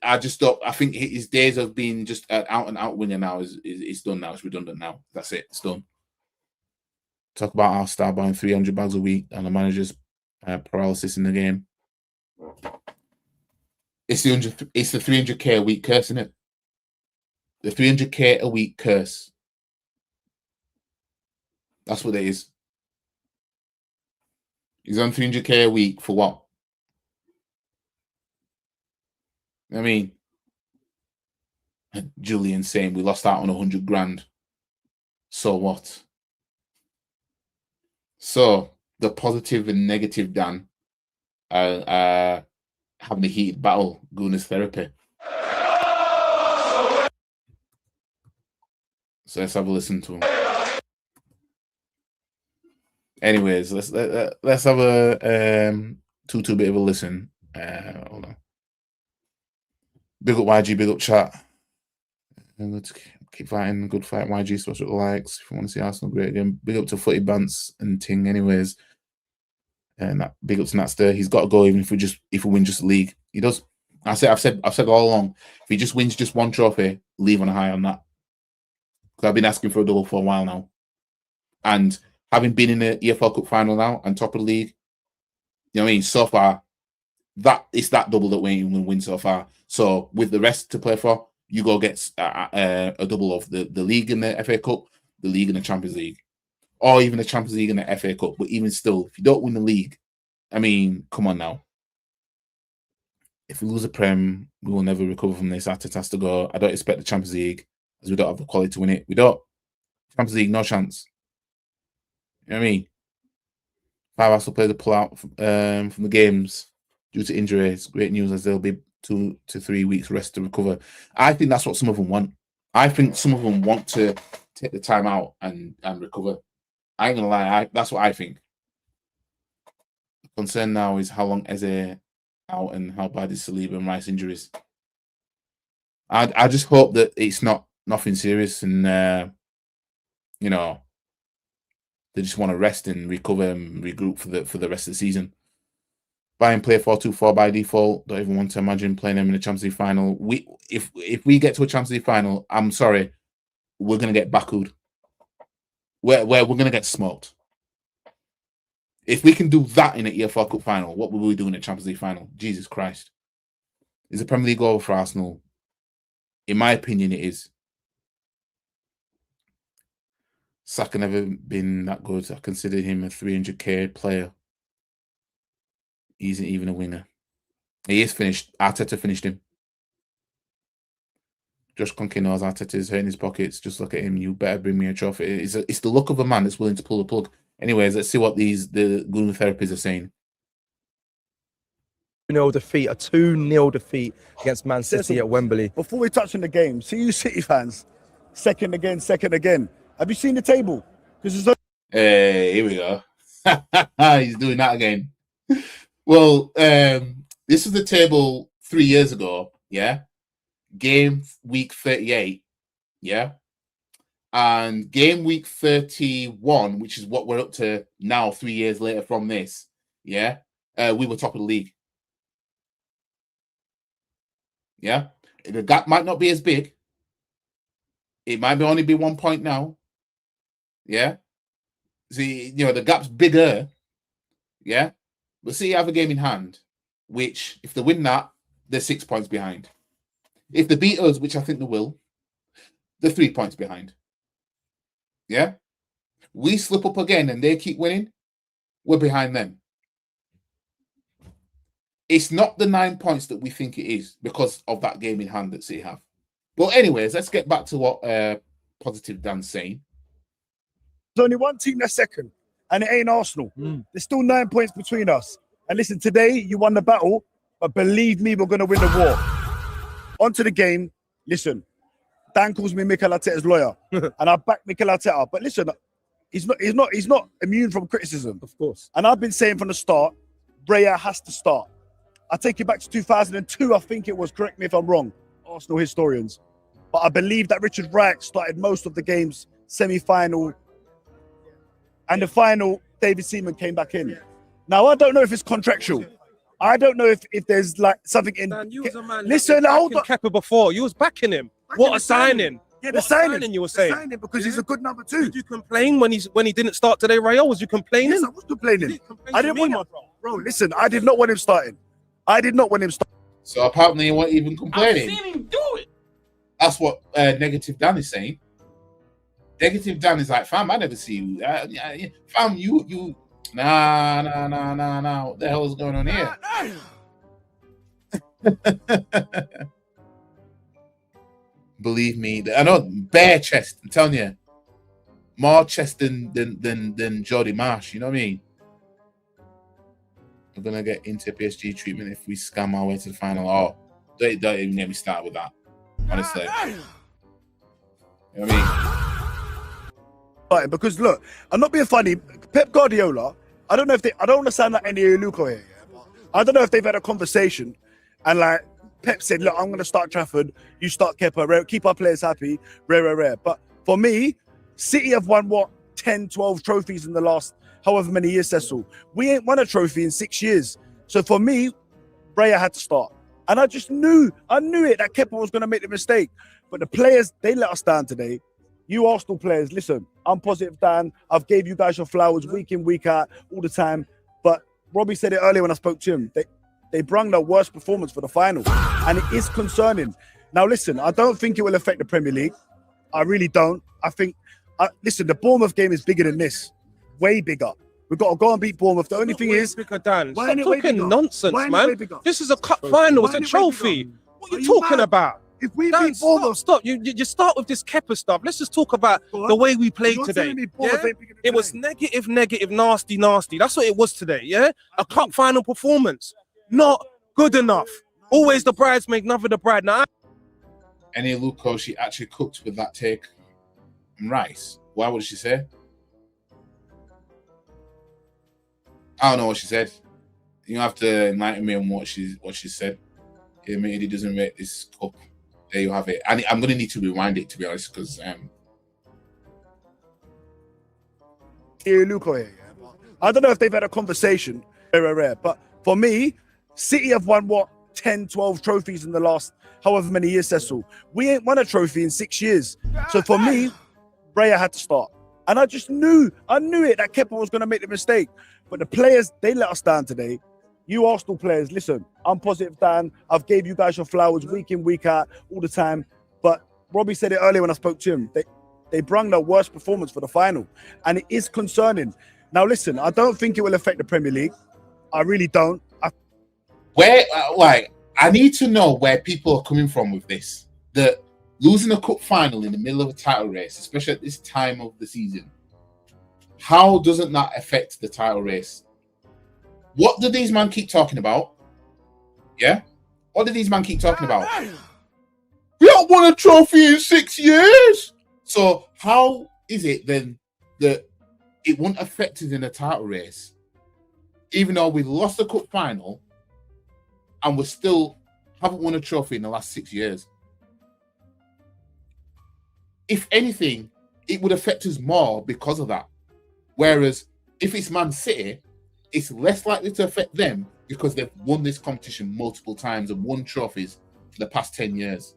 Speaker 1: I just don't. I think his days of being just an out and out winger now is done now. It's redundant now. That's it. It's done. Talk about our star buying 300 bags a week and the manager's paralysis in the game. It's the 300k a week curse, isn't it? The 300k a week curse. That's what it is. He's on 300k a week for what? I mean, Julian saying we lost out on 100 grand. So what? So the positive and negative, Dan, having a heated battle, Guna's therapy. So let's have a listen to him. Anyways, let's have a two bit of a listen. Hold on. Big up YG, big up chat. And let's keep fighting. Good fight, YG. Smash up the likes if you want to see Arsenal great again. Big up to Footy Bants and Ting. Anyways, and that big up to Natster. He's got to go even if we win just the league. He does. I've said all along. If he just wins just one trophy, leave on a high on that. Because I've been asking for a double for a while now, and having been in the EFL Cup final now and top of the league, you know what I mean. So far, it's that double that we ain't going to win so far. So with the rest to play for, you go get a double of the league and the FA Cup, the league and the Champions League, or even the Champions League and the FA Cup. But even still, if you don't win the league, I mean, come on now. If we lose a Prem, we will never recover from this. Arteta has to go. I don't expect the Champions League, as we don't have the quality to win it. We don't. Champions League, no chance. You know what I mean? 5 Arsenal players pull out from the games due to injuries. Great news, as they'll be 2 to 3 weeks rest to recover. I think that's what some of them want. I think some of them want to take the time out and recover. I ain't gonna lie, that's what I think. The concern now is how long Eze out and how bad is Saliba and Rice injuries. I just hope that it's nothing serious and you know, they just want to rest and recover and regroup for the rest of the season. Bayern play 4-2-4 by default. Don't even want to imagine playing them in the Champions League final. If we get to a Champions League final, I'm sorry, we're gonna get bakued. We're gonna get smoked. If we can do that in an EFL Cup final, what will we do in a Champions League final? Jesus Christ. Is a Premier League over for Arsenal? In my opinion, it is. Saka never been that good. I consider him a 300k player. He isn't even a winger. He is finished. Arteta finished him. Josh Conke knows Arteta's hurting his pockets. Just look at him. You better bring me a trophy. It's the look of a man that's willing to pull the plug. Anyways, let's see what the Goon therapies are saying.
Speaker 2: 2-0 defeat, a 2-0 defeat against Man City at Wembley.
Speaker 7: Before we touch on the game, see you City fans, second again. Have you seen the table? Because it's
Speaker 1: Hey, here we go. He's doing that again. Well, this is the table 3 years ago, yeah? Game week 38, yeah? And game week 31, which is what we're up to now 3 years later from this, yeah? We were top of the league. Yeah? The gap might not be as big. It might only be 1 point now. Yeah? See, you know, the gap's bigger. Yeah? But see, you have a game in hand, which, if they win that, they're 6 points behind. If they beat us, which I think they will, they're 3 points behind. Yeah? We slip up again and they keep winning, we're behind them. It's not the 9 points that we think it is because of that game in hand that City have. But anyways, let's get back to what Positive Dan's saying.
Speaker 7: There's only one team that's second, and it ain't Arsenal. There's still 9 points between us. And listen, today you won the battle, but believe me, we're going to win the war. On to the game. Listen, Dan calls me Mikel Arteta's lawyer, and I back Mikel Arteta. But listen, he's not immune from criticism,
Speaker 2: Of course.
Speaker 7: And I've been saying from the start, Raya has to start. I take it back to 2002, I think it was. Correct me if I'm wrong, Arsenal historians. But I believe that Richard Wright started most of the games, semi-final, and the final, David Seaman came back in. Now, I don't know if it's contractual. I don't know if there's like something in.
Speaker 8: Dan, you was a man.
Speaker 7: Listen, hold on.
Speaker 8: Kepa before. You was backing him. What a signing.
Speaker 7: Yeah, the
Speaker 8: What
Speaker 7: signing.
Speaker 8: you were saying.
Speaker 7: Signing because he's a good number two.
Speaker 8: Did you complain when he didn't start today, Rayo? Was you complaining?
Speaker 7: Yes, I was complaining.
Speaker 8: Complain
Speaker 7: I
Speaker 8: to
Speaker 7: didn't
Speaker 8: me,
Speaker 7: want
Speaker 8: my
Speaker 7: him. Bro, listen, I did not want him starting.
Speaker 1: So apparently you weren't even
Speaker 6: I've
Speaker 1: complaining.
Speaker 6: seen him do it.
Speaker 1: That's what Negative Dan is saying. Negative Dan is like, fam, I never see you. Fam, you. Nah. What the hell is going on here? Believe me, I know bare chest. I'm telling you, more chest than Jody Marsh. You know what I mean? We're gonna get into PSG treatment if we scam our way to the final. Oh, don't even get me started with that. Honestly, you know what I mean?
Speaker 7: Because look, I'm not being funny. Pep Guardiola, I don't want to sound like any Luco here. I don't know if they've had a conversation and like Pep said, look, I'm going to start Trafford, you start Kepa, keep our players happy, rare. But for me, City have won 10, 12 trophies in the last however many years, Cecil. We ain't won a trophy in 6 years. So for me, Raya had to start. And I knew it, that Kepa was going to make the mistake. But the players, they let us down today. You Arsenal players, listen, I'm Positive Dan. I've gave you guys your flowers week in, week out, all the time. But Robbie said it earlier when I spoke to him. They brung their worst performance for the final. And it is concerning. Now, listen, I don't think it will affect the Premier League. I really don't. I think, listen, the Bournemouth game is bigger than this. Way bigger. We've got to go and beat Bournemouth. The only thing is...
Speaker 8: Bigger, Dan.
Speaker 7: Why
Speaker 8: Stop
Speaker 7: ain't it way
Speaker 8: talking
Speaker 7: bigger?
Speaker 8: nonsense,
Speaker 7: Why ain't it
Speaker 8: man.
Speaker 7: way bigger?
Speaker 8: This is a cup final. It's
Speaker 7: Why
Speaker 8: a
Speaker 7: ain't it way
Speaker 8: trophy.
Speaker 7: bigger?
Speaker 8: What are
Speaker 7: Are
Speaker 8: you
Speaker 7: you
Speaker 8: talking
Speaker 7: mad?
Speaker 8: about?
Speaker 7: If we
Speaker 8: Dan,
Speaker 7: beat Bournemouth...
Speaker 8: stop. You start with this Kepa stuff. Let's just talk about the way we played
Speaker 7: You're
Speaker 8: today.
Speaker 7: telling me Bournemouth
Speaker 8: Yeah?
Speaker 7: ain't bigger than
Speaker 8: It was
Speaker 7: today?
Speaker 8: negative, nasty. That's what it was today, yeah? A cup final performance. Not good enough. Always the bridesmaid, never the bride. Now,
Speaker 1: Any Luco, she actually cooked with that take and rice. What would she say? I don't know what she said. You have to enlighten me on what she said. It doesn't rate this cup. There you have it. And I'm gonna need to rewind it, to be honest, because
Speaker 7: Luco here. Yeah? I don't know if they've had a conversation. Rare. But for me, City have won what 10, 12 trophies in the last however many years, Cecil. We ain't won a trophy in 6 years. So for me, Raya had to start. And I knew it that Kepa was going to make the mistake. But the players, they let us down today. You Arsenal players, listen, I'm positive, Dan. I've gave you guys your flowers week in, week out, all the time. But Robbie said it earlier when I spoke to him. They brung their worst performance for the final. And it is concerning. Now, listen, I don't think it will affect the Premier League. I really don't.
Speaker 1: I need to know where people are coming from with this. That losing a cup final in the middle of a title race, especially at this time of the season, how doesn't that affect the title race? What do these men keep talking about? Yeah? What do these men keep talking about? We haven't won a trophy in 6 years! So how is it then that it won't affect us in the title race, even though we lost the cup final and we still haven't won a trophy in the last 6 years? If anything, it would affect us more because of that. Whereas if it's Man City, it's less likely to affect them because they've won this competition multiple times and won trophies for the past 10 years.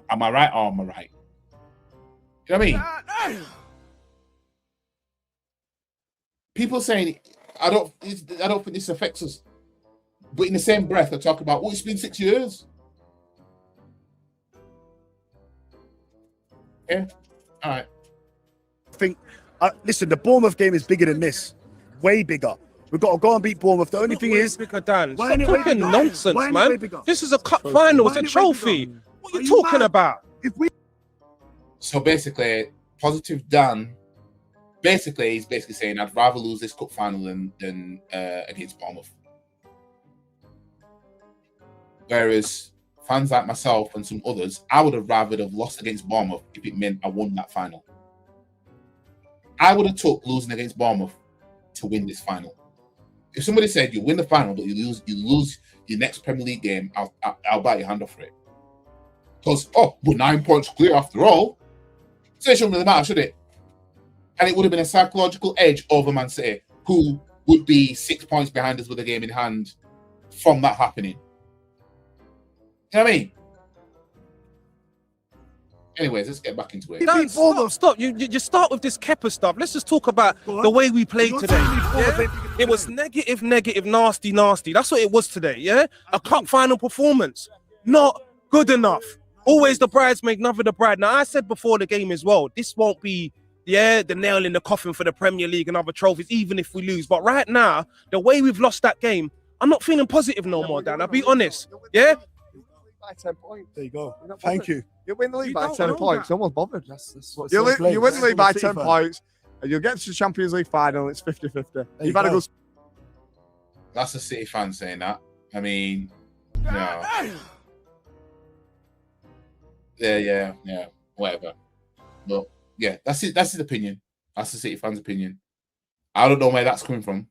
Speaker 1: Am I right or am I right? You know what I mean? People saying, I don't think this affects us. But in the same breath, they talk about, it's been 6 years. Yeah, all right.
Speaker 7: I think, listen, the Bournemouth game is bigger than this. Way bigger. We've got to go and beat Bournemouth. The only thing is,
Speaker 8: bigger, Dan.
Speaker 7: why
Speaker 8: Stop
Speaker 7: ain't it way
Speaker 8: talking
Speaker 7: bigger?
Speaker 8: nonsense,
Speaker 7: Why ain't it
Speaker 8: man.
Speaker 7: way bigger?
Speaker 8: This is a cup final. It's
Speaker 7: Why
Speaker 8: a
Speaker 7: ain't it way
Speaker 8: trophy.
Speaker 7: bigger?
Speaker 8: What are
Speaker 7: Are
Speaker 8: you
Speaker 7: you
Speaker 8: talking
Speaker 7: mad?
Speaker 8: about?
Speaker 1: So basically, positive Dan, he's basically saying, I'd rather lose this cup final than against Bournemouth. Whereas fans like myself and some others, I would have rather have lost against Bournemouth if it meant I won that final. I would have took losing against Bournemouth to win this final. If somebody said you win the final but you lose your next Premier League game, I'll bite your hand off for it. Because we're 9 points clear after all. So it shouldn't really matter, should it? And it would have been a psychological edge over Man City, who would be 6 points behind us with a game in hand from that happening. You know what I mean? Anyways, let's get back into it.
Speaker 8: Dan, stop. You start with this Kepa stuff. Let's just talk about the way we played today. Yeah? It was negative, nasty. That's what it was today, yeah? A cup final performance. Not good enough. Always the bridesmaid, never the bride. Now, I said before the game as well, this won't be, the nail in the coffin for the Premier League and other trophies, even if we lose. But right now, the way we've lost that game, I'm not feeling positive no more, Dan. I'll be honest. Yeah?
Speaker 2: By 10 points.
Speaker 7: There you go. Thank you.
Speaker 2: You win the league
Speaker 8: You
Speaker 2: by
Speaker 8: don't
Speaker 2: 10
Speaker 8: know
Speaker 2: points.
Speaker 8: that.
Speaker 2: No one's bothered.
Speaker 7: That's what
Speaker 2: You win the league by
Speaker 7: City
Speaker 2: 10
Speaker 7: fan.
Speaker 2: points, and you'll get to the Champions League final. It's 50-50. You've had a good.
Speaker 1: That's a City fan saying that. I mean, no. Yeah, whatever. But yeah, that's it. That's his opinion. That's the City fan's opinion. I don't know where that's coming from.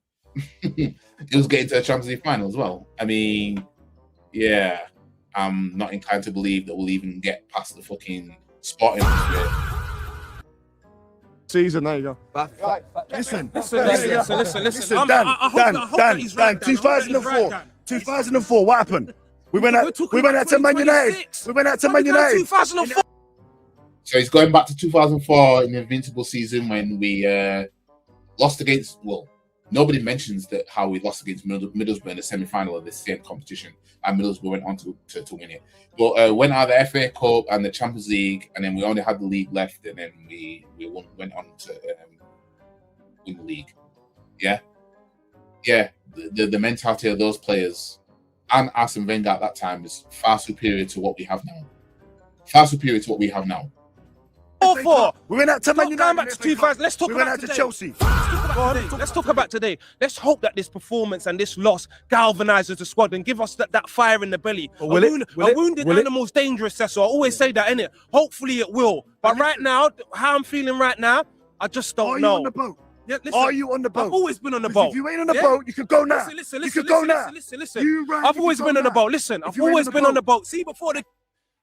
Speaker 1: It was getting to the Champions League final as well. I mean, yeah, I'm not inclined to believe that we'll even get past the fucking Sporting
Speaker 2: Season, there you go.
Speaker 7: Right. Listen,
Speaker 8: Listen. I hope that he's
Speaker 7: Dan,
Speaker 8: right, Dan. I hope that he's right, Dan.
Speaker 7: 2004, what happened? We went
Speaker 8: We're
Speaker 7: out
Speaker 8: talking
Speaker 7: to
Speaker 8: about
Speaker 7: Man United.
Speaker 8: 2026.
Speaker 7: We went out to Man United.
Speaker 8: 2004.
Speaker 1: So he's going back to 2004 in the invincible season when we lost against, well, nobody mentions that how we lost against Middlesbrough in the semi-final of this same competition, and Middlesbrough went on to win it. But went out of the FA Cup and the Champions League, and then we only had the league left, and then we went on to win the league. Yeah. The mentality of those players and Arsene Wenger at that time is far superior to what we have now.
Speaker 8: 4-4.
Speaker 7: We went out to Man
Speaker 8: Not
Speaker 7: United.
Speaker 8: going back to 2000. Let's talk
Speaker 7: We
Speaker 8: about
Speaker 7: went out to
Speaker 8: today.
Speaker 7: Chelsea.
Speaker 8: Let's talk about today. Let's hope that this performance and this loss galvanizes the squad and give us that fire in the belly.
Speaker 2: But will it?
Speaker 8: A wounded animal's dangerous, Cecil. I always say that, innit? Hopefully it will. But right now, how I'm feeling right now, I just don't know.
Speaker 7: Are you on the boat?
Speaker 8: Yeah, listen,
Speaker 7: Are you on the boat?
Speaker 8: I've always been on the
Speaker 7: 'Cause
Speaker 8: boat.
Speaker 7: If you ain't on the boat, you could go now.
Speaker 8: Listen,
Speaker 7: you could go now.
Speaker 8: listen.
Speaker 7: You right,
Speaker 8: I've
Speaker 7: you
Speaker 8: always
Speaker 7: could
Speaker 8: been
Speaker 7: go
Speaker 8: on the
Speaker 7: now.
Speaker 8: boat. Listen,
Speaker 7: If
Speaker 8: I've
Speaker 7: you ain't
Speaker 8: always
Speaker 7: on the
Speaker 8: been on
Speaker 7: boat.
Speaker 8: the boat. See, before the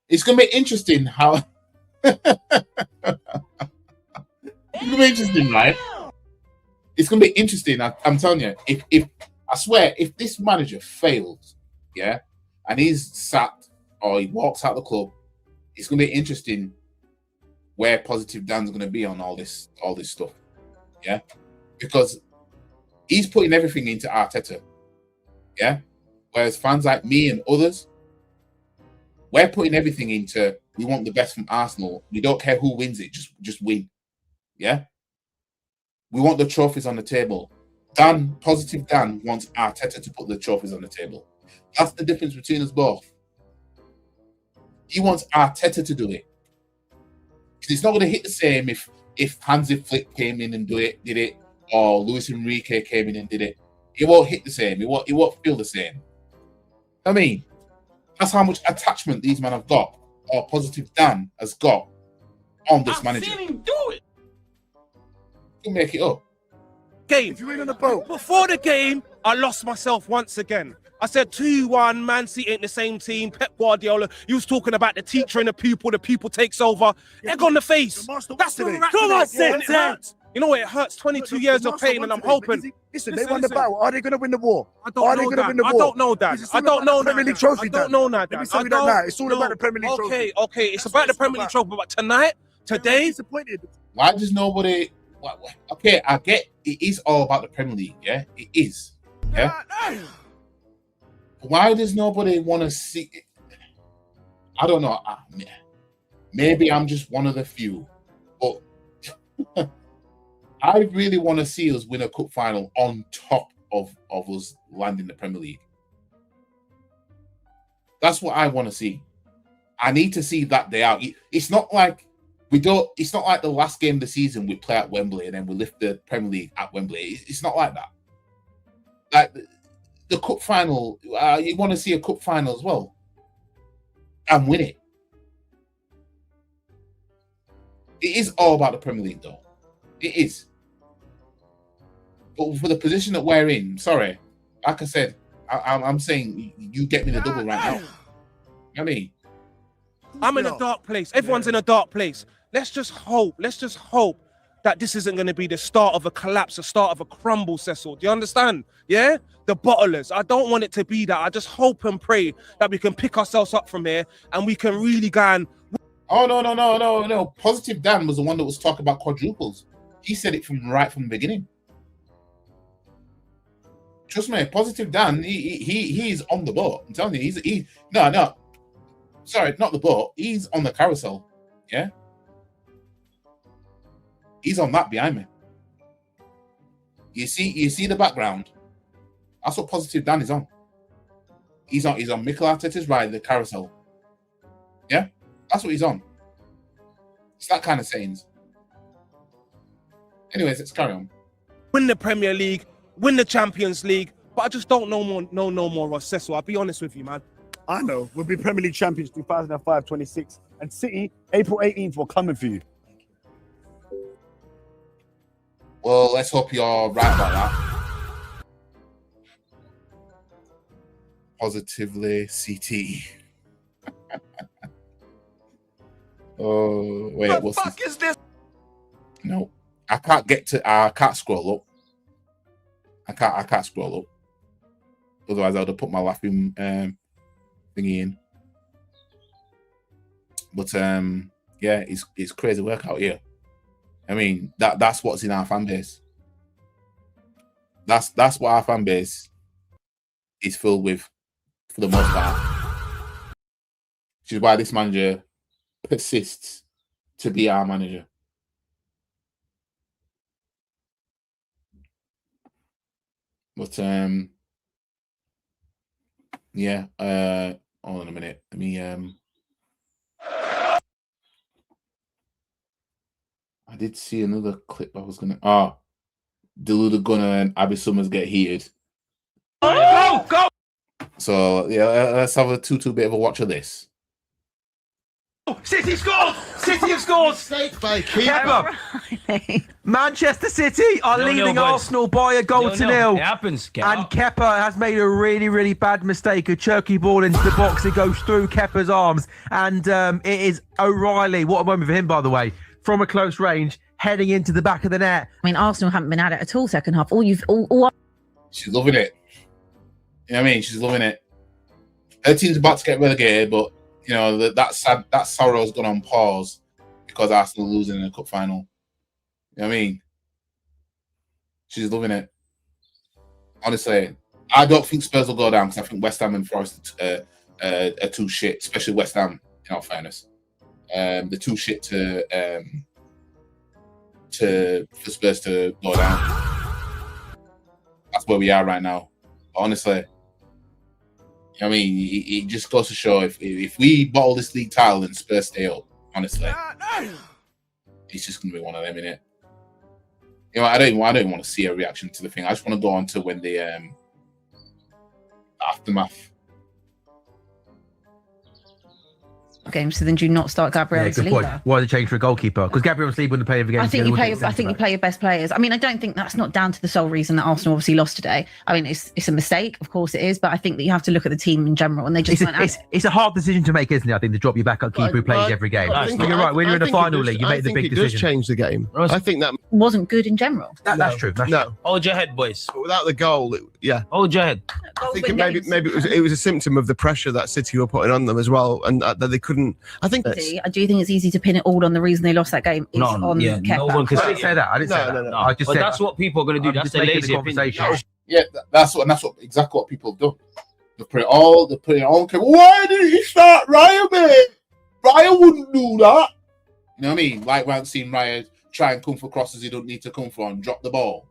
Speaker 1: It's gonna be interesting how. It's gonna be interesting, right? It's gonna be interesting. I'm telling you, if I swear, if this manager fails, yeah, and he's sacked or he walks out the club, it's gonna be interesting where Positive Dan's gonna be on all this stuff, yeah, because he's putting everything into Arteta, yeah, whereas fans like me and others, we're putting everything into. We want the best from Arsenal. We don't care who wins it, just win, yeah. We want the trophies on the table. Positive Dan wants Arteta to put the trophies on the table. That's the difference between us both. He wants Arteta to do it. Because it's not going to hit the same if Hansi Flick came in and did it, or Luis Enrique came in and did it. It won't hit the same. It won't feel the same. I mean, that's how much attachment these men have got, or Positive Dan has got on this manager.
Speaker 6: I've seen him do it.
Speaker 1: You make it up.
Speaker 8: game.
Speaker 7: If you ain't on the boat.
Speaker 8: Before the game, I lost myself once again. I said 2-1, Man City ain't the same team. Pep Guardiola, you was talking about the teacher and the pupil takes over. Egg on the face.
Speaker 7: The master
Speaker 8: That's
Speaker 7: today.
Speaker 8: where we're at
Speaker 7: Come on,
Speaker 8: today. And it
Speaker 7: Sid.
Speaker 8: hurts. You know what? It hurts. 22 years of pain, and I'm hoping.
Speaker 7: Listen, they won the battle. Are they going to win the war?
Speaker 8: I don't know that. I don't know that. I don't know that.
Speaker 7: Premier League trophy.
Speaker 8: I don't know that.
Speaker 7: Let me tell you that now. It's all about the Premier League trophy.
Speaker 8: Okay. It's about the Premier League trophy, but tonight, today,
Speaker 7: disappointed.
Speaker 1: Why does nobody? Okay, I get it is all about the Premier League. Yeah, it is. Yeah. Why does nobody want to see? I don't know. Maybe I'm just one of the few, but I really want to see us win a cup final on top of us landing the Premier League. That's what I want to see. I need to see that day out. It's not like we don't. It's not like the last game of the season we play at Wembley and then we lift the Premier League at Wembley. It's not like that. Like the cup final, you want to see a cup final as well and win it. It is all about the Premier League, though. It is. But for the position that we're in, sorry, like I said, I'm saying you get me the double right now. You know what I mean?
Speaker 8: I'm in a dark place. Everyone's in a dark place. Let's just hope that this isn't going to be the start of a collapse, the start of a crumble, Cecil. Do you understand? Yeah? The bottlers. I don't want it to be that. I just hope and pray that we can pick ourselves up from here and we can really go and...
Speaker 1: Oh, no. Positive Dan was the one that was talking about quadruples. He said it from the beginning. Trust me, Positive Dan, he's on the boat. I'm telling you, no. Sorry, not the boat. He's on the carousel. Yeah? He's on that behind me. You see the background? That's what Positive Dan is on. He's on Mikel Arteta's ride, the carousel. Yeah? That's what he's on. It's that kind of sayings. Anyways, let's carry on.
Speaker 8: Win the Premier League, win the Champions League, but I just don't know more Ross Cecil. I'll be honest with you, man.
Speaker 7: I know. We'll be Premier League champions 2005-26. And City, April 18th, we're coming for you.
Speaker 1: Well, let's hope you're right about that. Positively CT. Oh, wait,
Speaker 7: What
Speaker 1: what's
Speaker 7: the fuck
Speaker 1: this?
Speaker 7: is this?
Speaker 1: No, I can't scroll up. I can't scroll up. Otherwise, I would have put my laughing thingy in. But yeah, it's crazy work out here. I mean, that's what's in our fan base. That's what our fan base is filled with for the most part. Which is why this manager persists to be our manager. But yeah, hold on a minute. Let me I did see another clip I was gonna. Oh, Deluded Gunner and Abby Summers get heated.
Speaker 9: Go!
Speaker 1: So yeah, let's have a 2-2 bit of a watch of this.
Speaker 9: City scored! City have scored!
Speaker 10: Mistake by
Speaker 9: Kepa. Manchester City are leading Arsenal by a goal to nil.
Speaker 6: It happens.
Speaker 9: And Kepa has made a really, really bad mistake. A churky ball into the box. It goes through Kepa's arms. And it is O'Reilly. What a moment for him, by the way. From a close range, heading into the back of the net.
Speaker 11: I mean, Arsenal haven't been at it at all second half.
Speaker 1: She's loving it. You know what I mean? She's loving it. Her team's about to get relegated, but you know that sorrow's gone on pause because Arsenal losing in the cup final. You know what I mean? She's loving it. Honestly, I don't think Spurs will go down because I think West Ham and Forest are too shit, especially West Ham. In all fairness, they're too shit for Spurs to go down. That's where we are right now. But honestly. I mean, it just goes to show if we bottle this league title and Spurs stay up, honestly, it's just gonna be one of them, innit? You know, I don't even want to see a reaction to the thing. I just want to go on to when the aftermath.
Speaker 11: Game, so then do you not start Gabriel
Speaker 9: Good point. Why the change for a goalkeeper? Because Gabriel Saliba wouldn't play every game.
Speaker 11: I think you play your best players. I mean, I don't think that's not down to the sole reason that Arsenal obviously lost today. I mean, it's a mistake, of course it is, but I think that you have to look at the team in general, and they just
Speaker 9: it's a hard decision to make, isn't it? I think to drop your backup keeper who plays every game. You're right. When you're in a final league, you make the big decision.
Speaker 10: It does change the game. I think that
Speaker 11: wasn't good in general.
Speaker 9: That's true.
Speaker 10: No,
Speaker 6: Hold your head, boys.
Speaker 10: but without the goal, hold
Speaker 6: your head.
Speaker 10: I think maybe it was a symptom of the pressure that City were putting on them as well, and that they couldn't. I think.
Speaker 11: I do think it's easy to pin it all on the reason they lost that game. On Kepa.
Speaker 6: No one can
Speaker 9: I didn't say that. I didn't say that.
Speaker 10: No.
Speaker 9: I just said
Speaker 6: that's what people are going to do. That's the lazy conversation.
Speaker 1: Yeah, that's exactly what people have done. They put it all. Okay, why didn't he start Raya, man? Raya wouldn't do that. You know what I mean? Like we haven't seen Raya try and come for crosses he don't need to come for and drop the ball,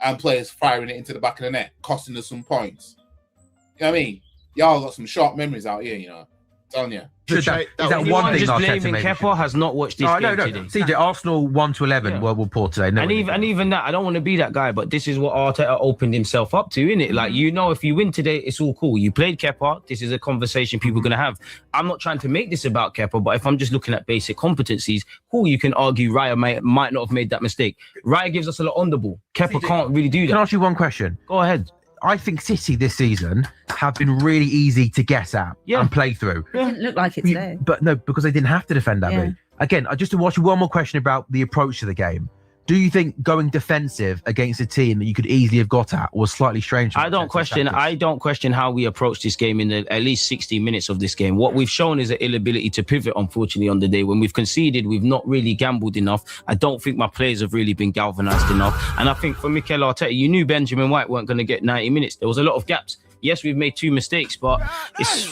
Speaker 1: and players firing it into the back of the net, costing us some points. You know what I mean? Y'all got some sharp memories out here, you know. I'm telling you.
Speaker 9: Is that one thing
Speaker 6: just blaming Kepa has not watched this game today.
Speaker 9: CJ, Arsenal 1-11 were poor today.
Speaker 6: And even that, I don't want to be that guy, but this is what Arteta opened himself up to, innit? Like, you know, if you win today, it's all cool. You played Kepa. This is a conversation people are going to have. I'm not trying to make this about Kepa, but if I'm just looking at basic competencies, cool, you can argue Raya might not have made that mistake. Raya gives us a lot on the ball. Kepa can't really do that.
Speaker 9: Can I ask you one question?
Speaker 6: Go ahead.
Speaker 9: I think City this season have been really easy to guess at and play through.
Speaker 11: It didn't look like it today.
Speaker 9: But no, because they didn't have to defend that big. Again, I just to watch one more question about the approach to the game. Do you think going defensive against a team that you could easily have got at was slightly strange?
Speaker 6: I don't question how we approach this game in at least 60 minutes of this game. What we've shown is an inability to pivot, unfortunately, on the day. When we've conceded, we've not really gambled enough. I don't think my players have really been galvanised enough. And I think for Mikel Arteta, you knew Benjamin White weren't going to get 90 minutes. There was a lot of gaps. Yes, we've made 2 mistakes, but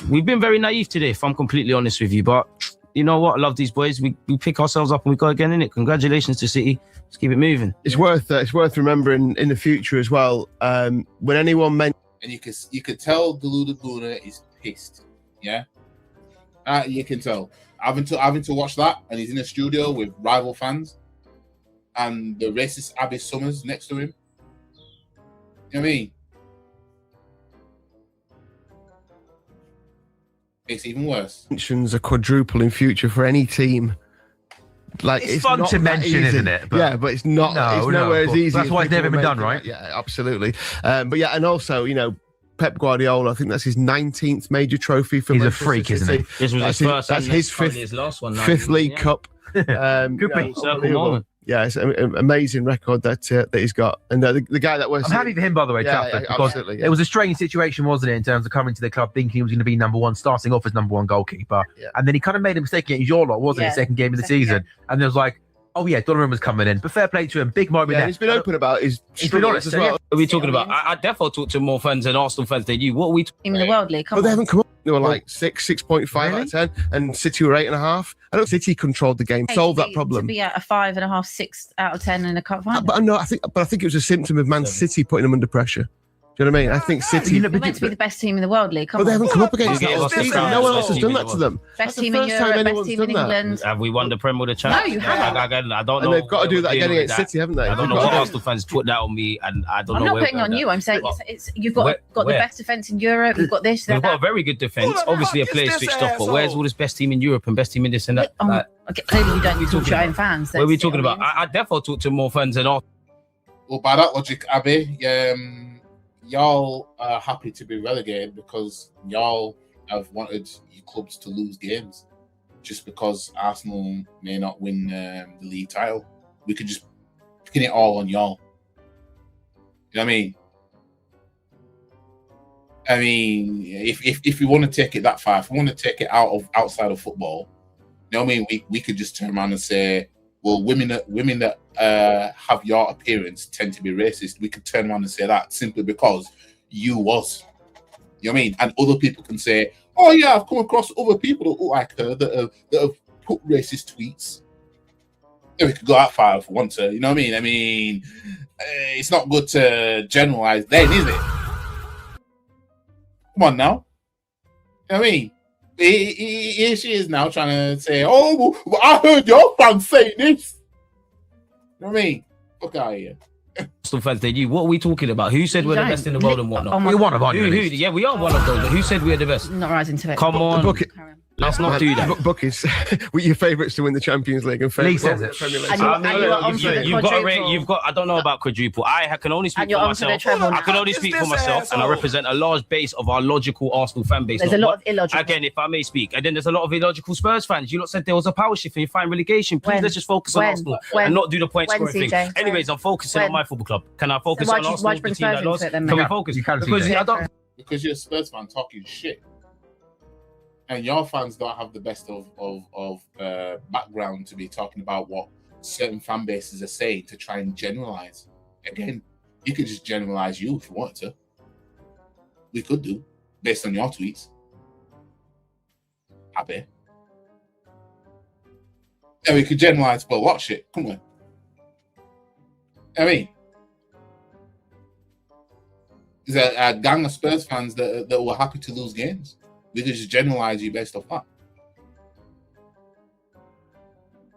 Speaker 6: we've been very naive today, if I'm completely honest with you. But you know what? I love these boys. We pick ourselves up and we go again, innit? Congratulations to City. Let's keep it moving.
Speaker 10: It's worth remembering in the future as well. When anyone mentions,
Speaker 1: and you could tell Deluded Gunner is pissed. Yeah, you can tell. Having to watch that, and he's in a studio with rival fans, and the racist Abby Summers next to him. You know what I mean? It's even worse.
Speaker 10: Mentions a quadruple in future for any team. Like
Speaker 9: it's fun to mention, isn't it?
Speaker 10: But it's not. It's nowhere as easy.
Speaker 9: That's why it's never been done, right?
Speaker 10: Yeah, absolutely. But yeah, and also, you know, Pep Guardiola, I think that's his 19th major trophy for
Speaker 9: Manchester City. He's a freak, isn't he?
Speaker 6: This was his first.
Speaker 10: That's his fifth League Cup.
Speaker 9: Good beat.
Speaker 10: Yeah, it's an amazing record that he's got. And the guy that was...
Speaker 9: I'm happy for him, by the way, because absolutely, it was a strange situation, wasn't it, in terms of coming to the club thinking he was going to be number one, starting off as number one goalkeeper. Yeah. And then he kind of made a mistake against your lot, wasn't it, second game of the season. And there was like, oh yeah, Donnarumma's coming in. But fair play to him, big moment there.
Speaker 10: He's been open about his...
Speaker 9: He's been honest
Speaker 10: as well.
Speaker 6: What are we talking about? I definitely talk to more fans and Arsenal fans than you. What are we talking
Speaker 11: about? In the World League,
Speaker 10: they haven't come up. They were like 6.5 out of 10, and City were 8.5. I don't think City controlled the game, solved that problem.
Speaker 11: To be at a 5.5, 6 out of 10 in a cup final.
Speaker 10: But I think it was a symptom of Man City putting them under pressure. Do Do you know what I mean? I think City.
Speaker 11: You're meant to be the best team in the world, Lee. Come
Speaker 10: But they
Speaker 11: on.
Speaker 10: haven't come up against
Speaker 6: You
Speaker 10: that
Speaker 6: gave
Speaker 10: all
Speaker 6: us the
Speaker 10: season.
Speaker 6: crown
Speaker 10: No one
Speaker 6: as
Speaker 10: else has
Speaker 6: best
Speaker 10: done
Speaker 6: team
Speaker 10: that
Speaker 6: in
Speaker 10: to
Speaker 6: the
Speaker 10: them.
Speaker 11: Best
Speaker 10: That's the
Speaker 11: team in
Speaker 10: first time
Speaker 11: Europe, best
Speaker 10: anyone's
Speaker 11: team in
Speaker 10: done that.
Speaker 11: England.
Speaker 6: Have we won the Premier League?
Speaker 11: No, you haven't.
Speaker 6: I don't know.
Speaker 10: And they've got to do that
Speaker 6: where we're
Speaker 10: again
Speaker 6: dealing
Speaker 10: against
Speaker 6: with
Speaker 10: City, haven't they?
Speaker 6: I don't know
Speaker 10: They've
Speaker 6: what
Speaker 10: got to
Speaker 6: Arsenal fans put that on me, and I don't
Speaker 11: I'm
Speaker 6: know.
Speaker 11: not
Speaker 6: where
Speaker 11: putting on you. I'm saying it's you've got
Speaker 6: Where-
Speaker 11: the
Speaker 6: where?
Speaker 11: best defense in Europe. You've got this.
Speaker 6: We've
Speaker 11: that.
Speaker 6: got a very good defense. Obviously, a player switched off, but where's all this best team in Europe and best team in this and that? Like,
Speaker 11: Okay, clearly you don't
Speaker 6: we
Speaker 11: talk to
Speaker 6: talking
Speaker 11: your own
Speaker 6: about?
Speaker 11: fans.
Speaker 6: what are we
Speaker 11: That's it.
Speaker 6: talking
Speaker 11: I
Speaker 6: about?
Speaker 11: mean,
Speaker 6: I definitely talk to more fans than all.
Speaker 1: Well, by that logic, Abby, y'all are happy to be relegated because y'all have wanted your clubs to lose games just because Arsenal may not win the league title. We could just pin it all on y'all. You know what I mean? I mean, if we want to take it that far, if we want to take it outside of football, you know what I mean? We could just turn around and say, well, women that have your appearance tend to be racist. We could turn around and say that simply because you was. You know what I mean? And other people can say, oh yeah, I've come across other people that look like her that have put racist tweets. Yeah, we could go that far if we want to. You know what I mean? I mean, it's not good to generalize then, is it? Come on now. You know what I mean? Here she is now trying to say, oh, well, I heard your fans say this. You know what I mean? Fuck out of here.
Speaker 6: Arsenal fans than you. What are we talking about? Who said we're the best in the world and whatnot?
Speaker 11: Oh my
Speaker 9: We're one of, aren't you?
Speaker 6: Who? Yeah, we are one of those. But who said we're the best?
Speaker 11: not rising to it.
Speaker 6: Come on.
Speaker 10: Book it.
Speaker 6: Let's not do that.
Speaker 10: Bookies, with your favourites to win the Champions League and
Speaker 9: Lee
Speaker 10: favourites
Speaker 9: says
Speaker 10: to
Speaker 9: it.
Speaker 10: Premier League.
Speaker 11: And you're on for the
Speaker 6: You've got a rate.
Speaker 11: quadruple.
Speaker 6: You've got. I don't know about quadruple. I can only speak
Speaker 11: And you're
Speaker 6: for
Speaker 11: on for the
Speaker 6: myself.
Speaker 11: treble
Speaker 6: I
Speaker 11: now.
Speaker 6: can only speak for myself, and I represent a large base of our logical Arsenal fan base.
Speaker 11: There's a lot of illogical.
Speaker 6: Again, if I may speak, and then there's a lot of illogical Spurs fans. You lot said there was a power shift and you find relegation. Please
Speaker 11: When?
Speaker 6: let's just focus on
Speaker 11: When?
Speaker 6: Arsenal
Speaker 11: When?
Speaker 6: and not do the point
Speaker 11: When,
Speaker 6: scoring thing.
Speaker 11: CJ?
Speaker 6: Anyways, I'm focusing
Speaker 11: When?
Speaker 6: on my football club. Can I focus
Speaker 11: So
Speaker 6: on
Speaker 11: why'd
Speaker 6: Arsenal,
Speaker 11: you bring
Speaker 6: the team
Speaker 11: Spurs
Speaker 6: that
Speaker 11: into
Speaker 6: lost?
Speaker 11: it then,
Speaker 6: Can we
Speaker 11: mate?
Speaker 6: focus?
Speaker 9: You can,
Speaker 6: Because
Speaker 9: CJ.
Speaker 6: I don't.
Speaker 1: Because you're a Spurs fan talking shit. And your fans don't have the best of background to be talking about what certain fan bases are saying to try and generalize. Again, you could just generalize you if you wanted to. We could do, based on your tweets. Happy. Yeah, we could generalize for a lot of shit. Come on. I mean, there's a gang of Spurs fans that were happy to lose games. We could just generalize you based off that.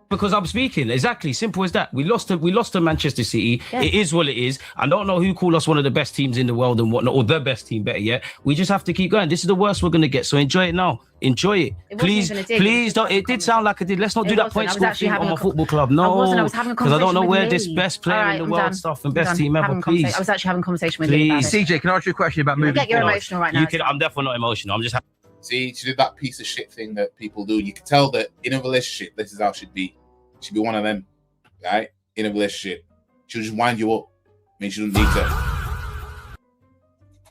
Speaker 6: Because I'm speaking exactly simple as that. We lost to Manchester City.
Speaker 11: Yeah.
Speaker 6: It is what it is. I don't know who called us one of the best teams in the world and whatnot, or the best team, better yet. We just have to keep going. This is the worst we're gonna get. So enjoy it now. Enjoy it.
Speaker 11: It wasn't
Speaker 6: Please,
Speaker 11: even a dig,
Speaker 6: please
Speaker 11: it
Speaker 6: don't.
Speaker 11: was
Speaker 6: It did sound like I did. Let's not do
Speaker 11: It
Speaker 6: that
Speaker 11: wasn't.
Speaker 6: point
Speaker 11: I was
Speaker 6: score
Speaker 11: actually
Speaker 6: thing
Speaker 11: having
Speaker 6: on
Speaker 11: a
Speaker 6: my football club. No,
Speaker 11: I wasn't. I was having a
Speaker 6: because I don't know
Speaker 11: conversation
Speaker 6: where
Speaker 11: with
Speaker 6: this
Speaker 11: Lee.
Speaker 6: best player
Speaker 11: All right,
Speaker 6: in the
Speaker 11: I'm
Speaker 6: world
Speaker 11: done.
Speaker 6: stuff and
Speaker 11: I'm
Speaker 6: best
Speaker 11: done.
Speaker 6: team ever.
Speaker 11: Having a conversation.
Speaker 6: Please,
Speaker 11: I was actually having a conversation with Lee about
Speaker 6: Please.
Speaker 11: it.
Speaker 9: CJ, can I ask you a question about
Speaker 11: You'll
Speaker 9: moving
Speaker 11: get your
Speaker 9: forward?
Speaker 11: emotional right now.
Speaker 6: you can. I'm definitely not emotional. I'm just.
Speaker 1: See, she did that piece of shit thing that people do. You can tell that in a relationship, this is how she'd be. She'd be one of them, right? In a relationship. She'll just wind you up. I mean, she doesn't need to. You know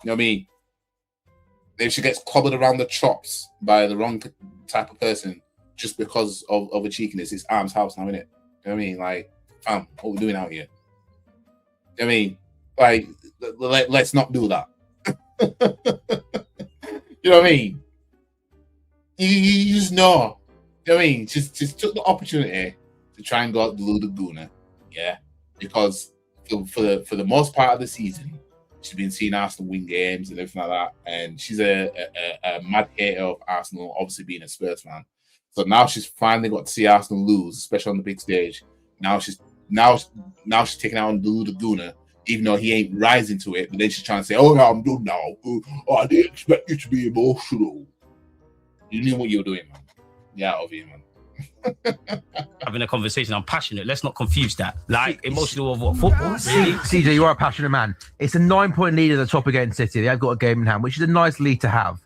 Speaker 1: what I mean? If she gets clobbered around the chops by the wrong type of person just because of a cheekiness, it's Arm's house now, innit? You know what I mean? Like, fam, what are we doing out here? You know what I mean? Like, let's not do that. You know what I mean? You just know. You know what I mean? Just took the opportunity to try and go out the Laguna, yeah? Because for the most part of the season, she's been seeing Arsenal win games and everything like that. And she's a mad hater of Arsenal, obviously being a Spurs fan. So now she's finally got to see Arsenal lose, especially on the big stage. Now she's taking out on the Laguna, even though he ain't rising to it. But then she's trying to say, "Oh no, I'm done now. Oh, I didn't expect you to be emotional. You knew what you were doing, man. Yeah, out of here, man."
Speaker 6: Having a conversation. I'm passionate. Let's not confuse that. Like emotional of what football. Really?
Speaker 9: CJ, you are a passionate man. It's a 9-point lead at the top against City. They have got a game in hand, which is a nice lead to have.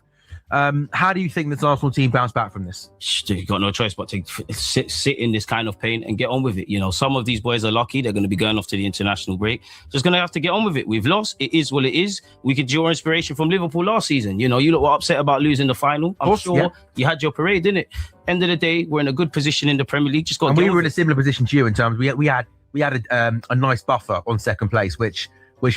Speaker 9: How do you think this Arsenal team bounce back from this?
Speaker 6: You got no choice but to sit in this kind of pain and get on with it. You know, some of these boys are lucky. They're going to be going off to the international break. Just going to have to get on with it. We've lost. It is what it is. We could draw inspiration from Liverpool last season. You know, you lot were upset about losing the final. I'm sure you had your parade, didn't it? End of the day, we're in a good position in the Premier League. Just got.
Speaker 9: And we were in a similar position to you in terms. We had a nice buffer on second place, which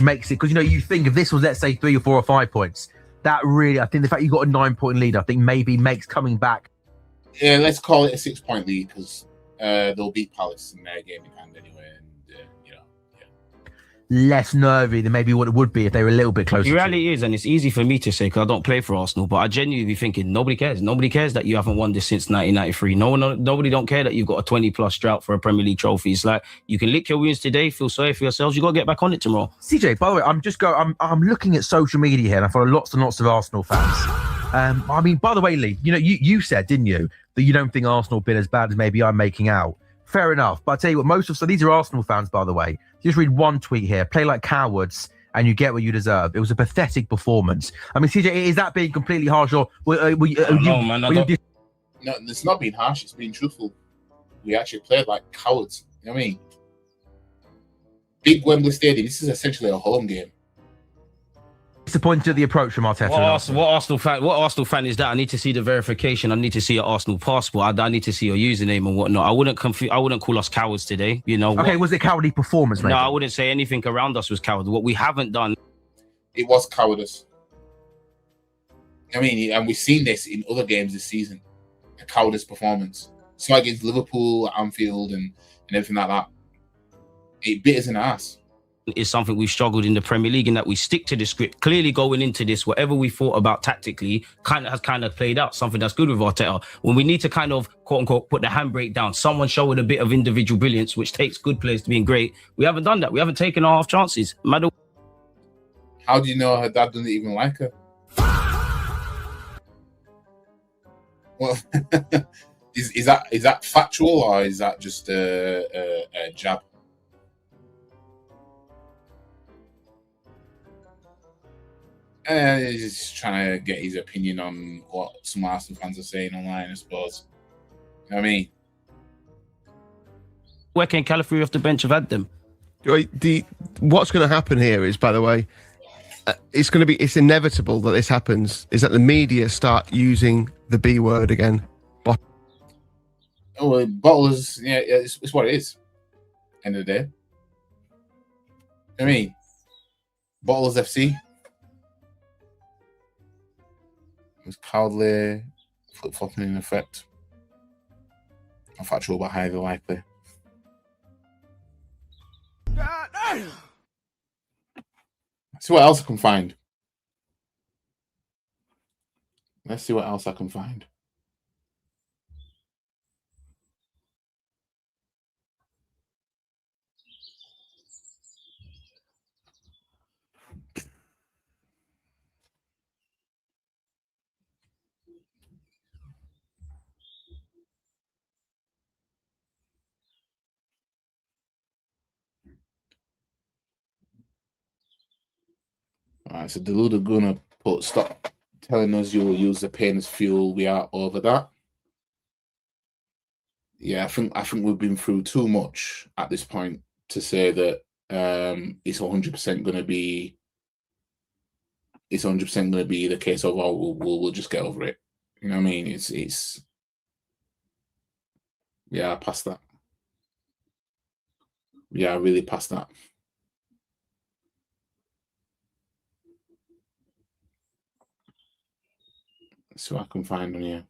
Speaker 9: makes it, because you think if this was, let's say, 3 or 4 or 5 points. That really, I think the fact you got a 9-point lead, I think maybe makes coming back.
Speaker 1: Yeah, let's call it a 6-point lead because they'll beat Palace in their game in hand anyway. And
Speaker 9: less nervy than maybe what it would be if they were a little bit closer.
Speaker 6: The reality is, and it's easy for me to say because I don't play for Arsenal, but I genuinely be thinking nobody cares. Nobody cares that you haven't won this since 1993. Nobody don't care that you've got a 20+ drought for a Premier League trophy. It's like you can lick your wounds today, feel sorry for yourselves. You got to get back on it tomorrow.
Speaker 9: CJ, by the way, I'm looking at social media here, and I follow lots and lots of Arsenal fans. I mean, by the way, Lee, you said, didn't you, that you don't think Arsenal have been as bad as maybe I'm making out. Fair enough, but I tell you what, so these are Arsenal fans, by the way. Just read one tweet here: play like cowards and you get what you deserve. It was a pathetic performance. I mean, CJ, is that being completely harsh, or
Speaker 1: no, man, no, it's not being harsh. It's being truthful. We actually played like cowards. You know what I mean? Big Wembley Stadium. This is essentially a home game.
Speaker 9: Disappointed at the approach from Arteta.
Speaker 6: What Arsenal fan is that? I need to see the verification. I need to see your Arsenal passport. I need to see your username and whatnot. I wouldn't call us cowards today.
Speaker 9: Okay, was it cowardly performance, mate?
Speaker 6: No, I wouldn't say anything around us was coward. What we haven't done.
Speaker 1: It was cowardice. I mean, and we've seen this in other games this season. A cowardice performance. So against Liverpool, at Anfield, and everything like that. It bit us in the ass.
Speaker 6: Is something we've struggled in the Premier League in that we stick to the script. Clearly going into this, whatever we thought about tactically has played out, something that's good with Arteta. When we need to kind of, quote unquote, put the handbrake down, someone showing a bit of individual brilliance, which takes good players to being great. We haven't done that. We haven't taken our half chances.
Speaker 1: How do you know her dad doesn't even like her? Well, is that factual, or is that just a jab? He's just trying to get his opinion on what some Arsenal fans are saying online, I suppose. You know what I mean?
Speaker 6: Where can Calafuri off the bench have had them?
Speaker 10: What's going to happen here is, by the way, it's inevitable that this happens, is that the media start using the B word again.
Speaker 1: Bottlers, yeah, it's what it is. End of the day. I mean, Bottlers FC. It was cowardly, flip-flopping in effect. Not factual, but highly likely. Let's see what else I can find. Let's see what else I can find. Alright, so Deluded gonna put stop telling us you will use the pain as fuel. We are over that. Yeah, I think we've been through too much at this point to say that it's 100% gonna be the case of we'll just get over it. You know what I mean? It's yeah, past that. Yeah, really past that. So I can find on here.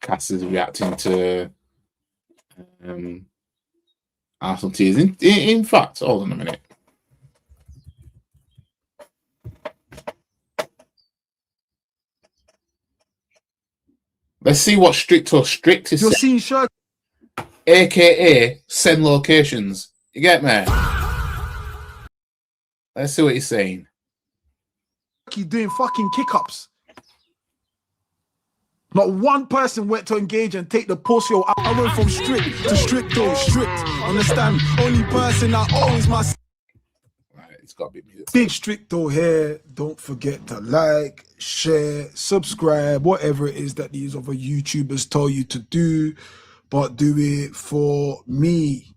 Speaker 1: Cass is reacting to Arsenal tears. In fact, hold on a minute. Let's see what strict is.
Speaker 12: You're seeing shirt.
Speaker 1: AKA send locations. You get me? Let's see what he's saying.
Speaker 12: He's doing fucking kick-ups. Not one person went to engage and take the pussy out. I went from strict to strict. Understand? Only person I owe is my...
Speaker 1: Right, it's got to be me.
Speaker 12: Big Stricto here. Don't forget to like, share, subscribe, whatever it is that these other YouTubers tell you to do. But do it for me.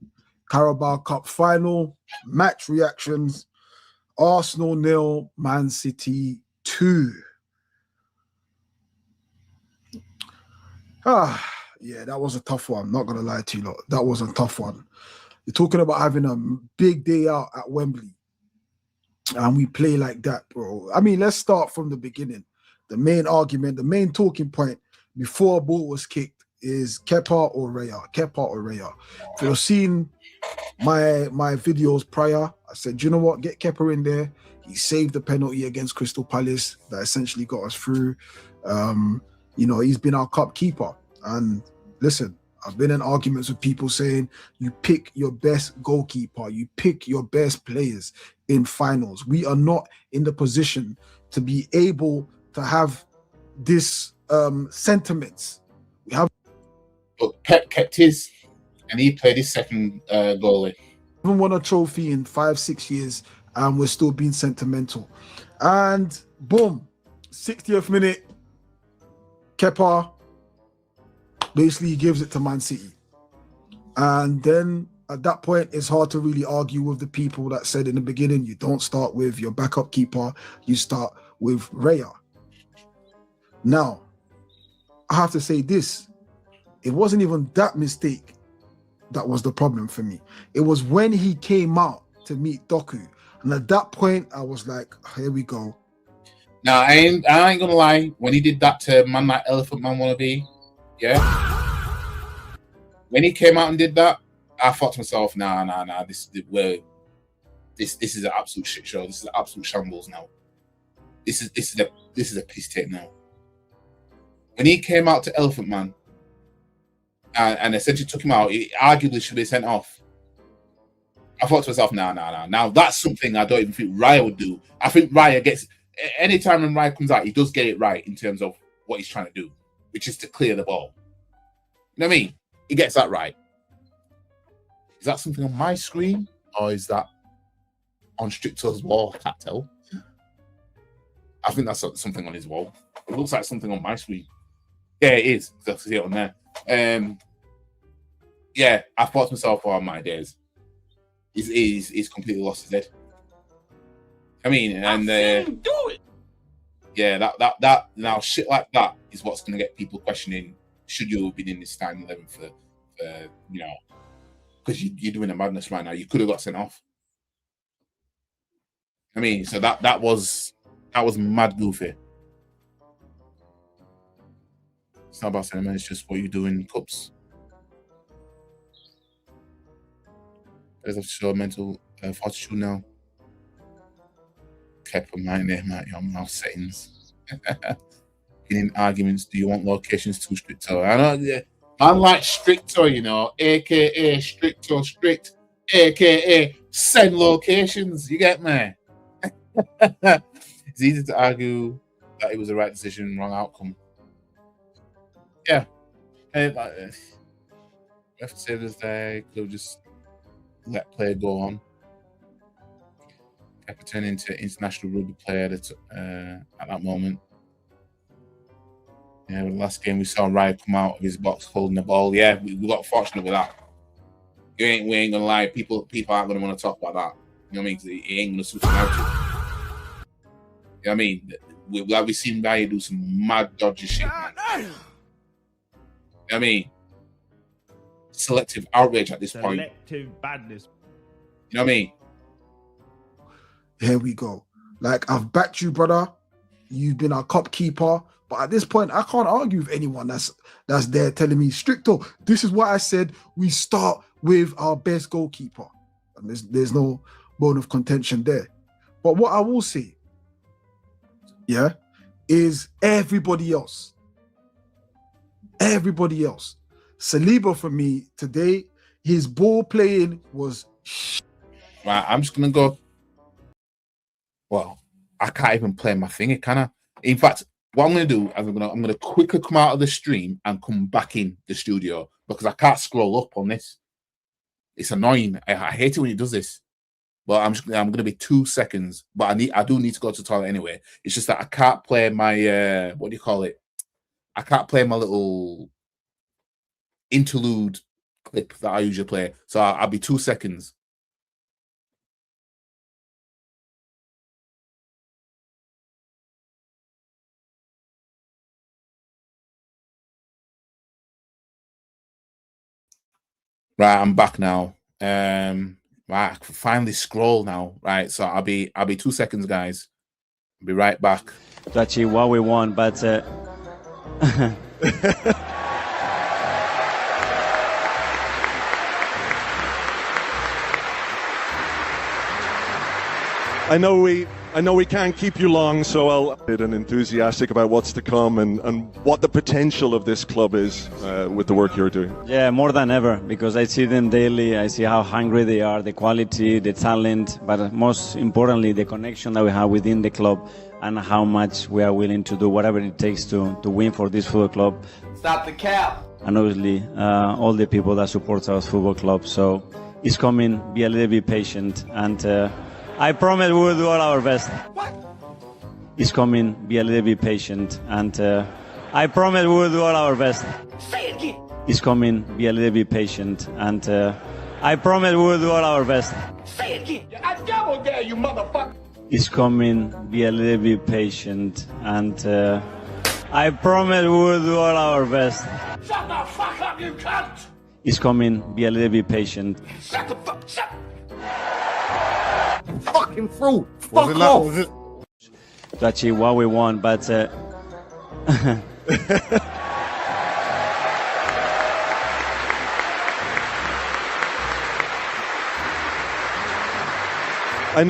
Speaker 12: Carabao Cup final, match reactions, Arsenal 0, Man City 2. Yeah, that was a tough one. Not going to lie to you lot. That was a tough one. You're talking about having a big day out at Wembley. and we play like that, bro. I mean, let's start from the beginning. The main argument, the main talking point before a ball was kicked is Kepa or Raya. Kepa or Raya. If you've seen my videos prior, I said, you know what, get Kepa in there. He saved the penalty against Crystal Palace that essentially got us through. You know, he's been our cup keeper. And listen, I've been in arguments with people saying you pick your best goalkeeper, you pick your best players in finals. We are not in the position to be able to have this sentiments. We have.
Speaker 1: But Pep kept his, and he played his second goalie.
Speaker 12: We haven't won a trophy in 5-6 years, and we're still being sentimental. And boom, 60th minute, Kepa basically gives it to Man City. And then at that point, it's hard to really argue with the people that said in the beginning, you don't start with your backup keeper, you start with Raya. Now, I have to say this, it wasn't even that mistake that was the problem for me. It was when he came out to meet Doku. And at that point, I was like, here we go.
Speaker 1: Now, I ain't gonna lie, when he did that to man like Elephant Man wannabe, yeah. When he came out and did that, I thought to myself, nah, this is an absolute shit show. This is an absolute shambles now. This is a piss take now. When he came out to Elephant Man and essentially took him out, he arguably should be sent off. I thought to myself, nah. Now that's something I don't even think Raya would do. I think Raya gets, anytime when Raya comes out, he does get it right in terms of what he's trying to do, which is to clear the ball. You know what I mean? He gets that right. Is that something on my screen, or is that on Stricto's wall? I can't tell. I think that's something on his wall. It looks like something on my screen. Yeah, it is. I see it on there. Yeah, I thought to myself, oh my days, he's completely lost his head. I mean, and do it. Yeah, that now shit like that is what's going to get people questioning: should you have been in this starting 11 for you know, because you're doing a madness right now. You could have got sent off. I mean, so that was mad goofy. It's not about cinema, it's just what you do in cups. There's a show mental fortitude now. Kept my name out your mouth settings. In arguments, do you want locations too strict? So I know, yeah. Unlike Stricto, you know, aka Stricto Strict, aka send locations. You get me? It's easy to argue that it was the right decision, wrong outcome. Yeah. If Savers there, could have just let play go on. Kept turning into international rugby player at that moment. Yeah, the last game we saw Raya come out of his box holding the ball. Yeah, we got fortunate with that. We ain't gonna lie. People aren't gonna want to talk about that. You know what I mean? 'Cause he ain't gonna switch him out. You know what I mean? We've seen Raya do some mad dodgy shit, man. You know what I mean? Selective outrage at this point.
Speaker 13: Selective badness.
Speaker 1: You know what I mean?
Speaker 12: Here we go. Like, I've backed you, brother. You've been our cup keeper. But at this point, I can't argue with anyone that's there telling me, Stricto, this is what I said. We start with our best goalkeeper. And there's no bone of contention there. But what I will say, yeah, is everybody else. Saliba, for me, today, his ball playing was
Speaker 1: Right, I'm just going to go. Well, I can't even play my finger, can I? In fact, what I'm going to do is I'm going to quickly come out of the stream and come back in the studio because I can't scroll up on this. It's annoying. I hate it when it does this. But I'm going to be 2 seconds. But I do need to go to the toilet anyway. It's just that I can't play my what do you call it? I can't play my little interlude clip that I usually play. So I'll be 2 seconds. Right, I'm back now. Right, I can finally scroll now. Right, so I'll be 2 seconds, guys. I'll be right back.
Speaker 13: To achieve what we want, but
Speaker 14: I know we can't keep you long, so I'll be enthusiastic about what's to come and what the potential of this club is with the work you're doing.
Speaker 13: yeah, more than ever, because I see them daily. I see how hungry they are, the quality, the talent, but most importantly, the connection that we have within the club and how much we are willing to do whatever it takes to win for this football club.
Speaker 15: Stop the cap.
Speaker 13: And obviously, all the people that support our football club. So it's coming. Be a little bit patient, and I promise we will do all our best.
Speaker 15: What?
Speaker 13: It's coming. Be a little bit patient, and I promise we will do all our best.
Speaker 15: Say it again.
Speaker 13: It's coming. Be a little bit patient, and I promise we will do all our best.
Speaker 15: Say it again. I double dare you, motherfucker.
Speaker 13: It's coming. Be a little bit patient, and I promise we will do all our best.
Speaker 15: Shut the fuck up, you cunt.
Speaker 13: It's coming. Be a little bit patient.
Speaker 15: Shut the fuck. Shut.
Speaker 2: Fucking through. Fuck off.
Speaker 13: To achieve what we want, but
Speaker 14: I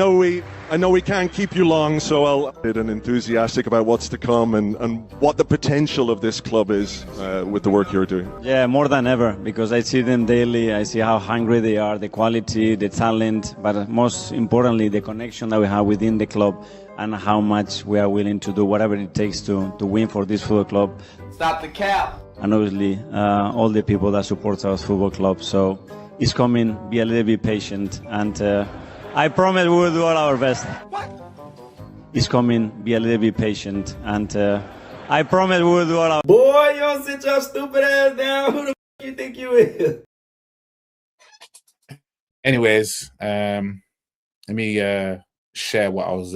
Speaker 14: know we can't keep you long, so I'll be enthusiastic about what's to come and what the potential of this club is with the work you're doing.
Speaker 13: yeah, more than ever, because I see them daily. I see how hungry they are, the quality, the talent, but most importantly, the connection that we have within the club and how much we are willing to do whatever it takes to win for this football club.
Speaker 15: Stop the cap.
Speaker 13: And obviously, all the people that support our football club. So it's coming. Be a little bit patient, and I promise we will do all our best.
Speaker 15: What?
Speaker 13: It's coming. Be a little bit patient, and I promise we will do all our.
Speaker 15: Boy, you don't sit your stupid ass down. Who the f you think you is?
Speaker 1: Anyways, let me share what I was.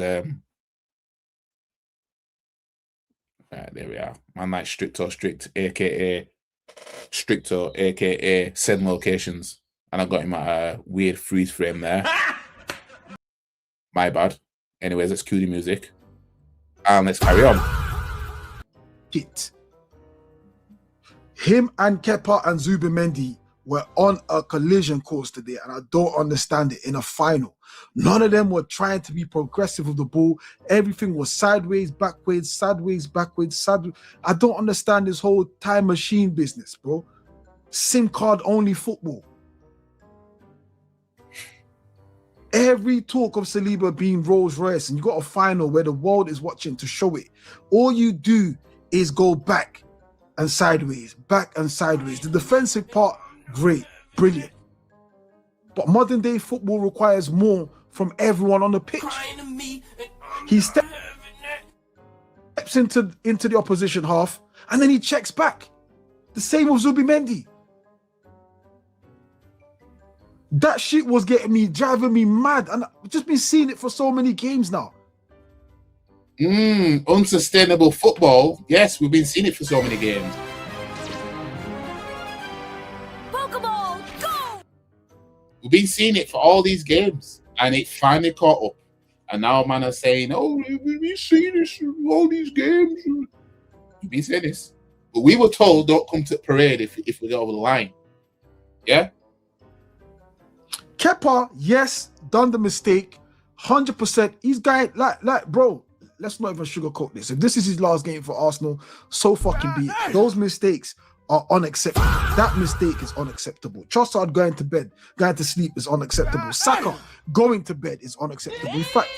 Speaker 1: Right, there we are. Man like Strict, aka Stricto, aka Send Locations, and I got him at a weird freeze frame there. My bad. Anyways, let's cue the music. And let's carry on.
Speaker 12: Hit. Him and Kepa and Zubimendi were on a collision course today, and I don't understand it. In a final, none of them were trying to be progressive with the ball. Everything was sideways, backwards, sideways, backwards, sideways. I don't understand this whole time machine business, bro. SIM card only football. Every talk of Saliba being Rolls Royce, and you got a final where the world is watching to show it. All you do is go back and sideways, back and sideways. The defensive part, great, brilliant. But modern day football requires more from everyone on the pitch. He steps into the opposition half, and then he checks back. The same with Zubimendi. That shit was driving me mad, and I've just been seeing it for so many games now.
Speaker 1: Unsustainable football. Yes, we've been seeing it for so many games.
Speaker 15: Pokeball, go!
Speaker 1: We've been seeing it for all these games, and it finally caught up. And now man are saying, "Oh, we've been seeing this in all these games." We've been saying this, but we were told don't come to the parade if we get over the line. Yeah.
Speaker 12: Kepa, yes, done the mistake, 100%. He's guy like bro. Let's not even sugarcoat this. If this is his last game for Arsenal, so fucking be it. Those mistakes are unacceptable. That mistake is unacceptable. Trossard going to sleep is unacceptable. Saka going to bed is unacceptable. In fact,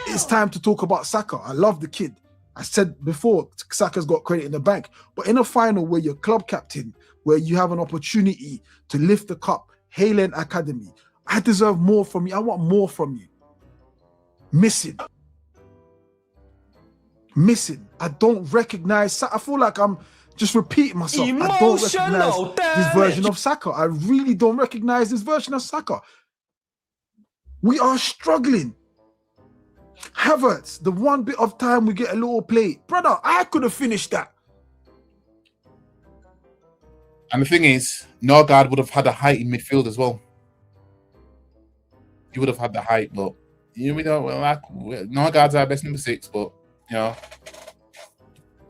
Speaker 12: it's time to talk about Saka. I love the kid. I said before, Saka's got credit in the bank. But in a final where you're club captain, where you have an opportunity to lift the cup, Haaland Academy, I deserve more from you. I want more from you. Missing. I don't recognize. I feel like I'm just repeating myself. I don't recognize this version of Saka. I really don't recognize this version of Saka. We are struggling. Havertz, the one bit of time we get a little play. Brother, I could have finished that.
Speaker 1: And the thing is, Norgard would have had a height in midfield as well. he would have had the hype. But we don't like Norgard's our best number 6, but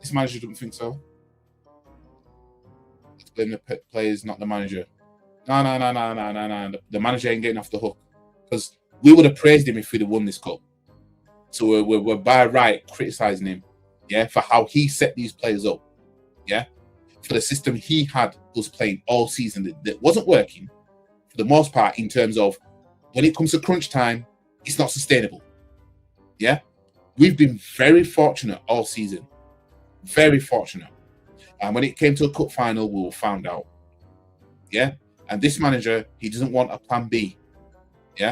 Speaker 1: this manager doesn't think so. Let's blame the players, not the manager. No. The manager ain't getting off the hook, because we would have praised him if we'd have won this cup. So we're by right criticizing him, for how he set these players up, for the system he had us playing all season that wasn't working for the most part, in terms of when it comes to crunch time, it's not sustainable. We've been very fortunate all season, very fortunate, and when it came to a cup final, we were found out. And this manager, he doesn't want a plan B. He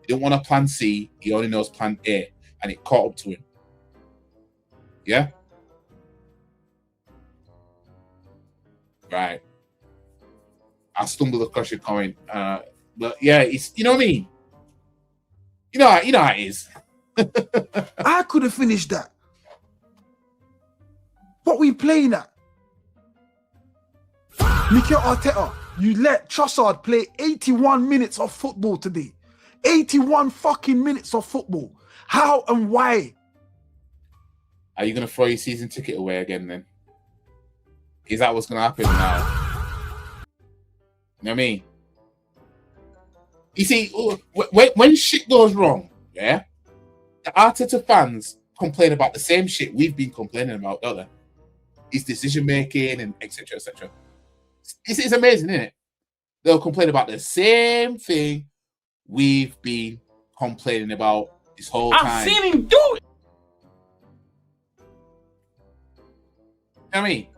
Speaker 1: don't want a plan C. He only knows plan A, and it caught up to him. Right. I stumbled across your comment, but it's what I mean. You know how it is.
Speaker 12: I could have finished that. What we playing at? Mikel Arteta, you let Trossard play 81 minutes of football today. 81 fucking minutes of football. How and why?
Speaker 1: Are you going to throw your season ticket away again then? Is that what's going to happen now? You know what I mean? You see, when shit goes wrong, the Arteta fans complain about the same shit we've been complaining about, don't they? His decision making and etc. etc. It's amazing, isn't it? They'll complain about the same thing we've been complaining about this whole time.
Speaker 15: I've seen him do it.
Speaker 1: You know what I mean?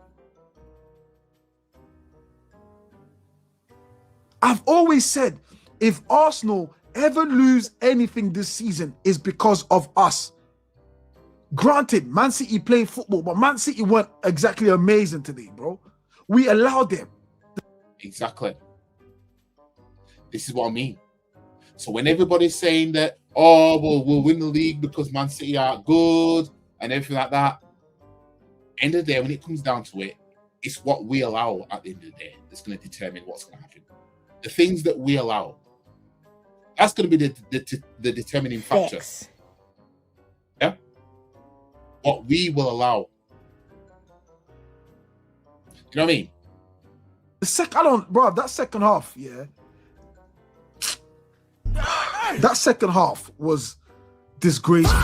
Speaker 12: I've always said, if Arsenal ever lose anything this season, is because of us. Granted, Man City played football, but Man City weren't exactly amazing today, bro. We allowed them.
Speaker 1: Exactly. This is what I mean. So when everybody's saying that, we'll win the league because Man City are good and everything like that, end of the day, when it comes down to it, it's what we allow at the end of the day that's going to determine what's going to happen. The things that we allow, that's going to be the determining factor. What we will allow. You know what I mean?
Speaker 12: That second half, that second half was disgraceful.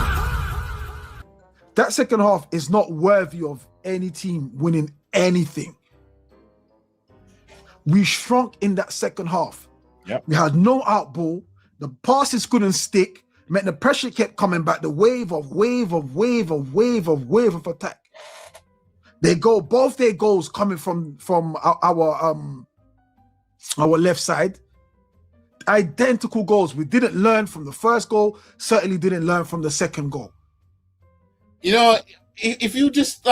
Speaker 12: That second half is not worthy of any team winning anything. We shrunk in that second half. We had no out ball. The passes couldn't stick. Meant the pressure kept coming back. The wave of attack. Both their goals coming from our left side. Identical goals. We didn't learn from the first goal. Certainly didn't learn from the second goal.
Speaker 1: You know, if you just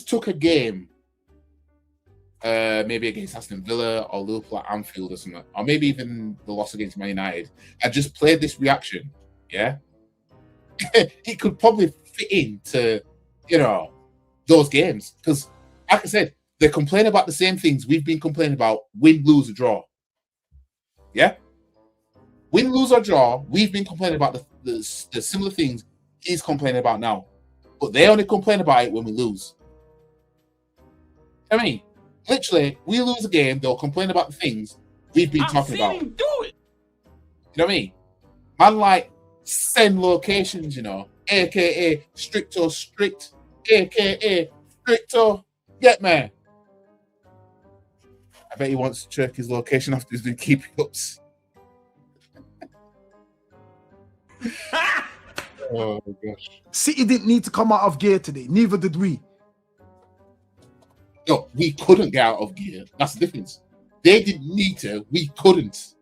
Speaker 1: took a game, maybe against Aston Villa or Liverpool at Anfield or something, or maybe even the loss against Man United, and just played this reaction, it could probably fit into, those games. Because, like I said, they complain about the same things we've been complaining about: win, lose, or draw. Win, lose, or draw. We've been complaining about the similar things he's complaining about now, but they only complain about it when we lose. I mean, literally, we lose a game, they'll complain about the things we've been talking about.
Speaker 15: Him do it.
Speaker 1: You know what I mean? Man, like, send locations, aka stricto strict, aka stricto get me. I bet he wants to check his location after he's been keeping ups. Oh my gosh.
Speaker 12: City didn't need to come out of gear today. Neither did we.
Speaker 1: No, we couldn't get out of gear. That's the difference. They didn't need to. We couldn't.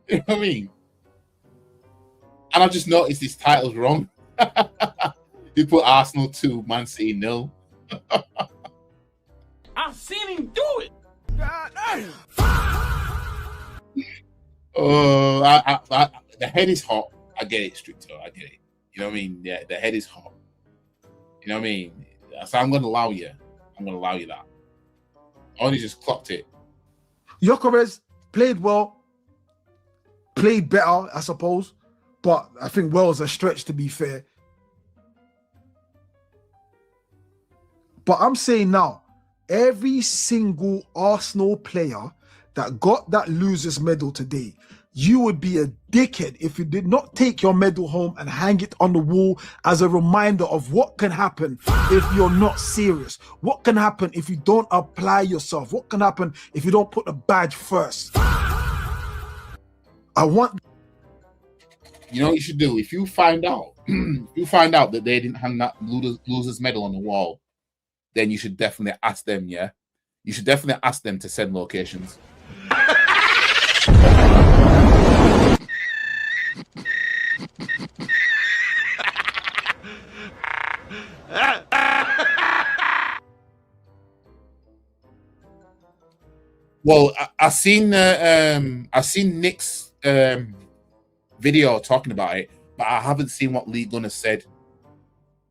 Speaker 1: You know what I mean? And I just noticed this title's wrong. You put Arsenal 2, Man City 0.
Speaker 15: I've seen him do it.
Speaker 1: Oh, the head is hot. I get it, Stricto. I get it. You know what I mean? Yeah, the head is hot. You know what I mean? So I'm going to allow you. I'm going to allow you that. I only just clocked it.
Speaker 12: Gyökeres played well. played better, I suppose. But I think Wales are stretched, to be fair. But I'm saying now, every single Arsenal player that got that losers medal today, you would be a dickhead if you did not take your medal home and hang it on the wall as a reminder of what can happen if you're not serious. What can happen if you don't apply yourself? What can happen if you don't put the badge first? I want...
Speaker 1: You know what you should do? If you find out, that they didn't hang that losers medal on the wall, then you should definitely ask them, yeah? You should definitely ask them to send locations. Well, I seen Nick's video talking about it, but I haven't seen what Lee Gunner said.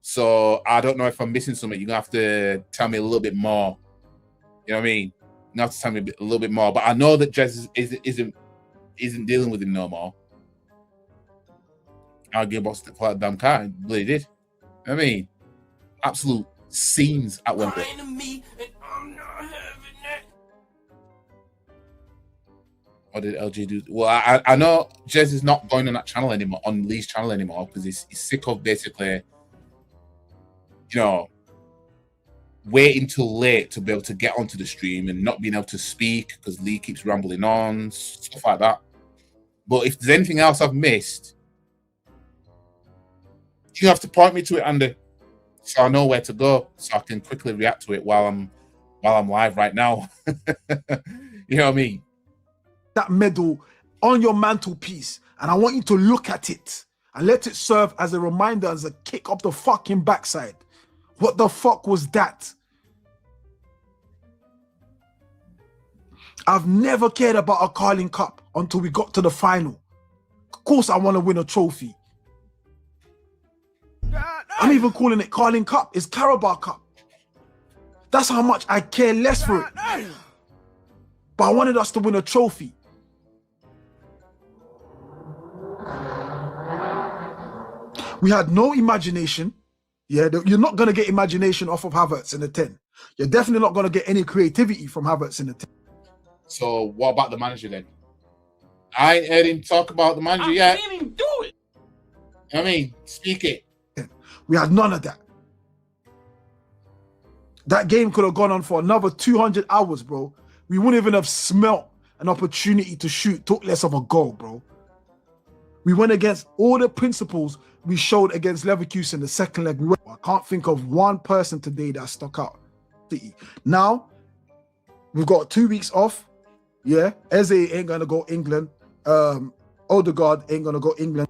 Speaker 1: So I don't know if I'm missing something. You're gonna have to tell me a little bit more. You know what I mean? You're gonna have to tell me a little bit more. But I know that Jez isn't dealing with him no more. Our gearbox for that damn car, but he did. You know what I mean, absolute scenes at Wembley. What did LG do? Well, I know Jez is not going on that channel anymore, on Lee's channel anymore, because he's sick of basically, you know, waiting till late to be able to get onto the stream and not being able to speak because Lee keeps rambling on, stuff like that. But if there's anything else I've missed, you have to point me to it, Andy, so I know where to go, so I can quickly react to it while I'm live right now. You know what I mean?
Speaker 12: That medal on your mantelpiece, and I want you to look at it and let it serve as a reminder, as a kick up the fucking backside. What the fuck was that? I've never cared about a Carling Cup until we got to the final. Of course I want to win a trophy. I'm even calling it Carling Cup. It's Carabao Cup. That's how much I care less for it. But I wanted us to win a trophy. We had no imagination. Yeah, you're not going to get imagination off of Havertz in the 10. You're definitely not going to get any creativity from Havertz in the 10.
Speaker 1: So what about the manager then? I ain't heard him talk about the manager yet.
Speaker 15: I didn't even do it.
Speaker 1: I mean, speak it.
Speaker 12: We had none of that. That game could have gone on for another 200 hours, bro. We wouldn't even have smelt an opportunity to shoot, talk less of a goal, bro. We went against all the principles we showed against Leverkusen the second leg. I can't think of one person today that stuck out. Now, we've got 2 weeks off. Yeah, Eze ain't going to go England. Odegaard ain't going to go England.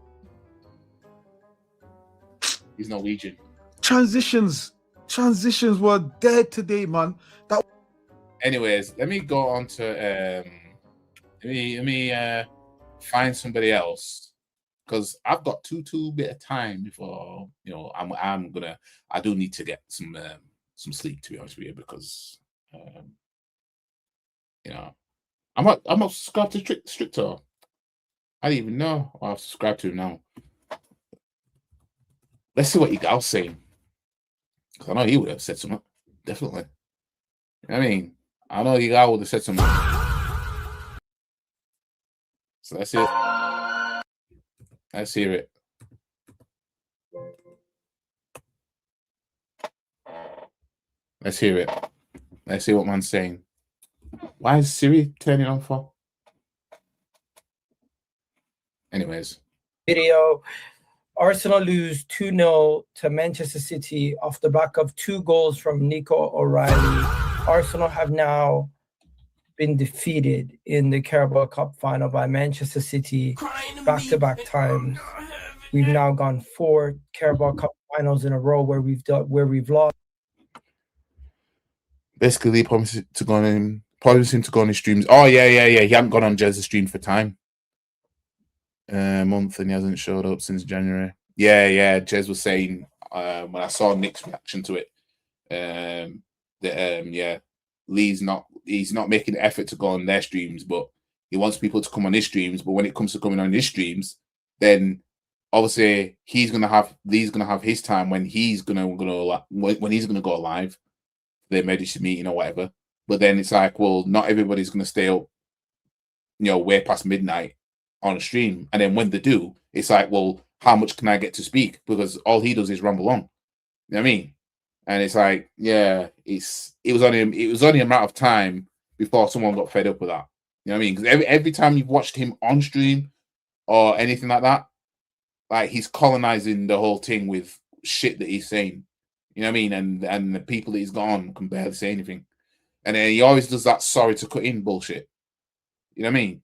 Speaker 1: He's Norwegian.
Speaker 12: Transitions were dead today, man.
Speaker 1: Anyways, let me go on to let me find somebody else, because I've got too bit of time before, you know, I do need to get some sleep, to be honest with you, because you know, I'm not subscribed to Stricto. I didn't even know I've subscribed to him now. Let's see what Igal's saying, because I know he would have said something, definitely. I mean, I know Igal would have said something. So that's it. Let's hear it. Let's hear it. Let's see what man's saying. Why is Siri turning on for? Anyways.
Speaker 16: Video. Arsenal lose 2-0 to Manchester City off the back of 2 goals from Nico O'Reilly. Arsenal have now been defeated in the Carabao Cup final by Manchester City back-to-back times. We've now gone 4 Carabao Cup finals in a row where we've lost.
Speaker 1: Basically, he promised him to go on his streams. Oh yeah. He hadn't gone on Jez's stream for time. Month, and he hasn't showed up since January. Yeah. Jez was saying when I saw Nick's reaction to it, that he's not making the effort to go on their streams, but he wants people to come on his streams, but when it comes to coming on his streams, then obviously he's gonna have his time when he's gonna go live, the emergency meeting or whatever. But then it's like, well, not everybody's gonna stay up, way past midnight on a stream. And then when they do, it's like, well, how much can I get to speak? Because all he does is rumble on. You know what I mean? And it's like, yeah, it was only a matter of time before someone got fed up with that. You know what I mean? Because every time you've watched him on stream or anything like that, like he's colonizing the whole thing with shit that he's saying. You know what I mean? And the people that he's got on can barely say anything. And then he always does that sorry to cut in bullshit. You know what I mean?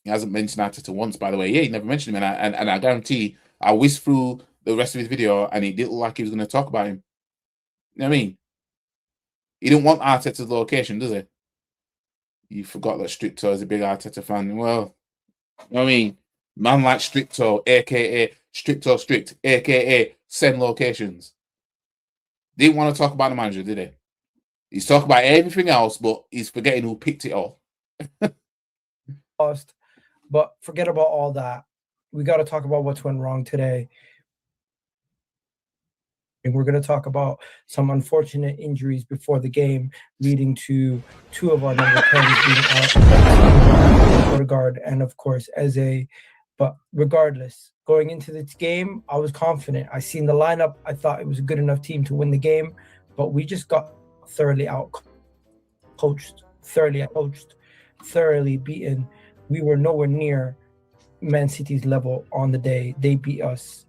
Speaker 1: He hasn't mentioned Arteta once, by the way. Yeah, he never mentioned him. And I guarantee I whizzed through the rest of his video and he didn't look like he was going to talk about him. You know what I mean? He didn't want Arteta's location, does he? You forgot that Stricto is a big Arteta fan. Well, you know what I mean? Man like Stricto, a.k.a. Stricto Strict, a.k.a. send locations. Didn't want to talk about the manager, did he? He's talking about everything else, but he's forgetting who picked it all.
Speaker 16: Lost, but forget about all that. We got to talk about what's went wrong today. And we're going to talk about some unfortunate injuries before the game, leading to two of our number 10s being out, Odegaard, and of course Eze. But regardless, going into this game, I was confident. I seen the lineup. I thought it was a good enough team to win the game, but we just got thoroughly out-coached, thoroughly beaten. We were nowhere near Man City's level on the day. They beat us,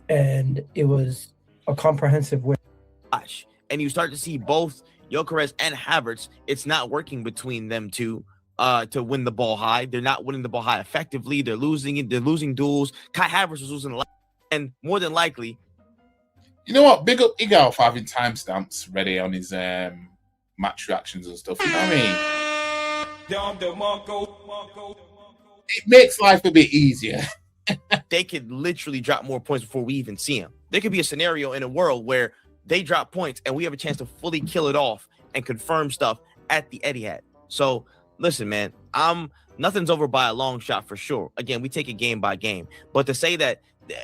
Speaker 16: and it was a comprehensive win.
Speaker 17: And you start to see both Gyökeres and Havertz. It's not working between them two to win the ball high. They're not winning the ball high effectively. They're losing it. They're losing duels. Kai Havertz was losing a lot, and more than likely.
Speaker 1: You know what? Big up Igal for having timestamps ready on his match reactions and stuff. You know what I mean? It makes life a bit easier.
Speaker 17: They could literally drop more points before we even see them. There could be a scenario in a world where they drop points and we have a chance to fully kill it off and confirm stuff at the Etihad. So listen, man, nothing's over by a long shot for sure. Again, we take it game by game. But to say that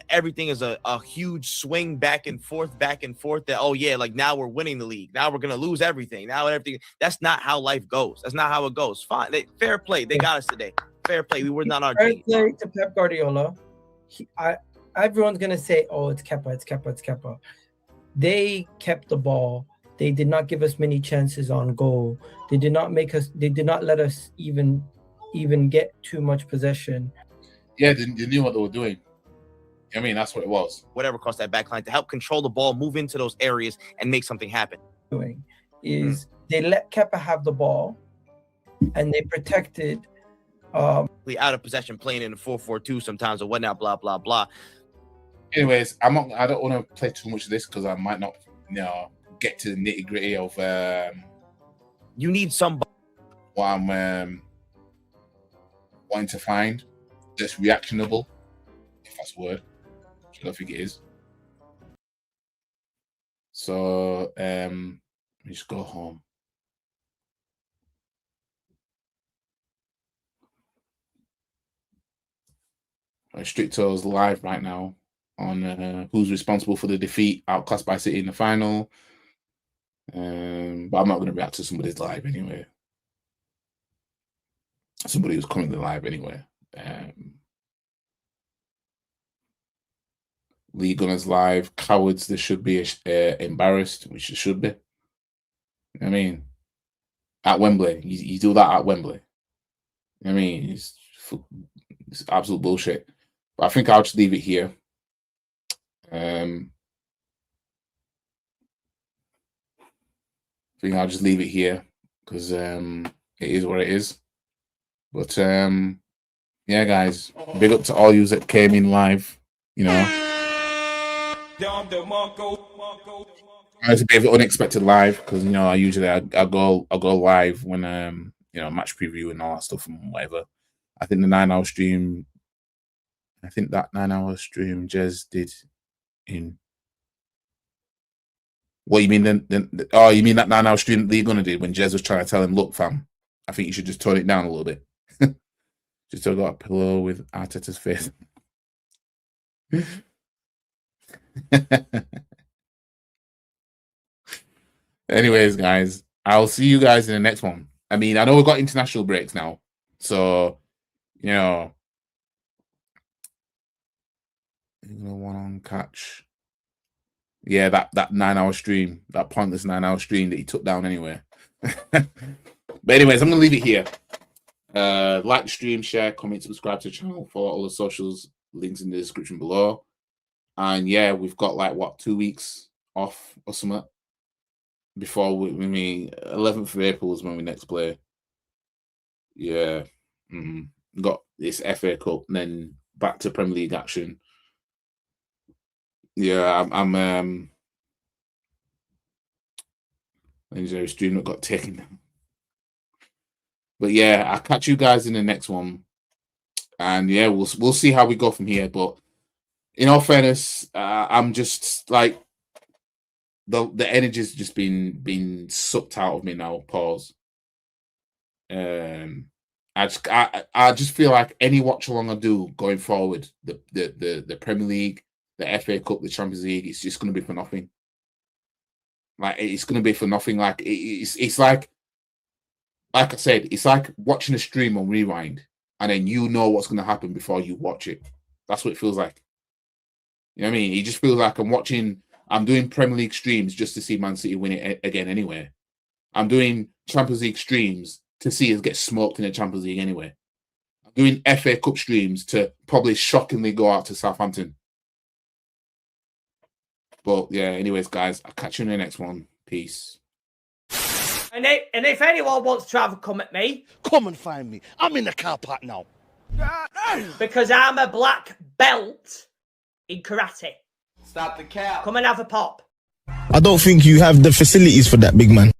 Speaker 17: everything is a huge swing back and forth, that, oh yeah, like now we're winning the league, now we're going to lose everything, that's not how life goes. That's not how it goes. Fine. Fair play. They got us today. Fair play. We were not our
Speaker 16: Fair
Speaker 17: team.
Speaker 16: play to Pep Guardiola. Everyone's going to say, oh, it's Kepa. They kept the ball. They did not give us many chances on goal. They did not let us even get too much possession.
Speaker 1: Yeah, they knew what they were doing. I mean, that's what it was.
Speaker 17: Whatever across that back line to help control the ball, move into those areas, and make something happen.
Speaker 16: They let Kepa have the ball, and they protected.
Speaker 17: Out of possession, playing in the 4-4-2 sometimes or whatnot, blah blah blah.
Speaker 1: Anyways, I don't want to play too much of this because I might not, get to the nitty gritty of.
Speaker 17: You need somebody.
Speaker 1: What I'm wanting to find that's reactionable, if that's a word. I don't think it is. So let me just go home. Stricto's live right now on who's responsible for the defeat, outclassed by City in the final. But I'm not going to react to somebody's live anyway. Somebody who's currently live anyway. Lee Gunners live. Cowards, they should be embarrassed, which it should be. I mean, at Wembley, you do that at Wembley. I mean, it's absolute bullshit. But I think I'll just leave it here. I think I'll just leave it here because it is what it is. But yeah, guys, big up to all you that came in live. It's a bit of an unexpected live because I usually I go live when match preview and all that stuff and whatever. I think the 9-hour stream. I think that 9-hour stream Jez did in. What you mean then? Oh, you mean that 9-hour stream Lee Gunner did when Jez was trying to tell him, look, fam, I think you should just tone it down a little bit. Just got a pillow with Arteta's face. Anyways, guys, I'll see you guys in the next one. I mean, I know we've got international breaks now, so you know, one on catch. Yeah, that 9-hour stream, that pointless 9-hour stream that he took down anyway. But anyways, I'm gonna leave it here. Like the stream, share, comment, subscribe to the channel, follow all the socials, links in the description below. And yeah, we've got like what, 2 weeks off or something before we 11th of April is when we next play. Yeah, got this FA Cup, and then back to Premier League action. Yeah, I'm legendary stream that got taken down. But yeah, I'll catch you guys in the next one, and yeah, we'll see how we go from here. But in all fairness, I'm just like the energy's just been sucked out of me now. Pause. I just feel like any watch along I do going forward, the Premier League, the FA Cup, the Champions League, it's just going to be for nothing. Like it's going to be for nothing. Like it's like I said, it's like watching a stream on rewind, and then you know what's going to happen before you watch it. That's what it feels like. You know what I mean? It just feels like I'm doing Premier League streams just to see Man City win it again anyway. I'm doing Champions League streams to see us get smoked in the Champions League anyway. I'm doing FA Cup streams to probably shockingly go out to Southampton. But yeah, anyways, guys, I'll catch you in the next one. Peace.
Speaker 18: And if anyone wants to have a come at me,
Speaker 7: come and find me. I'm in the car park now.
Speaker 18: Because I'm a black belt in karate.
Speaker 15: Stop the cap.
Speaker 18: Come and have a pop.
Speaker 19: I don't think you have the facilities for that, big man.